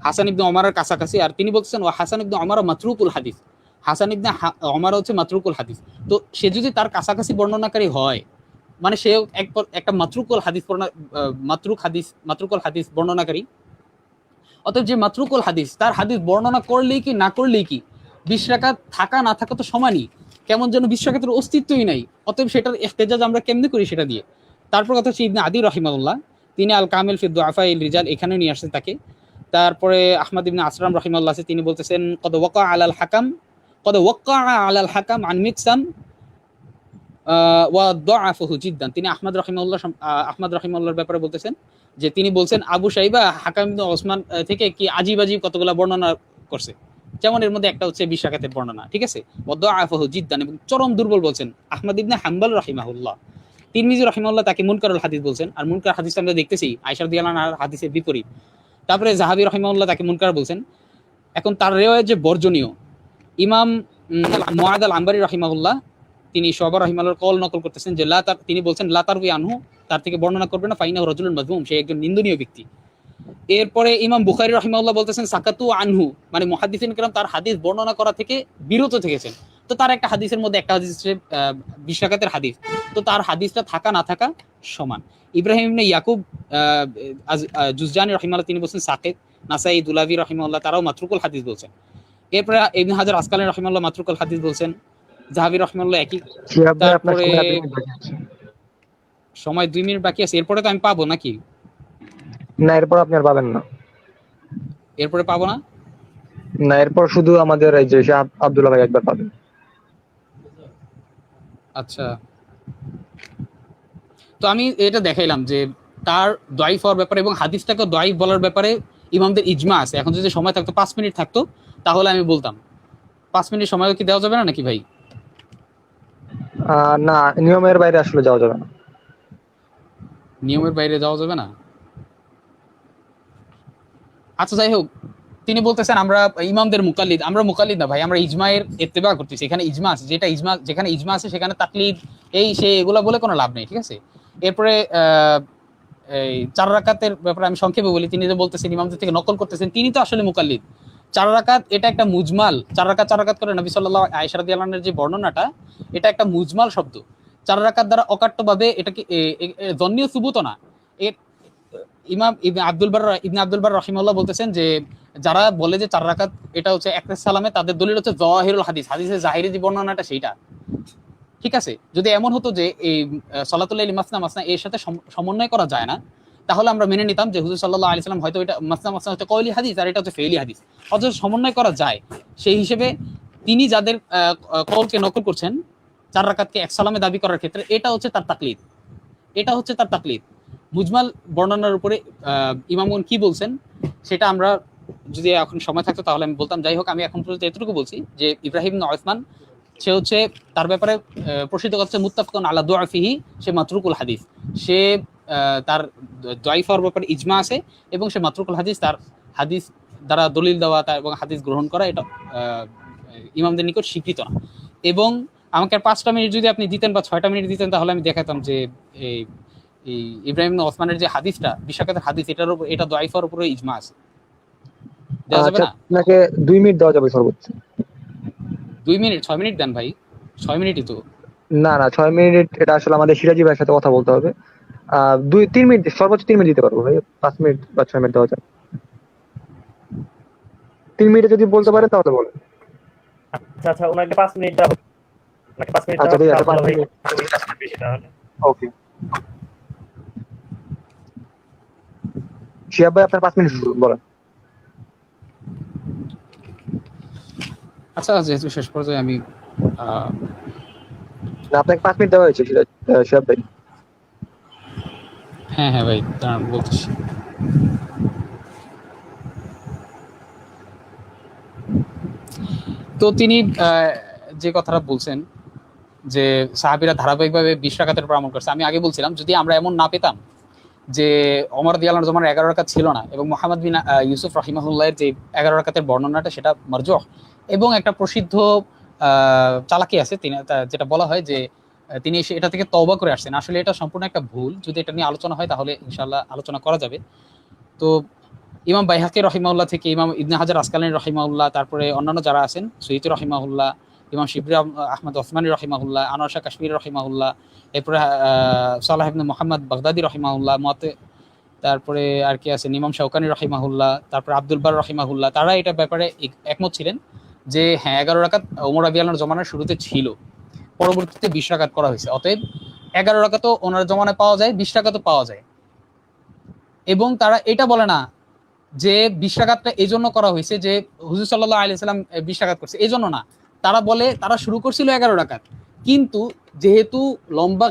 হাসান ইবনে উমারের কাছাকাছি। আর তিনি বলতেছেন ও হাসান ইবনে উমারা মাতরুকুল হাদিস, হাসান ইবনে উমারা হচ্ছে মাতরুকুল হাদিস। তো সে যদি তার কাছাকাছি বর্ণনাকারী হয়, মানে সে একটা মাতরুকুল হাদিস বর্ণনাকারী। অতএব যে মাতরুকুল হাদিস, তার হাদিস বর্ণনা করলেই কি না করলেই কি 20 রাকাত থাকা না থাকা তো সমানই, কেমন যেন 20 রাকাতের অস্তিত্বই নাই। অতএব সেটার ইহতেজাজ আমরা কেমনে করি সেটা দিয়ে। তারপর কথা হচ্ছে ইবনে আদি রহিমাহুল্লাহ, তিনি আল কামিল ফি দুআফাইল রিজাল এখানে নিয়ে আসছেন তাকে। তারপরে আহমদ ইবনে আসরাম রহিমাহুল্লাহ আছে, তিনি বলতেছেন কদ ওয়াকা আলাল হাকাম আন মিকসাম ওয়া দাআফাহু জিদ্দান। তিনি আহমদ রহিমাহুল্লাহর ব্যাপারে বলতেছেন যে তিনি বলছেন আবু শাইবা হাকাম ইবনে ওসমান থেকে কি আজীব কতগুলা বর্ণনা করছে, যেমন এর মধ্যে একটা হচ্ছে 20 রাকাতের বর্ণনা, ঠিক আছে। ওয়া দাআফাহু জিদ্দান, এবং চরম দুর্বল বলছেন আহমদ ইবনে হাম্বল রহিমাহুল্লাহ। তিরমিজি রহিমাহুল্লাহ তাকে মুনকারুল হাদিস বলছেন, আর মুনকার হাদিসটা আমরা দেখতেছি আয়েশা রাদিয়াল্লাহু আনহার হাদিসের বিপরীত। তারপরে জাহাবি রহিমাহুল্লাহ তাকে মুনকার বলছেন। এখন তার রিওয়ায়াত যে বর্জনীয়, ইমাম মুআদ আল আনবারী রহিমাহুল্লাহ তিনি শুআবা রহিমাহুল্লাহর কওল নকল করতেছেন যে তিনি বলছেন লা তারবি আনহু, তার থেকে বর্ণনা করবে না, ফাইনাহু রাজুলুন মাযমুম, সে একজন নিন্দনীয় ব্যক্তি। এরপরে ইমাম বুখারী রাহিমাহুল্লাহ বলতেছেন সাকাতু আনহু, মানে মুহাদ্দিসিন কিরাম তার হাদিস বর্ণনা করা থেকে বিরত থেকেছেন। তো তার একটা হাদিসের মধ্যে একটা হাদিস হচ্ছে 20 রাকাতের হাদিস, তো তার হাদিসটা থাকা না থাকা সমান। ইব্রাহিম ইবনে ইয়াকুব জুজজানি রাহিমাহুল্লাহ তিনি বলছেন সাকিত। নাসাই দুলাবি রাহিমাহুল্লাহ তারাও মাতরুকুল হাদিস বলছেন। এরপরে ইবনে হাজার আসকালানী রাহিমাহুল্লাহ মাতরুকুল হাদিস বলছেন। জাহাবি রাহিমাহুল্লাহ একই। তারপরে সময় 2 মিনিট বাকি আছে, এরপরে তো আমি পাবো নাকি? না, এরপর আপনি আর পাবেন না। এরপরে পাবো না? না, এরপর শুধু আমাদের এই যে শাহ আব্দুল্লাহ ভাই একবার পাবেন। আচ্ছা, তো আমি এটা দেখাইলাম যে তার দাইফ হওয়ার ব্যাপারে এবং হাদিসটাকে দাইফ বলার ব্যাপারে ইমামদের ইজমা আছে। এখন যদি সময় থাকতো 5 মিনিট থাকতো তাহলে আমি বলতাম। 5 মিনিট সময় কি দেওয়া যাবে না নাকি ভাই? না, নিয়মের বাইরে আসলে যাওয়া যাবে না। নিয়মের বাইরে যাওয়া যাবে না? আচ্ছা, যাই হোক, তিনি বলতেছেন আমরা ইমামদের মুকাল্লিদ। আমরা মুকাল্লিদ না ভাই, আমরা ইজমায়ের ইত্তেবা করতেছি। এখানে ইজমা আছে, যেখানে ইজমা আছে সেখানে তাকলিদ এই সে এগুলা বলে কোনো লাভ নেই, ঠিক আছে। এরপরে এই 4 রাকাতের ব্যাপারে আমি সংক্ষেপে বলি। তিনি যে বলতেছেন ইমামদের থেকে নকল করতেছেন, তিনি তো আসলে মুকাল্লিদ। 4 রাকাত এটা একটা মুজমাল, 4 রাকাত করে নবী সাল্লাল্লাহু আয়েশা রাদিয়াল্লাহু আনহার যে বর্ণনাটা, এটা একটা মুজমাল শব্দ। 4 রাকাত দ্বারা অকাট্যভাবে এটাকে জন্নীয় সুবুত না। ইমাম ইবনে আব্দুল বার রাহিমাহুল্লাহ বলতেছেন যে যারা বলে যে 4 রাকাত এটা হচ্ছে এক সালামে, তাদের দলিল হচ্ছে যাহিরুল হাদিস, হাদিসের জাহিরি যে বর্ণনাটা সেইটা, ঠিক আছে। যদি এমন হতো যে এই সালাতুল লাইল মাসনা এর সাথে সমন্বয় করা যায় না, তাহলে আমরা মেনে নিতাম যে হুজুর সাল্লাল্লাহু আলাইহি সাল্লাম হয়তো এটা মাসনা হচ্ছে কওলি হাদিস আর এটা হচ্ছে ফেইলি হাদিস। অথচ সমন্বয় করা যায়, সেই হিসেবে তিনি যাদের কওলকে নকল করছেন 4 রাকাতকে এক সালামে দাবি করার ক্ষেত্রে, এটা হচ্ছে তার তাকলিদ। মুজমাল বর্ণনার উপরে ইমামগণ কি বলছেন সেটা আমরা যদি এখন সময় থাকতো তাহলে আমি বলতাম। যাই হোক, আমি এখন পর্যন্ত এতটুকু বলছি যে ইব্রাহিম ইবনে উসমান সে হচ্ছে তার ব্যাপারে প্রসিদ্ধ কথা হচ্ছে মুত্তাফাকুন আলা দুআফিহি, সে মাতরুকুল হাদিস। সে তার দাইফ হওয়ার ব্যাপারে ইজমা আছে এবং সে মাতরুকুল হাদিস, তার হাদিস দ্বারা দলিল দেওয়া এবং হাদিস গ্রহণ করা এটা ইমামদের নিকট স্বীকৃত না। এবং আমাকে আর 5টা মিনিট যদি আপনি দিতেন বা 6টা মিনিট দিতেন তাহলে আমি দেখাতাম যে এই ইব্রাহিম ইবনে উসমানের যে হাদিসটা 20 রাকাতের হাদিস, এটা দাইফ হওয়ার উপরে ইজমা আছে। দেওয়া যাবে না? আপনাকে 2 মিনিট দেওয়া যাবে সর্বোচ্চ। 2 মিনিট? 6 মিনিট দেন ভাই, 6 মিনিটই তো। না, 6 মিনিট এটা আসলে আমাদের সিরাজি ভাইয়ের সাথে কথা বলতে হবে। 2-3 মিনিট, সর্বোচ্চ 3 মিনিট দিতে পারবো ভাই। 5 মিনিট বা 6 মিনিট দেওয়া যায়। 3 মিনিটে যদি বলতে পারেন তাহলে বলেন। আচ্ছা, ওনাকে 5 মিনিট দাও। ওনাকে 5 মিনিট দাও। আচ্ছা, ঠিক আছে, 5 মিনিট। বেশি তাহলে। ওকে। শিহাব ভাই, আপনার 5 মিনিট বলেন। আচ্ছা, যেহেতু শেষ পর্যায়ে আমি না, আপনাকে 5 মিনিট দেওয়া হয়েছে শিহাব ভাই। হ্যাঁ ভাই, বলতেছি। তো তিনি যে কথাটা বলছেন যে সাহাবীরা ধারাবাহিকভাবে 20 রাকাতের উপর আমল করছে, আমি আগে বলছিলাম যদি আমরা এমন না পেতাম যে ওমর রাদিয়াল্লাহু আনহু জমানার 11 রাকাত ছিল না, এবং মুহাম্মদ বিন ইউসুফ রাহিমাহুল্লাহের যে 11 রাকাতের বর্ণনাটা সেটা মারজুহ। এবং একটা প্রসিদ্ধ চালাকি আছে, তিনি যেটা বলা হয় যে তিনি এটা থেকে তওবা করে আসছেন। আসলে এটা সম্পূর্ণ একটা ভুল, যদি এটা নিয়ে আলোচনা হয় তাহলে ইনশাআল্লাহ আলোচনা করা যাবে। তো ইমাম বাইহাকি রহিমাউল্লাহ থেকে ইমাম ইবনে হাজার আসকালানী রহিমাউল্লাহ, তারপরে অন্যান্য যারা আছেন, সৈয়দ রহিমাউল্লাহ, ইমাম শিবরি আহমদ ওসমানী রহিমাউল্লাহ, আনোয়ার শাহ কাশ্মীরি রহিমাউল্লাহ, এরপরে সালাহ ইবনে মুহাম্মদ বাগদাদি রহিমাউল্লাহ, তারপরে আর কি আছেন ইমাম শাওকানী রহিমাহুল্লাহ, তারপরে আব্দুল বার রহিমাহুল্লাহ, তারা এটা ব্যাপারে একমত ছিলেন যে হ্যাঁ 11 রাকাত ওমর রাদিয়াল্লাহু আনহু জমানার শুরুতে ছিল, পরবর্তীতে 20 রাকাত করা হয়েছে। অতএব 11 রাকাতও ওনার জমানায় পাওয়া যায়, 20 রাকাতও পাওয়া যায়। এবং তারা এটা বলে না যে 20 রাকাতটা এই জন্য করা হয়েছে যে হুজুর সাল্লাল্লাহু আলাইহি সাল্লাম 20 রাকাত করছে এই জন্য না। তারা বলে তারা শুরু করছিল 11 রাকাত, কিন্তু যেহেতু লম্বা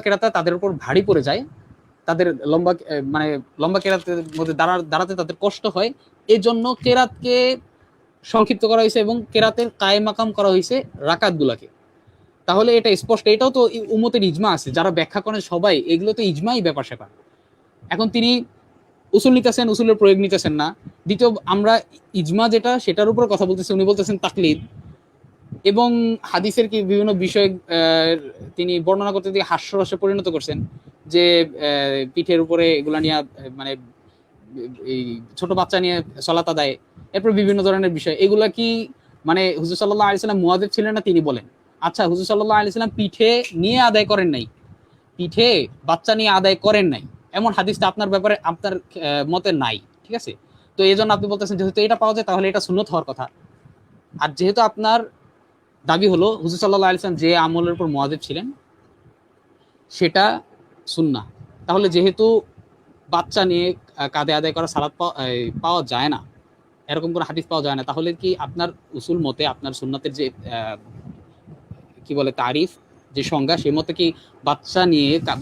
কেরাতে তাদের উপর ভারী পড়ে যায়, তাদের লম্বা কেরাতের মধ্যে দাঁড়াতে তাদের কষ্ট হয়, এই জন্য কেরাতকে সংক্ষিপ্ত করা হয়েছে এবং কেরাতের কায়ে মাকাম করা হয়েছে রাকাত গুলাকে। তাহলে এটা স্পষ্ট, এটাও তো উম্মতের ইজমা আছে, যারা ব্যাখ্যা করেন সবাই, এগুলো তো ইজমাই ব্যাপার স্যাপার। এখন তিনি উসুল নিতেছেন, উসুলের প্রয়োগ নিতেছেন না। দ্বিতীয়, আমরা ইজমা যেটা সেটার উপর কথা বলতেছি, উনি বলতেছেন তাকলিদ। এবং হাদিসের কি বিভিন্ন বিষয় তিনি বর্ণনা করতে দিয়ে হাস্যরসে পরিণত করছেন, যে পিঠের উপরে এগুলা নিয়ে মানে এই ছোট বাচ্চা নিয়ে সালাত আদায়, এরপর বিভিন্ন ধরনের বিষয়, এগুলা কি মানে হুজুর সাল্লাল্লাহু আলাইহি সাল্লাম মুয়াজ্জিব ছিলেন না? তিনি বলেন আচ্ছা হুজুর সাল্লাল্লাহু আলাইহি সাল্লাম পিঠে নিয়ে আদায় করেন নাই, পিঠে বাচ্চা নিয়ে আদায় করেন নাই, এমন হাদিসটা আপনার ব্যাপারে আপনার মতে নাই, ঠিক আছে? তো এই জন্য আপনি বলতেছেন যেহেতু এটা পাওয়া যায় তাহলে এটা সুন্নত হওয়ার কথা। আর যেহেতু আপনার দাবি হলো হুজুর সাল্লাল্লাহু আলাইহি সাল্লাম যে আমলের উপর মুয়াজ্জিব ছিলেন সেটা সুন্নাহ, তাহলে যেহেতু বাচ্চা নিয়ে কাঁধে আদায় করা সালাত পাওয়া যায় না, এরকম কোনো হাদিস পাওয়া যায় না, তাহলে কি আপনার উসুল মতে আপনার সুন্নাতের যে কি বলে তারিফ, যে সংজ্ঞা, সেই মতে কি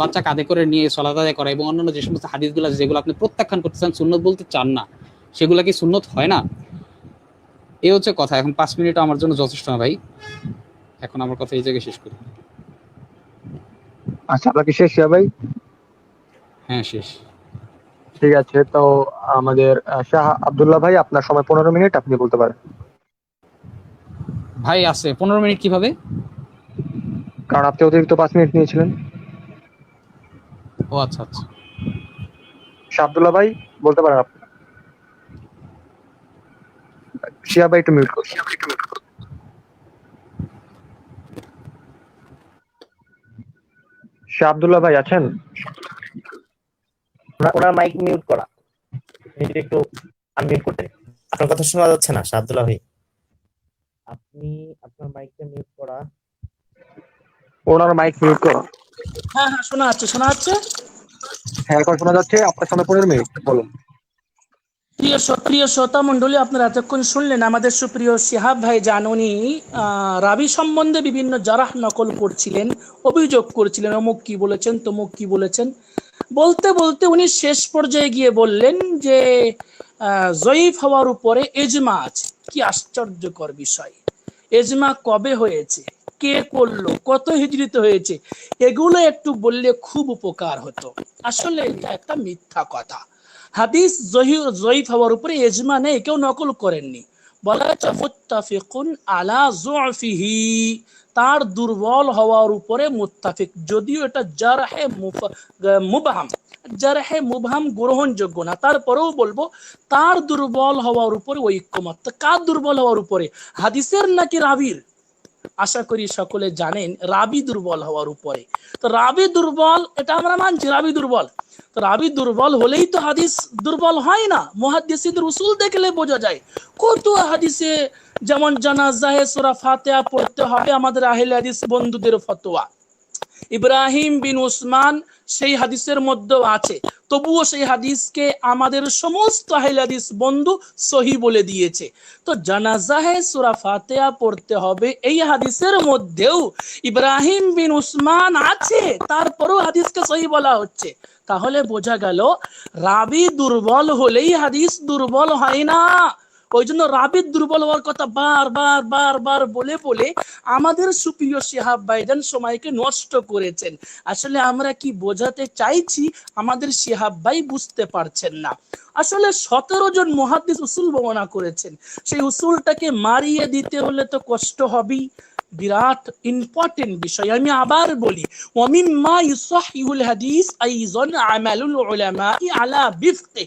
বাচ্চা কাঁধে করে নিয়ে সালাত আদায় করা এবং অন্যান্য যে সমস্ত হাদিসগুলো যেগুলো আপনি প্রত্যাখ্যান করতেছেন, সুন্নত বলতে চান না, সেগুলা কি সুন্নত হয় না? এই হচ্ছে কথা। এখন 5 মিনিট আমার জন্য যথেষ্ট না ভাই, এখন আমার কথা এই জায়গায় শেষ করি। আচ্ছা, আপনার কি শেষ ভাই? হ্যাঁ শেষ। ঠিক আছে, তো আমাদের শাহ আব্দুল্লাহ ভাই, আপনার সময় 15 মিনিট, আপনি বলতে পারেন। ভাই আছে 15 মিনিট কিভাবে? কারণ আপনি অতিরিক্ত 5 মিনিট নিয়েছিলেন। ও আচ্ছা আচ্ছা, শাহ আব্দুল্লাহ ভাই বলতে পারেন আপনি। শিয়া ভাই একটু মিউট করুন। শাহ আব্দুল্লাহ ভাই আছেন? ওনার মাইক মিউট করা, যদি একটু আনমিউট করতে। আপনার কথা শোনা যাচ্ছে না শাহদুল্লাহ ভাই। আপনি আপনার মাইকটা মিউট করা। ওনার মাইক মিউট করুন। হ্যাঁ হ্যাঁ, শোনা যাচ্ছে শোনা যাচ্ছে। হ্যাঁ, এখন শোনা যাচ্ছে। আপনার সময় 15 মিনিট, বলুন। প্রিয় শ্রোতা মণ্ডলী, আপনারা এতক্ষণ শুনলেন আমাদের সুপ্রিয় শিহাব ভাই জানুনি রাবি সম্বন্ধে বিভিন্ন জারাহ নকল করছিলেন, অভিযোগ করছিলেন, অমুক কি বলেছেন তমুক কি বলেছেন। বলতে বলতে উনি শেষ পর্যায়ে গিয়ে বললেন যে জয়ীফ হওয়ার উপরে এজমা আছে। কি আশ্চর্যকর বিষয়! এজমা কবে হয়েছে, কে করলো, কত হিজরিতে হয়েছে, এগুলো একটু বললে খুব উপকার হতো। আসলে এটা একটা মিথ্যা কথা। হাদিস জয়ীফ হওয়ার উপরে এজমা নেই, কেউ নকল করেননি। বলা হচ্ছে মুত্তাফিকুন আলা যুফিহি, তার দুর্বল হওয়ার উপরে মুত্তাফিক, যদিও এটা জারহে মুবহাম গ্রহণযোগ্য না, তারপরেও বলবো তার দুর্বল হওয়ার উপরে ঐক্যমত। কার দুর্বল হওয়ার উপরে, হাদিসের নাকি রাবির? আশা করি সকলে জানেন রাবি দুর্বল হওয়ার উপরে। তো রাবি দুর্বল, এটা আমরা মানছি রাবি দুর্বল। তো রাবি দুর্বল হলেই তো হাদিস দুর্বল হয় না। মুহাদ্দিসিনদের উসুল দেখলে বোঝা যায়। কত হাদিসে, যেমন জানাজাহে সূরা ফাতিহা পড়তে হবে, আমাদের আহলে হাদিস বন্ধুদের ফতোয়া। ইব্রাহিম বিন উসমান সেই হাদিসের মধ্যেও আছে, তবুও সেই হাদিসকে আমাদের সমস্ত আহলে হাদিস বন্ধু সহি বলে দিয়েছে। তো জানাজাহে সূরা ফাতিহা পড়তে হবে, এই হাদিসের মধ্যেও ইব্রাহিম বিন উসমান আছে, তারপরেও হাদিসকে সহি বলা হচ্ছে। তাহলে বোঝা গেল রাবি দুর্বল হলেই হাদিস দুর্বল হয় না। ওই জন্য রাবি দুর্বল হওয়ার কথা বারবার বলে বলে আমাদের সুপ্রিয় শিহাব ভাইজান সময়কে নষ্ট করেছেন। আসলে আমরা কি বোঝাতে চাইছি আমাদের শিহাব ভাই বুঝতে পারছেন না। আসলে 17 জন মুহাদ্দিস উসুল বর্ণনা করেছেন, সেই উসুলটাকে মারিয়ে দিতে হলে তো কষ্ট হবেই। বিরাট ইম্পর্টেন্ট বিষয়, আমি আবার বলি, ওয়ামিম্মা ইউসাহিহুল হাদিস আইযান আমালুল উলামাই আলা বিফকি।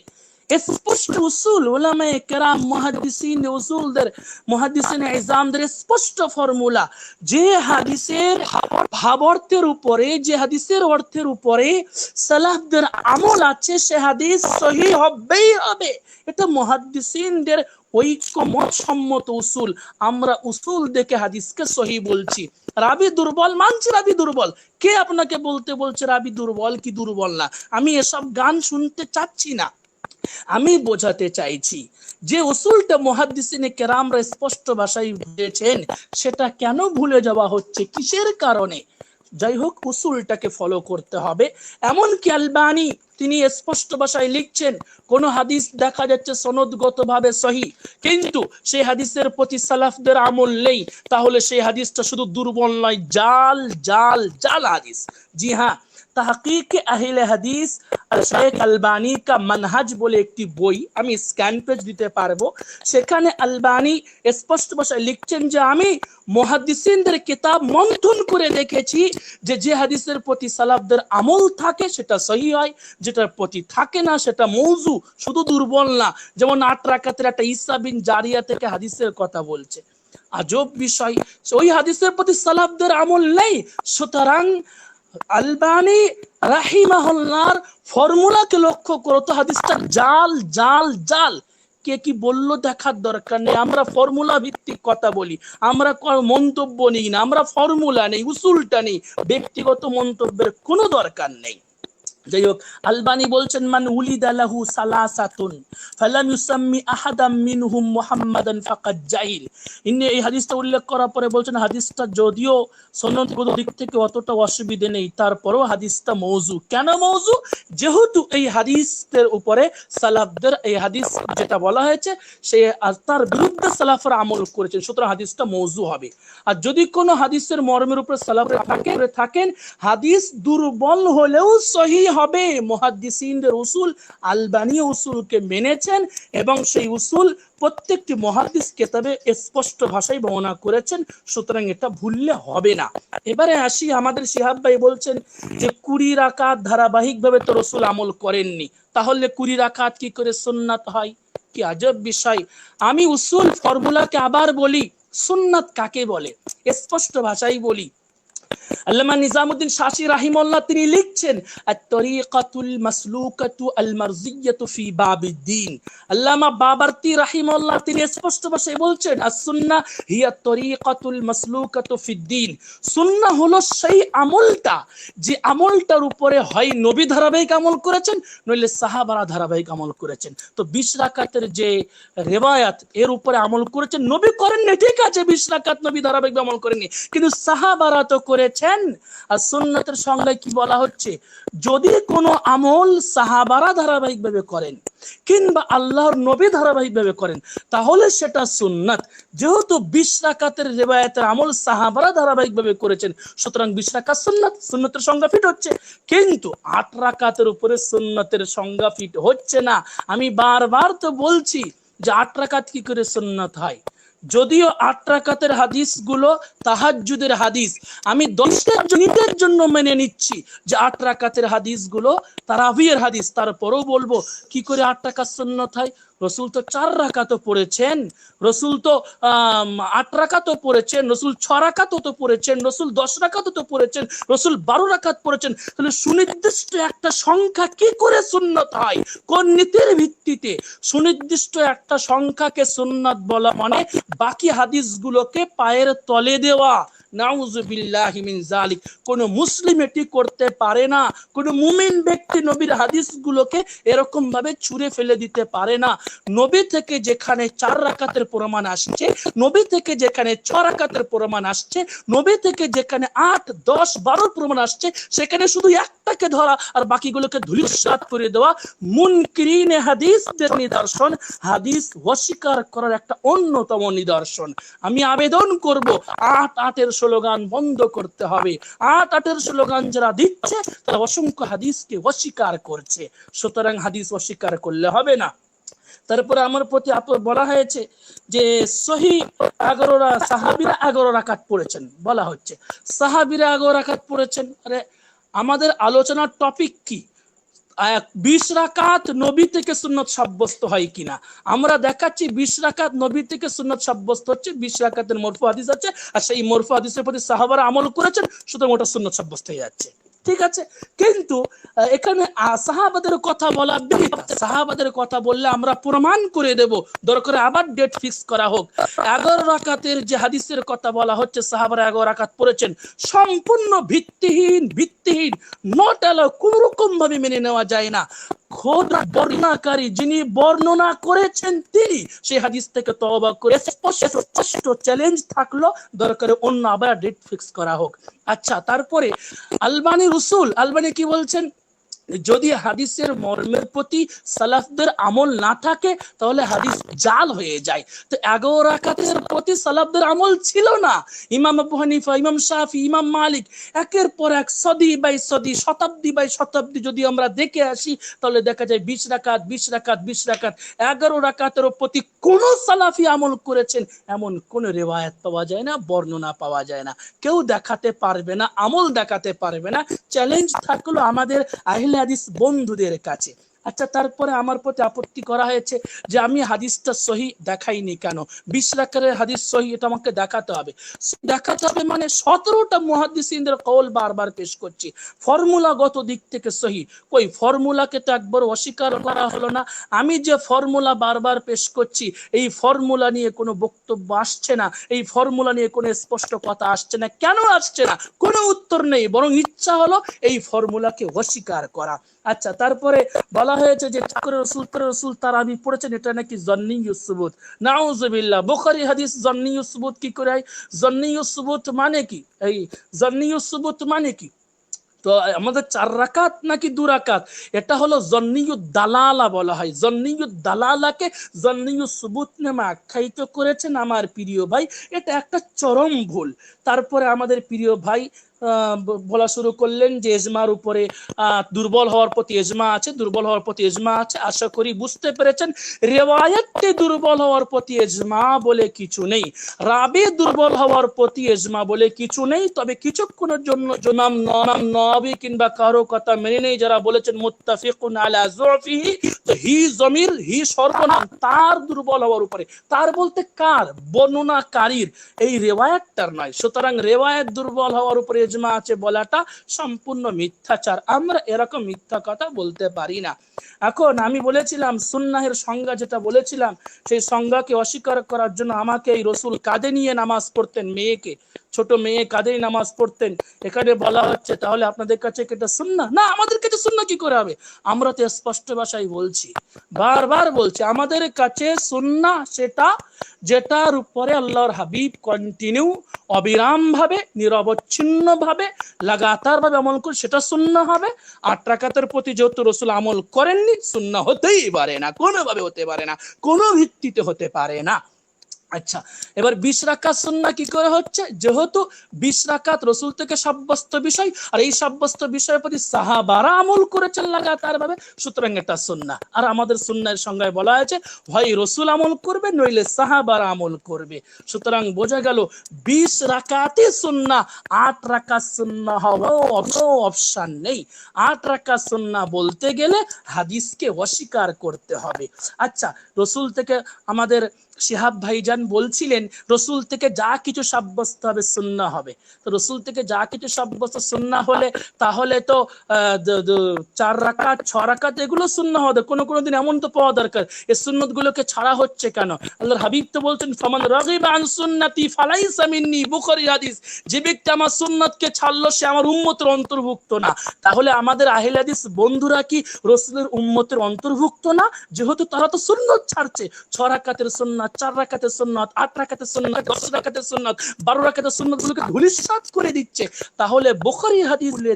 স্পষ্ট উসুল, উলামায়ে কেরাম মুহাদ্দিসিন উসুলদের, মুহাদ্দিসিন ইজামদের স্পষ্ট ফর্মুলা, যে হাদিসের ভাবার্থের উপরে, যে হাদিসের অর্থের উপরে সালাফদের আমল আছে সে হাদিস সহিহ হবেই হবে। এটা মুহাদ্দিসিনদের ঐক্যমত সম্মত উসুল। আমরা উসুল দেখে হাদিসকে সহি বলছি। রাবি দুর্বল মানছি, রাবি দুর্বল, কে আপনাকে বলতে বলছে রাবি দুর্বল কি দুর্বল না? আমি এসব গান শুনতে চাচ্ছি না, আমি বোঝাতে চাইছি যে উসুলটা মুহাদ্দিসিনে কেরামরা স্পষ্ট ভাষায় বুঝেছেন, সেটা কেন ভুলে যাওয়া হচ্ছে, কিসের কারণে? যাই হোক, উসুলটাকে ফলো করতে হবে। এমনকি আলবানী তিনি স্পষ্ট ভাষায় লিখছেন, কোন হাদিস দেখা যাচ্ছে সনদগত ভাবে সহি, কিন্তু সেই হাদিসের প্রতি সালাফদের আমল নেই, তাহলে সেই হাদিসটা শুধু দুর্বল নয়, জাল জাল জাল হাদিস। জি হ্যাঁ, তাহকিক আহলে হাদিস শেখ আলবানী কা মানহাজ বলে একটি বই, আমি স্ক্যান পেজ দিতে পারবো, সেখানে আলবানী স্পষ্ট ভাষায় লিখছেন যে আমি মুহাদ্দিসিনদের কিতাব মন্থন করে দেখেছি যে যে হাদিসের প্রতি সালাফদের আমল থাকে সেটা সহি হয়, যেটার প্রতি থাকে না সেটা মৌজু, শুধু দুর্বল না। যেমন 8 রাকাতের একটা ঈসা বিন জারিয়া থেকে হাদিসের কথা বলছে, আজব বিষয়, ওই হাদিসের প্রতি সালাফদের আমল নেই। সুতরাং আলবানী রাহিমাহুল্লাহর ফর্মুলাকে লক্ষ্য করো তো, হাদিসটা জাল জাল জাল। কে কি বললো দেখার দরকার নেই, আমরা ফর্মুলা ভিত্তিক কথা বলি, আমরা মন্তব্য নিই না, আমরা ফর্মুলা নেই, উসুলটা নেই, ব্যক্তিগত মন্তব্যের কোনো দরকার নেই। যাই হোক, আলবানী বলছেন মান উলিদা লাহু সালাসাতুন ফালাম ইউসাম্মি আহাদাম মিনহুম মুহাম্মাদান ফাকাদ জাহিল। ইনি এই হাদিসটা উল্লেখ করার পরে বলছেন হাদিসটা যদিও সনদগত দিক থেকে অতটা অসুবিধে নেই, তারপরেও হাদিসটা মওযু। কেন মওযু? যেহেতু এই হাদিসের উপরে সালাফদের, এই হাদিস যেটা বলা হয়েছে সে তার বিরুদ্ধে সালাফরা আমল করেছেন, সুতরাং হাদিসটা মওযু হবে। আর যদি কোনো হাদিসের মর্মের উপরে সালাফরা থাকেন, হাদিস দুর্বল হলেও সহি হবে। মুহাদ্দিসিনদের উসুল, আলবানী উসুলকে মেনেছেন এবং সেই উসুল প্রত্যেকটি মুহাদ্দিস কিতাবে স্পষ্ট ভাষায় বর্ণনা করেছেন, সুতরাং এটা ভুললে হবে না। এবারে আসি, আমাদের শিহাব ভাই বলছেন যে 20 রাকাত ধারাবাহিকভাবে তো রাসূল আমল করেননি, তাহলে 20 রাকাত কি করে সুন্নাত হয়? কি আজব বিষয়। আমি উসুল ফর্মুলাকে আবার বলি, সুন্নাত কাকে বলে স্পষ্ট ভাষায় বলি। আল্লামা নিজামুদ্দিন শাসি রাহিমাহুল্লাহ তিনি লিখছেন আত-তরিকাতুল মাসলুকাতু আল-মারজিয়াতু ফি বাবিদ-দ্বীন। আল্লামা বাবরতি রাহিমাহুল্লাহ তিনি স্পষ্ট ভাষায় বলছেন আস-সুন্নাহ হিয়া তরিকাতুল মাসলুকাতু ফিদ-দ্বীন। সুন্নাহ হলো সেই আমলটা যে আমলটার উপরে হয় নবী ধারাবাহিক আমল করেছেন, নইলে সাহাবারা ধারাবাহিক আমল করেছেন। তো 20 রাকাতের যে রিওয়ায়াত এর উপরে আমল করেছেন, নবী করেননি, ঠিক আছে 20 রাকাত নবী ধারাবাহিক আমল করেননি, কিন্তু সাহাবারা তো করেছেন। আর সুন্নাতের সংজ্ঞায় কি বলা হচ্ছে? যদি কোনো আমল সাহাবারা ধারাবাহিকভাবে করেন কিংবা আল্লাহর নবী ধারাবাহিকভাবে করেন, তাহলে সেটা সুন্নাত। যেহেতু 20 রাকাতের রিওয়ায়াতের আমল সাহাবারা ধারাবাহিকভাবে করেছেন, সুতরাং 20 রাকাত সুন্নাত, সুন্নাতের সংজ্ঞা ফিট হচ্ছে। কিন্তু 8 রাকাতের উপরে সুন্নাতের সংজ্ঞা ফিট হচ্ছে না। আমি বারবার তো বলছি যে 8 রাকাত কি করে সুন্নাত হয়? যদিও 8 রাকাতের হাদিসগুলো তাহাজ্জুদের হাদিস, আমি 10টা মিনিটের জন্য মেনে নিচ্ছি যে 8 রাকাতের হাদিসগুলো তারাবির হাদিস, তারপরেও বলবো কি করে 8 রাকাত সুন্নাত হয়? রসুল তো 4 রাকাতও পড়েছেন, রসুল তো 8 রাকাতও পড়েছেন, রসুল 6 রাকাতও তো পড়েছেন, রসুল 10 রাকাতও তো পড়েছেন, রসুল 12 রাকাত পড়েছেন। তাহলে সুনির্দিষ্ট একটা সংখ্যা কি করে সুন্নাত হয়? কোন নীতির ভিত্তিতে? সুনির্দিষ্ট একটা সংখ্যাকে সুন্নাত বলা মানে বাকি হাদিসগুলোকে পায়ের তলে দেওয়া। নাউযুবিল্লাহি মিন যালিক। কোন মুসলিম এটি করতে পারে না, কোন মুমিন ব্যক্তি নবীর হাদিসগুলোকে এরকম ভাবে ছুঁড়ে ফেলে দিতে পারে না। নবী থেকে যেখানে 4 রাকাতের প্রমাণ আসছে, নবী থেকে যেখানে 6 রাকাতের প্রমাণ আসছে, নবী থেকে যেখানে 8, 10, 12 প্রমাণ আসছে, সেখানে শুধু একটা একটাকে ধরা আর বাকিগুলোকে ধূলিসাৎ করে দেওয়া মুনকিরিনে হাদিসদের নিদর্শন, হাদিস অস্বীকার করার একটা অন্যতম নিদর্শন। আমি আবেদন করব ৮-৮-এর স্লোগান বন্ধ করতে হবে। ৮-৮-এর স্লোগান যারা দিচ্ছে তারা অসংখ্য হাদিসকে অস্বীকার করছে, সুতরাং হাদিস অস্বীকার করলে হবে না। তারপরে আমার প্রতি বলা হয়েছে যে সহি 11 সাহাবীরা 11 রাকাত পড়েছেন, বলা হচ্ছে সাহাবীরা 11 রাকাত পড়েছেন। আরে আমাদের আলোচনার টপিক কি? 20 রাকাত নবী থেকে সুন্নত সাব্যস্ত হয় কিনা। আমরা দেখাচ্ছি 20 রাকাত নবী থেকে সুন্নত সাব্যস্ত হচ্ছে, 20 রাকাতের মরফু হাদিস আছে, আর সেই মরফু হাদিসের প্রতি সাহাবারা আমল করেছেন, সুতরাং ওটা সুন্নত সাব্যস্ত হয়ে যাচ্ছে। ঠিক আছে, কিন্তু এখানে সাহাবাদের কথা বলা বিদআত। সাহাবাদের কথা বললে আমরা প্রমাণ করে দেব, দরকার আবার ডেট ফিক্স করা হোক। 11 রাকাতের যে হাদিসের কথা বলা হচ্ছে সাহাবারা 11 রাকাত পড়েছেন, সম্পূর্ণ ভিত্তিহীন নট অ্যালাউ, কোন রকম ভাবে মেনে নেওয়া যায় না। খোদ বর্ণনাকারী যিনি বর্ণনা করেছেন তিনি সেই হাদিস থেকে তওবা করে স্পষ্ট চ্যালেঞ্জ থাকলো, দরকারে অন্য আবার ডেট ফিক্স করা হোক। আচ্ছা, তারপরে আলবানি কি বলছেন? যদি হাদিসের মর্মের প্রতি সালাফদের আমল না থাকে তাহলে হাদিস জাল হয়ে যায়। তো 11 রাকাতের প্রতি সালাফদের আমল ছিল না। ইমাম আবু হানিফা, ইমাম শাফি, ইমাম মালিক একের পর এক সদি বাই সদি, শতাব্দী বাই শতাব্দী যদি আমরা দেখে আসি তাহলে দেখা যায় 20 রাকাত 11 রাকাতের প্রতি কোন সালাফি আমল করেছেন এমন কোন রিওয়ায়াত পাওয়া যায় না, বর্ণনা পাওয়া যায় না। কেউ দেখাতে পারবে না, আমল দেখাতে পারবে না। চ্যালেঞ্জ থাকলো আমাদের আহলে হাদিস বন্ধুদের কাছে। আচ্ছা, তারপরে আমার প্রতি আপত্তি করা হয়েছে যে আমি হাদিসটা সহি দেখাইনি কেন? 20 রাকাতের হাদিস সহি, এটা আমাকে দেখাতে হবে মানে 17টা মুহাদ্দিসিনদের কওল বারবার পেশ করছি, ফর্মুলাগত দিক থেকে সহি। কই ফর্মুলাকে তো একবার অস্বীকার করা হলো না। আমি যে ফর্মুলা বারবার পেশ করছি, এই ফর্মুলা নিয়ে কোনো বক্তব্য আসছে না, এই ফর্মুলা নিয়ে কোনো স্পষ্ট কথা আসছে না। কেন আসছে না? কোনো উত্তর নেই, বরং ইচ্ছা হলো এই ফর্মুলাকে অস্বীকার করা। আচ্ছা, তারপরে বলা হয়েছে যে রসুল তারাবি পড়েছেন, এটা নাকি জন্নিয়ুস সুবুত। নাউজুবিল্লাহ, বুখারী হাদিস জন্নিয়ুস সুবুত কি করে হয়? জন্নিয়ুস সুবুত মানে কি? এই জন্নিয়ুস সুবুত মানে কি? তো আমাদের 4 রাকাত নাকি 2 রাকাত, এটা হলো জন্নিয়ুদ দালালা বলা হয়। জন্নিয়ুদ দালালাকে জন্নিয়ুস সুবুত নামে আখ্যায়িত করেছেন আমার প্রিয় ভাই, এটা একটা চরম ভুল। তারপরে আমাদের প্রিয় ভাই বলা শুরু করলেন যে ইজমার উপরে দুর্বল হওয়ার প্রতি ইজমা আছে। আশা করি বুঝতে পেরেছেন, রিওয়ায়াতে দুর্বল হওয়ার প্রতি ইজমা বলে কিছু নেই, রাবি দুর্বল হওয়ার প্রতি ইজমা বলে কিছু নেই। তবে কিছুক্ষণের জন্য ইমাম নবী কিংবা কারো কথা মেনে নেই যারা বলেছেন মুত্তাফিকুন আলা যুফিহি, তো হি জমির, হি সর্বনাম, তার দুর্বল হওয়ার উপরে। তার বলতে কার? বর্ণনাকারীর, এই রিওয়ায়াতটার নয়। সুতরাং রিওয়ায়াত দুর্বল হওয়ার উপরে ইজমা আছে বলাটা সম্পূর্ণ মিথ্যাচার। আমরা এরকম মিথ্যা কথা বলতে পারি না। এখন আমি বলেছিলাম সুন্নাহের সংজ্ঞা যেটা বলেছিলাম, সেই সংজ্ঞাকে অস্বীকার করার জন্য আমাকে এই রসুল কাঁধে নিয়ে নামাজ পড়তেন, ছোট মেয়ে কাঁধে নামাজ পড়তেন। এখানে বলা হচ্ছে তাহলে আপনাদের কাছে এটা সুন্নাহ না? আমাদের কাছে সুন্নাহ কি করে হবে? আমরা তো স্পষ্ট ভাষায় বলছি, বারবার বলছি, আমাদের কাছে সুন্নাহ সেটা যেটার উপরে আল্লাহর হাবিব কন্টিনিউ, অবিরাম ভাবে, নিরবচ্ছিন্ন ভাবে, লাগাতার ভাবে আমল করে, সেটা সুন্নাহ হবে। 8 রাকাতের প্রতি যেহেতু রসুল আমল করেননি, সুন্নাহ হতেই পারে না, কোনোভাবে হতে পারে না, কোনো ভিত্তিতে হতে পারে না। আচ্ছা, এবার 20 রাকাত সুন্নাহ কি করে হচ্ছে? যেহেতু 20 রাকাত রসুল থেকে সাব্যস্ত বিষয়, আর এই সাব্যস্ত বিষয়ের প্রতি সাহাবারা আমল করেছেন লাগাতার ভাবে, সুতরাং এটা সুন্নাহ। আর আমাদের সুন্নাহের সংজ্ঞায় বলা হয়েছে হয় রসুল আমল করবে নইলে সাহাবারা আমল করবে। সুতরাং বোঝা গেল 20 রাকাতই সুন্নাহ, 8 রাকাত সুন্নাহ হওয়ার অপশন নেই। 8 রাকাত সুন্নাহ বলতে গেলে হাদিসকে অস্বীকার করতে হবে। আচ্ছা, রসুল থেকে আমাদের শিহাব ভাইজান বলছিলেন রসুল থেকে যা কিছু সাব্যস্ত হবে সুন্নাহ হবে। তো রসুল থেকে যা কিছু সাব্যস্ত সুন্নাহ হলে তাহলে তো 4 রাকাত 6 রাকাত এগুলো সুন্নাহ হবে। কোনো দিন এমন তো পাওয়া দরকার, এই সুন্নত গুলোকে ছাড়া হচ্ছে কেন? আল্লাহর হাবিব তো বলছেন ফামান রাগিবা আন সুন্নতি ফালাইসা মিন্নি, বুখারী হাদিস। যে ব্যক্তি আমার সুন্নতকে ছাড়লো সে আমার উম্মতের অন্তর্ভুক্ত না। তাহলে আমাদের আহলে হাদিস বন্ধুরা কি রসুলের উম্মতের অন্তর্ভুক্ত না? যেহেতু তারা তো সুন্নত ছাড়ছে, 6 রাকাতের সুন্নাহ সুন্নাত, 4 রাকাতের সুন্নাত, 8 রাকাতের সুন্নাত, 10 রাকাতের সুন্নাত, 12 রাকাতের সুন্নাতগুলোকে ধূলিসাৎ করে দিচ্ছে, তাহলে বুখারী হাদিসে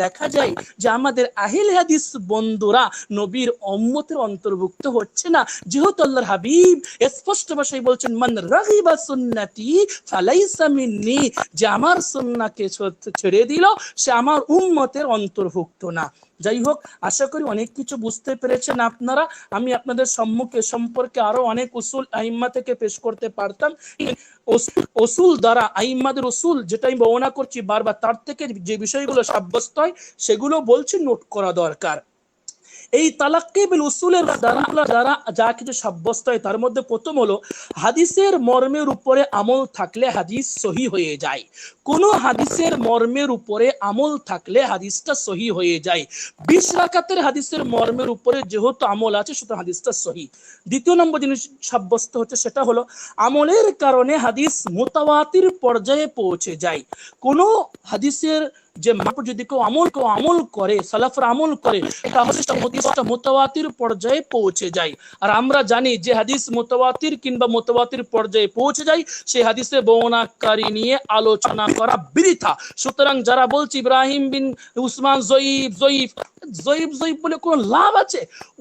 দেখা যায় যে আমাদের আহলে হাদিস বন্ধুরা নবীর উম্মতের অন্তর্ভুক্ত হচ্ছে না। যেহেতু আল্লাহর হাবিব স্পষ্ট ভাষায় বলছেন, মান রাগিবা সুন্নতি ফালাইসা মিন্নি, যে আমার সুন্নাহকে ছেড়ে দিল সে আমার উম্মতের অন্তর্ভুক্ত না। যাই হোক, আশা করি অনেক কিছু বুঝতে পেরেছেন আপনারা। আমি আপনাদের সম্পর্কে আরো অনেক উসুল আইম্মা থেকে পেশ করতে পারতাম। উসুল দ্বারা আইম্মাদের উসুল যেটা আমি বর্ণনা করছি বারবার, তার থেকে যে বিষয়গুলো সাব্যস্ত হয় সেগুলো বলছি, নোট করা দরকার। এই তালাক্কি বিল উসুলের দ্বারা যা কিছু সাব্যস্ত হয় তার মধ্যে প্রথম হলো, হাদিসের মর্মের উপরে আমল থাকলে হাদিস সহি হয়ে যায়। কোন হাদিসের মর্মের উপরে আমল থাকলে হাদিসটা সহি হয়ে যায়। 20 রাকাতের হাদিসের মর্মের উপরে যেহেতু আমল আছে সুতরাং হাদিসটা সহি। দ্বিতীয় নম্বর জিনিস সাব্যস্ত হচ্ছে সেটা হলো, আমলের কারণে হাদিস মুতাওয়াতির পর্যায়ে পৌঁছে যায়। কোন হাদিসের যে যদি কেউ আমল করে, সালাফরা আমল করে, তাহলে হাদিসটা মুতাওয়াতির পর্যায়ে পৌঁছে যায়। আর আমরা জানি যে হাদিস মুতাওয়াতির কিংবা মুতাওয়াতির পর্যায়ে পৌঁছে যায় সেই হাদিসে বর্ণনাকারী নিয়ে আলোচনা করা বৃথা। সুতরাং যারা বলছে ইব্রাহিম বিন উসমান জয়ীফ বলে কোনো লাভ আছে?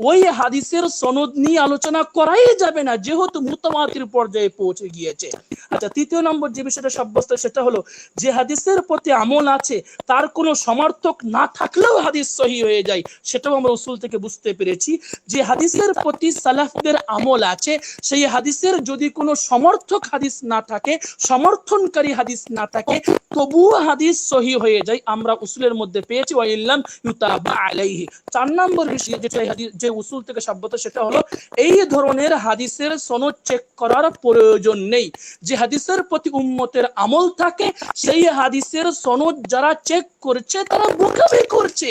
ওই হাদিসের সনদ নিয়ে আলোচনা করাই যাবে না, যেহেতু মুতাওয়াতির পর্যায়ে পৌঁছে গিয়েছে। আচ্ছা, তৃতীয় নম্বর যে বিষয়টা সাব্যস্ত সেটা হলো, যে হাদিসের প্রতি আমল আছে তার কোনো সমর্থক না থাকলেও হাদিস সহি হয়ে যায়। সেটাও আমরা উসুল থেকে বুঝতে পেরেছি যে হাদিসের প্রতি সালাফদের আমল আছে, সেই হাদিসের যদি কোনো সমর্থক হাদিস না থাকে, সমর্থনকারী হাদিস না থাকে, তবুও হাদিস সহি হয়ে যায়। আমরা উসুলের মধ্যে পেয়েছি ওয়াইল্লাম ইউতাবা আলাইহি। 4 নম্বর বিষয় যেটা যে উসুল থেকে সাব্যস্ত সেটা হলো, এই ধরনের হাদিসের সনদ চেক করার প্রয়োজন নেই। যে হাদিসের প্রতি উম্মতের আমল থাকে সেই হাদিসের সনদ যারা চেক করছে তারা বোকামি করছে।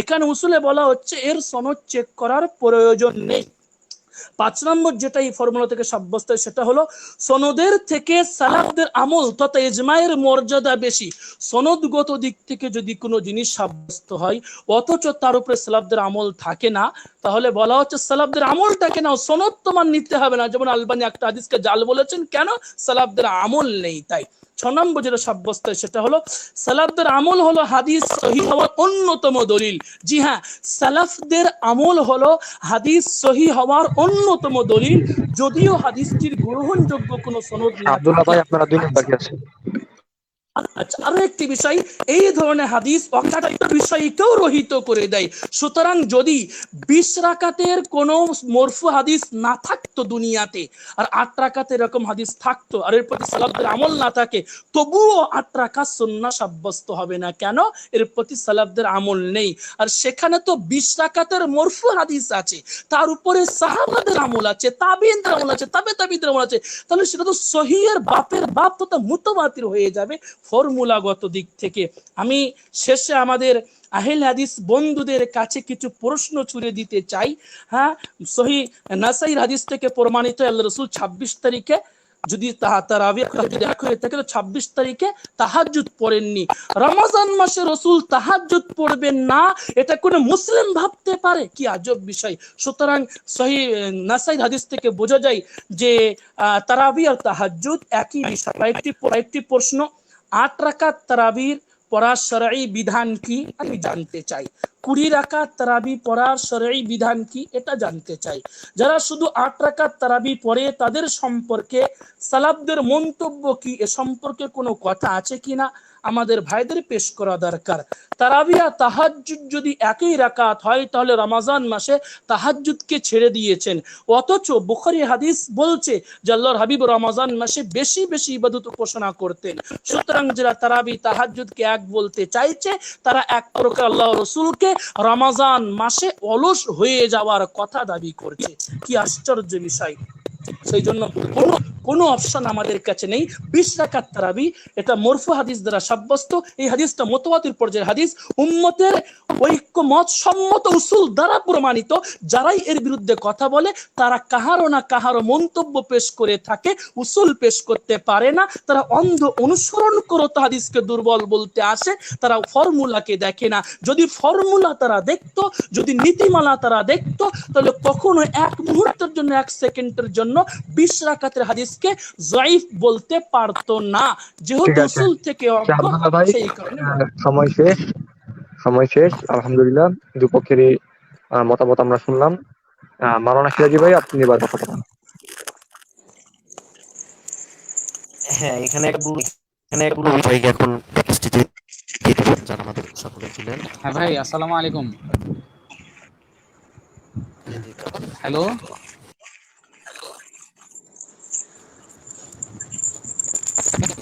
এখানে উসুলে বলা হচ্ছে এর সনদ চেক করার প্রয়োজন নেই। 5 নম্বর যেটা এই ফর্মুলা থেকে সাব্যস্ত সেটা হলো, সনদের থেকে সালাফদের আমল তথা ইজমায়ের মর্যাদা বেশি। সনদগত দিক থেকে যদি কোনো জিনিস সাব্যস্ত হয় অথচ তার উপরে সালাফদের আমল থাকে না, তাহলে বলা হচ্ছে সালাফদের আমলটাকে নাও, সনদ তোমার নিতে হবে না। যেমন আলবানী একটা হাদিসকে জাল বলেছেন, কেন? সালাফদের আমল নেই তাই। 6 নম্বর যেটা সাব্যস্ত সেটা হলো, সালাফদের আমল হলো হাদিস সহি হওয়ার অন্যতম দলিল। জি হ্যাঁ, সালাফদের আমল হলো হাদিস সহি হওয়ার অন্যতম দলিল, যদিও হাদিসটির গ্রহণযোগ্য কোনো সনদ না আব্দুল্লাহ ভাই, আপনারা 2 মিনিট বাকি আছে। আচ্ছা, আরো একটি বিষয়, এই ধরনের হাদিস অকাট্য বিষয়কেও রহিত করে দেয়। সুতরাং যদি 20 রাকাতের কোনো মরফু হাদিস না থাকতো দুনিয়াতে, আর 8 রাকাতের এরকম হাদিস থাকতো, আর এর প্রতি সালাফদের আমল না থাকে, তবুও 8 রাকাত সুন্নাহ সাব্যস্ত হবে না। কেন? এর প্রতি সালাফদের আমল নেই। আর সেখানে তো 20 রাকাতের মরফু হাদিস আছে, তার উপরে সাহাবাদের আমল আছে, তাবিঈনদের আমল আছে, তাবিঈদের আমল আছে, তাহলে সেটা তো সহিহের বাপের বাপ তথা মুতাওয়াতির হয়ে যাবে ফর্মুলাগত দিক থেকে। আমি শেষে আমাদের আহলে হাদিস বন্ধুদের কাছে কিছু প্রশ্ন ছুড়ে দিতে চাই। হ্যাঁ, সহিহ নাসাইর হাদিস থেকে প্রমাণিত, আল্লাহ রাসূল 26 তারিখে যদি তারাবিহ হয়ে থাকে তো 26 তারিখে তাহাজ্জুদ পড়েননি। রমজান মাসে রাসূল তাহাজ্জুদ পড়বেন না, এটা কোন মুসলিম ভাবতে পারে? কি আজব বিষয়। সুতরাং সহিহ নাসাইর হাদিস থেকে বোঝা যায় যে তারাবিহ আর তাহাজ্জুদ একই বিষয়। একটি প্রশ্ন, 8 রাকাত তারাবির পড়ার শরঈ বিধান কি? আমি জানতে চাই। 20 রাকাত তারাবি পড়ার শরঈ বিধান কি? এটা জানতে চাই। যারা শুধু 8 রাকাত তারাবি পড়ে তাদের সম্পর্কে সালাফদের মন্তব্য কি, এ সম্পর্কে কোনো কথা আছে কিনা আমাদের ভাইদের পেশ করা দরকার। তারাবি আর তাহাজ্জুদ যদি একই রাকাত হয় তাহলে রমজান মাসে তাহাজ্জুদকে ছেড়ে দিয়েছেন, অথচ বুখারী হাদিস বলছে যে আল্লাহর হাবিব রমজান মাসে বেশি বেশি ইবাদত উপাসনা করতেন। সুতরাং যারা তারাবি তাহাজ্জুদকে এক বলতে চাইছে তারা এক প্রকার আল্লাহ রাসূলকে রমজান মাসে অলস হয়ে যাওয়ার কথা দাবি করছে। কি আশ্চর্য বিষয়। সেই জন্য কোনো অপশন আমাদের কাছে নেই। 20 রাকাত তারাবি এটা মরফু হাদিস দ্বারা সাব্যস্ত। এই হাদিসটা মুতাওয়াতির পর্যায়ের হাদিস। উম্মতের ঐক্যমত সম্মত উসুল দ্বারা প্রমাণিত। যারাই এর বিরুদ্ধে কথা বলে তারা কাহারও না কাহারও মন্তব্য পেশ করে থাকে, উসুল পেশ করতে পারে না। তারা অন্ধ অনুসরণ করত হাদিসকে দুর্বল বলতে আসে, তারা ফর্মুলাকে দেখে না। যদি ফর্মুলা তারা দেখতো, যদি নীতিমালা তারা দেখতো, তাহলে কখনো এক মুহূর্তের জন্য, এক সেকেন্ডের জন্য 20 রাকাতের হাদিসকে জয়ীফ বলতে পারতো না, ঠিক যেহেতু আছে উসুল থেকে অজ্ঞ, আব্দুল্লাহ ভাই, সেই কারণে। সময় শেষ, সময় শেষ। আলহামদুলিল্লাহ, দুপক্ষেরই মতামত আমরা শুনলাম। মাওলানা সিরাজি ভাই, আপনি এবার কথা বলেন। হ্যাঁ, এখানে একটা ভাইকে এখন প্যাকেজটি দিয়ে দেব, যারা আমাদের সকলে ছিলেন। হ্যাঁ ভাই, আসসালামু আলাইকুম। হ্যালো,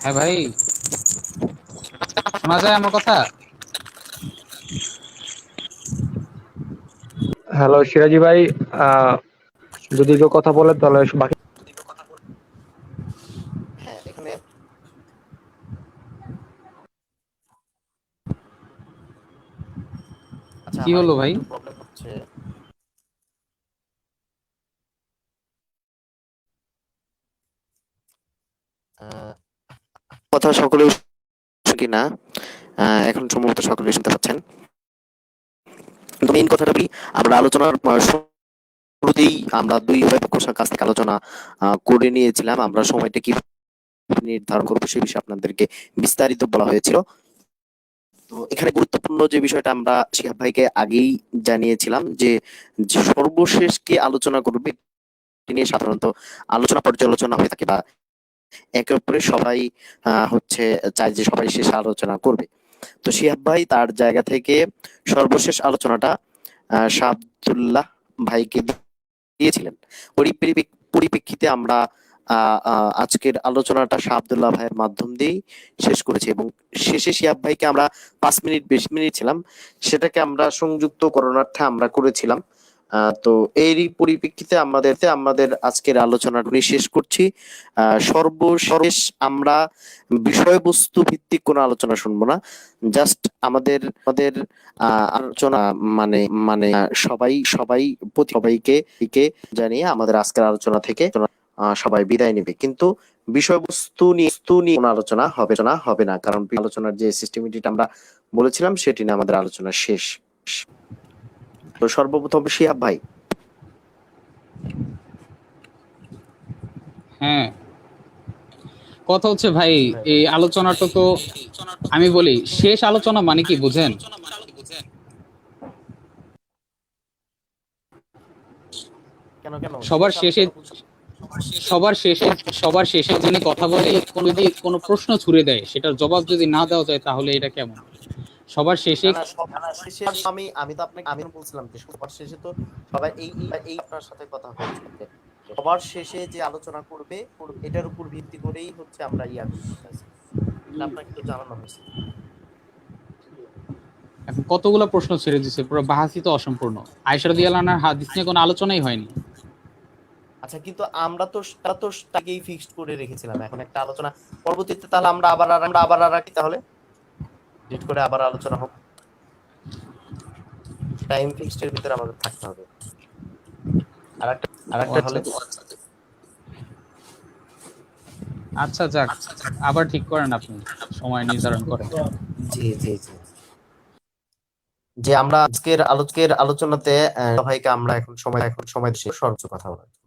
হ্যাঁ ভাই, শোনা যায় আমার কথা? হ্যালো সিরাজি ভাই, যদি কেউ কথা বলে তাহলে বাকি। হ্যাঁ, এখানে আচ্ছা, কি আমার হলো এখানে ভাই? একটু প্রবলেম হচ্ছে। আহ, কথা সকলে কিনা এখন সম্ভবত সকলে শুনতে পাচ্ছেন। কিন্তু মেইন কথাটা বলি, আমরা আলোচনার শুরুতেই আমরা দুই পক্ষের কাছ থেকে আলোচনা করে নিয়েছিলাম। আমরা সময়টা কি নির্ধারণ করবো সে বিষয়ে আপনাদেরকে বিস্তারিত বলা হয়েছিল। তো এখানে গুরুত্বপূর্ণ যে বিষয়টা আমরা শিহাব ভাইকে আগেই জানিয়েছিলাম যে সর্বশেষ কে আলোচনা করবে এটি নিয়ে সাধারণত আলোচনা পর্যালোচনা হয়ে থাকে, বা একে অপরের সবাই হচ্ছে চায় যে সবাই শেষ আলোচনা করবে। তো শিহাব ভাই তার জায়গা থেকে সর্বশেষ আলোচনাটা শাহাবুদ্দুল্লাহ ভাইকে দিয়েছিলেন। পরিপ্রেক্ষিতে আমরা আজকের আলোচনাটা শাহাবুদ্দুল্লাহ ভাইয়ের মাধ্যম দিয়েই শেষ করেছি, এবং শেষে শিহাব ভাইকে আমরা 5 মিনিট 20 মিনিট ছিলাম, সেটাকে আমরা সংযুক্ত করণার্থে আমরা করেছিলাম। তো এরই পরিপ্রেক্ষিতে আমাদের আজকের আলোচনাটা শেষ করছি। সর্বশেষ আমরা বিষয়বস্তু ভিত্তিক কোনো আলোচনা শুনবো না, জাস্ট আমাদের আলোচনা মানে মানে সবাইকে জানিয়ে আমাদের আজকের আলোচনা থেকে সবাই বিদায় নেবে। কিন্তু বিষয়বস্তু নিয়ে কোনো আলোচনা হবে না, কারণ আলোচনার যে সিস্টেমটিটা আমরা বলেছিলাম সেটি নিয়ে আমাদের আলোচনা শেষ। তো সর্বপ্রথম শিহাব ভাই। হ্যাঁ, কথা হচ্ছে ভাই, এই আলোচনাটা তো আমি বলি শেষ আলোচনা মানে কি বুঝেন? কেন সবার শেষে সবার শেষে যিনি কথা বলে যদি কোনো প্রশ্ন ছুড়ে দেয়, সেটার জবাব যদি না দেওয়া যায় তাহলে এটা কেমন? সবার শেষে সবার শেষে আমি তো আপনাকে আমি বলছিলাম যে সবার শেষে তো সবাই এই আপনার সাথে কথা হচ্ছে, সবার শেষে যে আলোচনা করবে এটার উপর ভিত্তি করেই হচ্ছে আমরা করতেছি, এটা আপনাকে তো জানানো হয়েছে। এখন কতগুলো প্রশ্ন ছেড়ে দিছে, পুরো বাহাসি তো অসম্পূর্ণ। আয়েশা রাদিয়াল্লাহু আনহার হাদিস নিয়ে কোনো আলোচনাই হয়নি। আচ্ছা, কিন্তু আমরা তো তাকেই ফিক্সড করে রেখেছিলাম, এখন একটা আলোচনা পরবর্তীতে তাহলে আমরা আবার রাখি, তাহলে ডিট করে আবার আলোচনা হোক, টাইম ফিক্সড এর ভিতরে আমাদের থাকতে হবে। আরেকটা হলে আচ্ছা যাক, আবার ঠিক করেন, আপনি সময় নির্ধারণ করেন। জি জি জি, যে আমরা আজকের আলোচনাতে ভাইকে আমরা এখন সময় দিচ্ছি সর্বোচ্চ কথা বলার জন্য।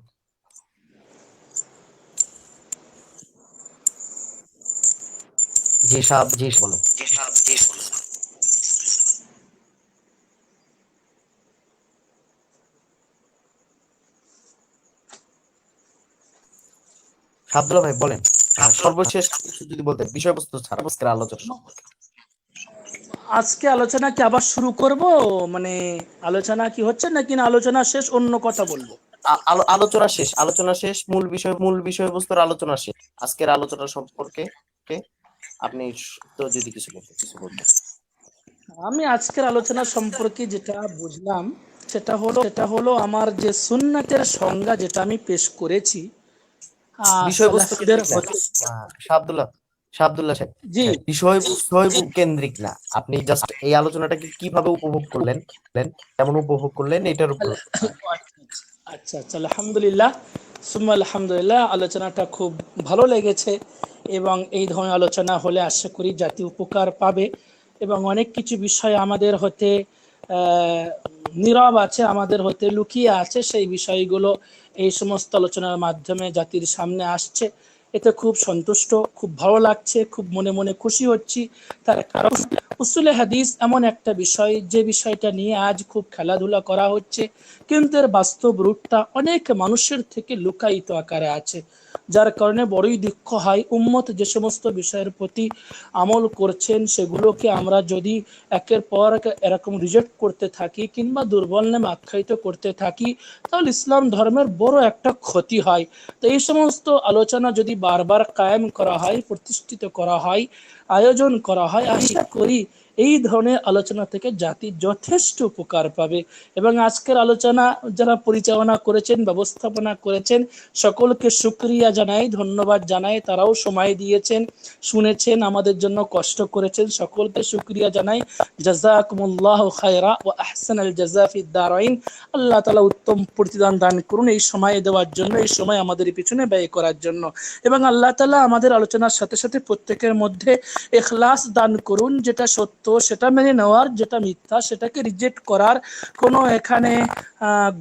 জি সাহেব, জি বলেন। শাবদুল্লাহ ভাই বলেন, সর্বশেষ কিছু যদি বলতেন বিষয়বস্তু ছাড়া আজকের আলোচনা সম্পর্কে। আজকে আলোচনা কি আবার শুরু করব? মানে আলোচনা কি হচ্ছে নাকি না আলোচনা শেষ, অন্য কথা বলবো? আলোচনা শেষ, মূল বিষয়বস্তুর আলোচনা শেষ। আজকের আলোচনা সম্পর্কে আপনি তো যদি কিছু বলতেন। আমি আজকের আলোচনা সম্পর্কে যেটা বুঝলাম সেটা হলো আমার যে সুন্নাতের সংজ্ঞা যেটা আমি পেশ করেছি, বিষয়বস্তু সালাফিদের শাবদুল্লাহ শাহ আব্দুল্লাহ সাহেব, জি। বিষয় কেন্দ্রিক না, আপনি জাস্ট এই আলোচনাটাকে কিভাবে উপভোগ করলেন, কেমন উপভোগ করলেন এটার উপর। আচ্ছা আচ্ছা, আলহামদুলিল্লাহ সুম্মা আলহামদুলিল্লাহ, আলোচনাটা খুব ভালো লেগেছে এবং এই ধরনের আলোচনা হলে আশা করি জাতি উপকার পাবে এবং অনেক কিছু বিষয় আমাদের হতে নীরব আছে, আমাদের হতে লুকিয়ে আছে, সেই বিষয়গুলো এই সমস্ত আলোচনার মাধ্যমে জাতির সামনে আসছে। এতে খুব সন্তুষ্ট, খুব ভালো লাগছে, খুব মনে মনে খুশি হচ্ছি। তার কারণ উসুলে হাদিস এমন একটা বিষয়, যে বিষয়টা নিয়ে আজ খুব খেলাধুলা করা হচ্ছে, কিন্তু এর বাস্তব রূপটা অনেক মানুষের থেকে লুকায়িত আকারে আছে, যার কারণে বড়ই দুঃখ হয়। উম্মত যে সমস্ত বিষয়ের প্রতি আমল করছেন সেগুলোকে আমরা যদি একের পর এক এরকম রিজেক্ট করতে থাকি কিংবা দুর্বল নামে আখ্যায়িত করতে থাকি, তাহলে ইসলাম ধর্মের বড় একটা ক্ষতি হয়। তো এই সমস্ত আলোচনা যদি বারবার কায়েম করা হয়, প্রতিষ্ঠিত করা হয়, আয়োজন করা হয়, আশা করি এই ধরনের আলোচনা থেকে জাতি যথেষ্ট উপকার পাবে। এবং আজকের আলোচনা যারা পরিচালনা করেছেন, ব্যবস্থাপনা করেছেন, সকলকে শুকরিয়া জানাই, ধন্যবাদ জানাই। তারাও সময় দিয়েছেন, শুনেছেন, আমাদের জন্য কষ্ট করেছেন, সকলকে শুকরিয়া জানাই। জাযাকুমুল্লাহু খায়রা ওয়া আহসানাল জাযা ফিদ দারাইন। আল্লাহ তাআলা উত্তম প্রতিদান দান করুন এই সময় দেওয়ার জন্য, এই সময় আমাদের পিছনে ব্যয় করার জন্য। এবং আল্লাহ তাআলা আমাদের আলোচনার সাথে সাথে প্রত্যেকের মধ্যে ইখলাস দান করুন, যেটা সত্য সেটা মেনে নেওয়ার, যেটা মিথ্যা সেটাকে রিজেক্ট করার, কোনো এখানে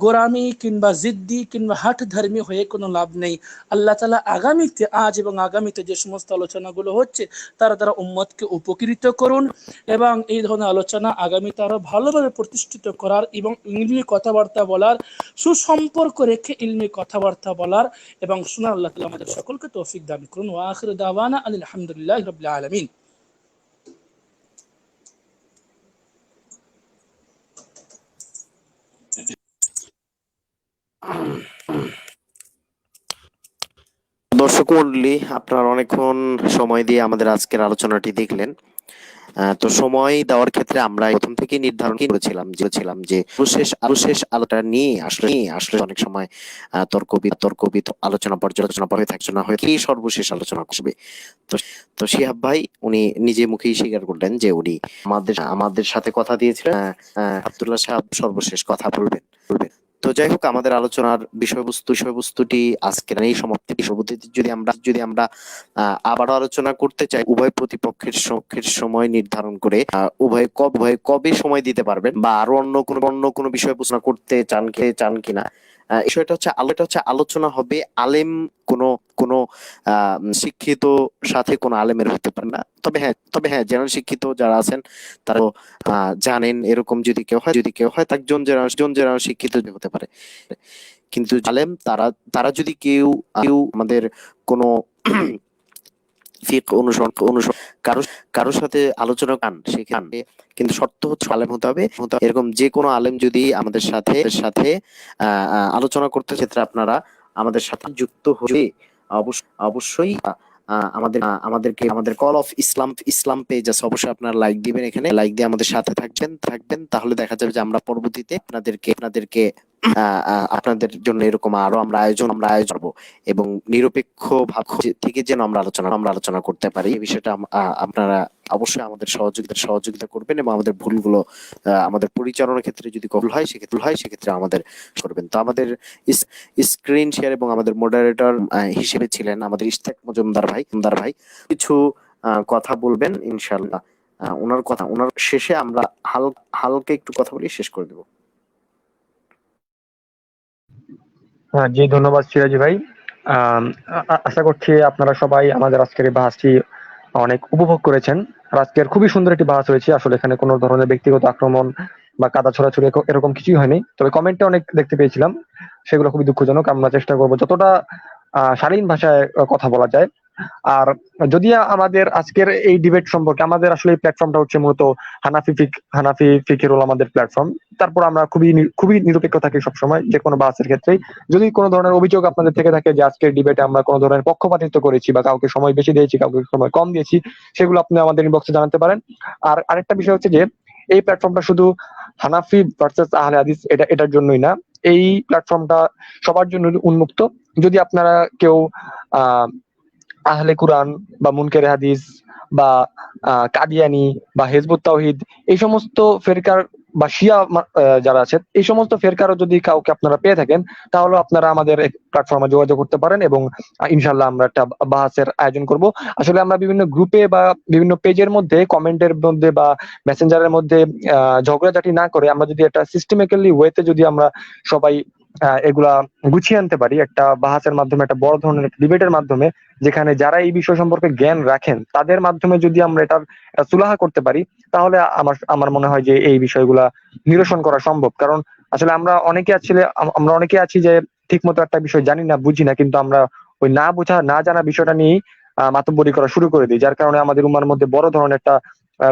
গোরামি কিংবা জিদ্দি কিংবা হাট ধর্মী হয়ে কোনো লাভ নেই। আল্লাহ তাআলা আগামীতে, আজ এবং আগামীতে যে সমস্ত আলোচনাগুলো হচ্ছে তার দ্বারা উম্মতকে উপকৃত করুন এবং এই ধরনের আলোচনা আগামীতে আরো ভালোভাবে প্রতিষ্ঠিত করার এবং ইলমি কথাবার্তা বলার, সুসম্পর্ক রেখে ইলমি কথাবার্তা বলার এবং শোনার আল্লাহ তাআলা আমাদের সকলকে তৌফিক দান করুন। ওয়া আখিরু দাওয়ানা আলহামদুলিল্লাহি রাব্বিল আলামিন। দর্শক মন্ডলী, আপনারা অনেকক্ষণ সময় দিয়ে আমাদের আজকের আলোচনাটি দেখলেন। তো সময় দেওয়ার ক্ষেত্রে আমরা প্রথম থেকে নির্ধারণ করেছিলাম যে সর্বশেষ আলোচনা নিয়ে আসলে অনেক সময় তর্ক আলোচনা পর্যালোচনা হয়ে থাকছে না, হয়ে কি সর্বশেষ আলোচনা করবে। তো শিহাব ভাই উনি নিজে মুখেই স্বীকার করলেন যে উনি আমাদের সাথে কথা দিয়েছিলেন আব্দুল্লাহ সাহেব সর্বশেষ কথা বলবেন। তো যাই হোক, আমাদের আলোচনার বিষয়বস্তুটি আজকের এই সমাপ্তি। পরবর্তীতে যদি আমরা আবারও আলোচনা করতে চাই, উভয় প্রতিপক্ষের সময় নির্ধারণ করে উভয় কবে সময় দিতে পারবেন বা আরো অন্য কোনো বিষয় আলোচনা করতে চান কিনা, বিষয়টা হচ্ছে আলোচনা হবে আলেম কোনো শিক্ষিত সাথে কোনো আলেমের হতে পারে না। তবে হ্যাঁ জেনারেল শিক্ষিত যারা আছেন তারা জানেন, এরকম যদি কেউ হয় তার জেনারেল শিক্ষিত হতে পারে। কিন্তু আলেম তারা যদি কেউ আমাদের কোনো ফিকহ অনুসরণ কারোর সাথে আলোচনা সেখানে কিন্তু শর্ত হচ্ছে আলেম হতে হবে। এরকম যে কোনো আলেম যদি আমাদের সাথে আলোচনা করতে, ক্ষেত্রে আপনারা আমাদের সাথে যুক্ত হয়ে অবশ্যই আমাদের কল অফ ইসলাম পেজ আছে, অবশ্যই আপনারা লাইক দিবেন। এখানে লাইক দিয়ে আমাদের সাথে থাকবেন, তাহলে দেখা যাবে যে আমরা পরবর্তীতে আপনাদেরকে আপনাদের জন্য এরকম আরো আমরা আয়োজন করবো এবং নিরপেক্ষ ভাব থেকে যেন আমরা আলোচনা করতে পারি। এই বিষয়টা আপনারা অবশ্যই আমাদের সহযোগিতা করবেন এবং আমাদের ভুলগুলো আমাদের পরিচালনার ক্ষেত্রে যদি ভুল হয় সেক্ষেত্রে আমাদের করবেন। তো আমাদের স্ক্রিন শেয়ার এবং আমাদের মডারেটর হিসেবে ছিলেন আমাদের ইশতিয়াক মজুমদার ভাই। কিছু কথা বলবেন ইনশাআল্লাহ। ওনার শেষে আমরা হালকা একটু কথা বলে শেষ করে দেব। জি, ধন্যবাদ সিরাজি ভাই। আশা করছি আপনারা সবাই আমাদের আজকের এই বাহাসটি অনেক উপভোগ করেছেন। আর আজকের খুবই সুন্দর একটি বাহাস হয়েছে। আসলে এখানে কোনো ধরনের ব্যক্তিগত আক্রমণ বা কাদা ছড়াছড়ি এরকম কিছুই হয়নি। তবে কমেন্টে অনেক দেখতে পেয়েছিলাম, সেগুলো খুবই দুঃখজনক। আমরা চেষ্টা করবো যতটা শালীন ভাষায় কথা বলা যায়। আর যদি আমাদের আজকের এই ডিবেট সম্পর্কে, আমাদের আসলে এই প্ল্যাটফর্মটা হচ্ছে মূলত হানাফি ফিকের আমাদের প্ল্যাটফর্ম। তারপর আমরা খুবই নিরপেক্ষ থাকি সবসময় যে কোনো বাসের ক্ষেত্রেই। যদি কোনো ধরনের অভিযোগ আপনাদের থেকে থাকে যে আজকের ডিবেটে আমরা কোনো ধরনের পক্ষপাতিত্ব করেছি বা কাউকে সময় বেশি দিয়েছি, কাউকে সময় কম দিয়েছি, সেগুলো আপনি আমাদের ইনবক্সে জানাতে পারেন। আর আরেকটা বিষয় হচ্ছে যে এই প্ল্যাটফর্মটা শুধু হানাফি ভার্সেস আহলে হাদিস এটার জন্যই না, এই প্ল্যাটফর্মটা সবার জন্য উন্মুক্ত। যদি আপনারা কেউ আহলে কুরআন বা মুনকারে হাদিস বা কাদিয়ানি বা হিজবুত তাওহীদ এই সমস্ত ফেরকার বা শিয়া যারা আছে এই সমস্ত ফেরকারও যদি কাউকে আপনারা পেয়ে থাকেন তাহলে আপনারা আমাদের প্ল্যাটফর্মে যোগাযোগ করতে পারেন এবং ইনশাআল্লাহ আমরা একটা বাহাসের আয়োজন করব। আসলে আমরা বিভিন্ন গ্রুপে বা বিভিন্ন পেজের মধ্যে কমেন্টের মধ্যে বা মেসেঞ্জারের মধ্যে ঝগড়াঝাটি না করে আমরা যদি একটা সিস্টেমেটিক্যালি ওয়েতে যদি আমরা সবাই এগুলা গুছিয়ে আনতে পারি একটা বাহাসের মাধ্যমে, একটা বড় ধরনের একটা ডিবেটের মাধ্যমে, যেখানে যারা এই বিষয় সম্পর্কে জ্ঞান রাখেন তাদের মাধ্যমে যদি আমরা এটার সুরাহা করতে পারি তাহলে আমার মনে হয় যে এই বিষয়গুলা নিরসন করা সম্ভব। কারণ আসলে আমরা অনেকে আছি যে ঠিক মতো একটা বিষয় জানি না, বুঝি না, কিন্তু আমরা ওই না বোঝা না জানা বিষয়টা নিয়েই মাতব্বরি করা শুরু করে দিই, যার কারণে আমাদের উম্মার মধ্যে বড় ধরনের একটা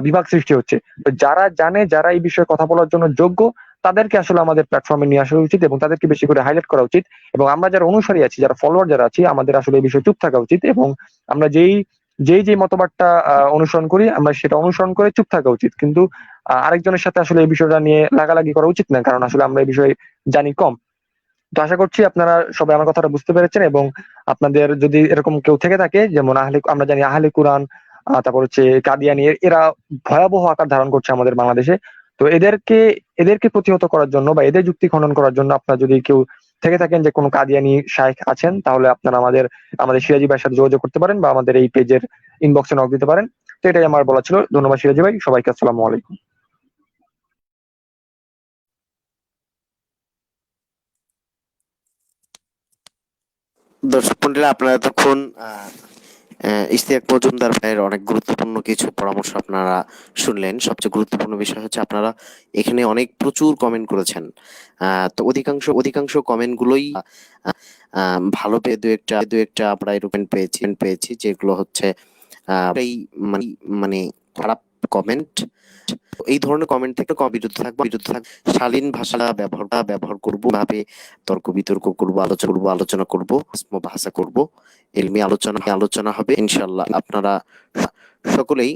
বিভাগ সৃষ্টি হচ্ছে। তো যারা জানে, যারা এই বিষয়ে কথা বলার জন্য যোগ্য, তাদেরকে আসলে আমাদের প্ল্যাটফর্মে নিয়ে আসা উচিত এবং তাদেরকে বেশি করে হাইলাইট করা উচিত। এবং আমরা যারা অনুসারী আছি, যারা ফলোয়ার যারা আছি, আমাদের আসলে এই বিষয়ে চুপ থাকা উচিত এবং আমরা যেই মতবাদটা অনুসরণ করি আমরা সেটা অনুসরণ করে চুপ থাকা উচিত। কিন্তু আরেকজনের সাথে আসলে এই বিষয়টা নিয়ে লাগালাগি করা উচিত না, কারণ আসলে আমরা এই বিষয়ে জানি কম। তো আশা করছি আপনারা সবাই আমার কথাটা বুঝতে পেরেছেন এবং আপনাদের যদি এরকম কেউ থেকে থাকে, যেমন আমরা জানি আহলে কুরআন, তারপর হচ্ছে কাদিয়ানি, এরা ভয়াবহ আকার ধারণ করছে আমাদের বাংলাদেশে। তো এদেরকে প্রতিহত করার জন্য বা এদের যুক্তি খণ্ডন করার জন্য আপনারা যদি কেউ থেকে থাকেন যে কোনো কাদিয়ানি শায়েখ আছেন, তাহলে আপনারা আমাদের সিরাজি ভাইয়ের সাথে যোগাযোগ করতে পারেন বা আমাদের এই পেজের ইনবক্সে নক দিতে পারেন। তো এটাই আমার বলা ছিল। ধন্যবাদ সিরাজি ভাই, সবাইকে আসসালামু আলাইকুম। দর্শক মন্ডলী, আপনারা এতক্ষণ ইশতিয়াক মজুমদার ভাইয়ের অনেক গুরুত্বপূর্ণ কিছু পরামর্শ আপনারা শুনলেন। সবচেয়ে গুরুত্বপূর্ণ বিষয় হচ্ছে আপনারা এখানে প্রচুর কমেন্ট করেছেন। তো অধিকাংশ কমেন্ট গুলোই ভালো পেয়ে দু একটা আমরা এরকম পেয়েছি যেগুলো হচ্ছে এই মানে খারাপ কমেন্ট। এই ধরনের কমেন্ট থেকে বিরত থাকবো। শালীন ভাষা ব্যবহার করব, ভাবে তর্ক বিতর্ক করবো, আলোচনা করব, ভাষা করব, এলমি আলোচনা হবে ইনশাআল্লাহ। আপনারা সকলেই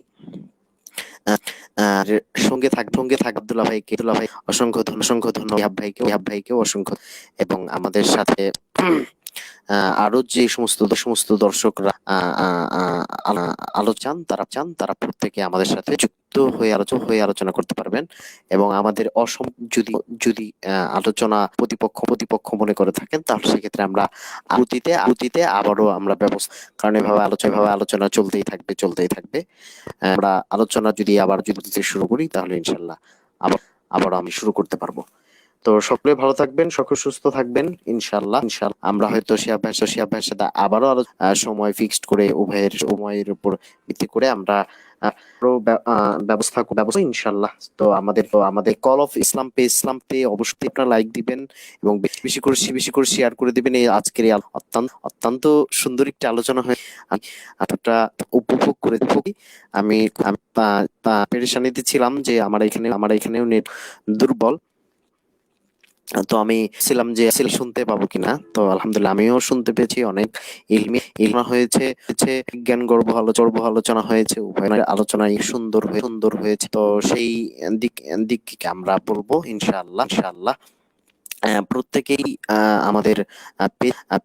সঙ্গে থাক আব্দুল্লাহ ভাইকে অসংখ্য ধন্যবাদ, ইহাব ভাইকেও অসংখ্য, এবং আমাদের সাথে আরো যে সমস্ত দর্শকরা তারা প্রত্যেকে আমাদের সাথে যুক্ত হয়ে আলোচনা করতে পারবেন। এবং আমাদের যদি আলোচনা প্রতিপক্ষ মনে করে থাকেন, তাহলে সেক্ষেত্রে আমরা আরতিতে আবারও আমরা ব্যবস্থা, কারণ এভাবে আলোচনা চলতেই থাকবে। আমরা আলোচনা যদি দিতে শুরু করি তাহলে ইনশাল্লাহ আবার আমি শুরু করতে পারবো। তো সকলে ভালো থাকবেন, সকলে সুস্থ থাকবেন ইনশাল্লাহ। আমরা হয়তো শিহাব ভাইয়ের সাথে আবারও সময় ফিক্সড করে উভয়ের সময়ের উপর ভিত্তি করে আমরা ব্যবস্থা ইনশাল্লাহ। তো আমাদের কল অফ ইসলাম পে অবশ্যই আপনারা লাইক দিবেন এবং বেশি করে শেয়ার করে দিবেন। এই আজকের এই অত্যন্ত সুন্দর একটি আলোচনা হয়ে এতটা উপভোগ করে আমি পেরেশানিতে ছিলাম যে আমার এখানেও নেট দুর্বল। তো আমি ছিলাম যে শুনতে পাবো কিনা। তো আলহামদুলিল্লাহ আমিও শুনতে পেয়েছি। অনেক ইলমা হয়েছে, জ্ঞান গর্ব আলোচনা হয়েছে। উভয়ের আলোচনায় সুন্দর হয়েছে। তো সেই দিককে আমরা বলবো ইনশাআল্লাহ। প্রত্যেকেই আমাদের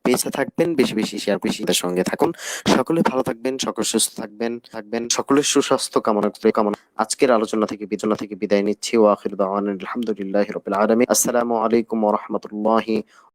পেজে থাকবেন, বেশি শেয়ার করে আমাদের সঙ্গে থাকুন। সকলে ভালো থাকবেন, সকলে সুস্থ থাকবেন। সকলের সুস্বাস্থ্য কামনা আজকের আলোচনা থেকে বিদায় নিচ্ছি। ওয়া আখিরু দাওয়ানা আলহামদুলিল্লাহি রাব্বিল আলামিন। আসসালামু আলাইকুম ওয়া রাহমাতুল্লাহি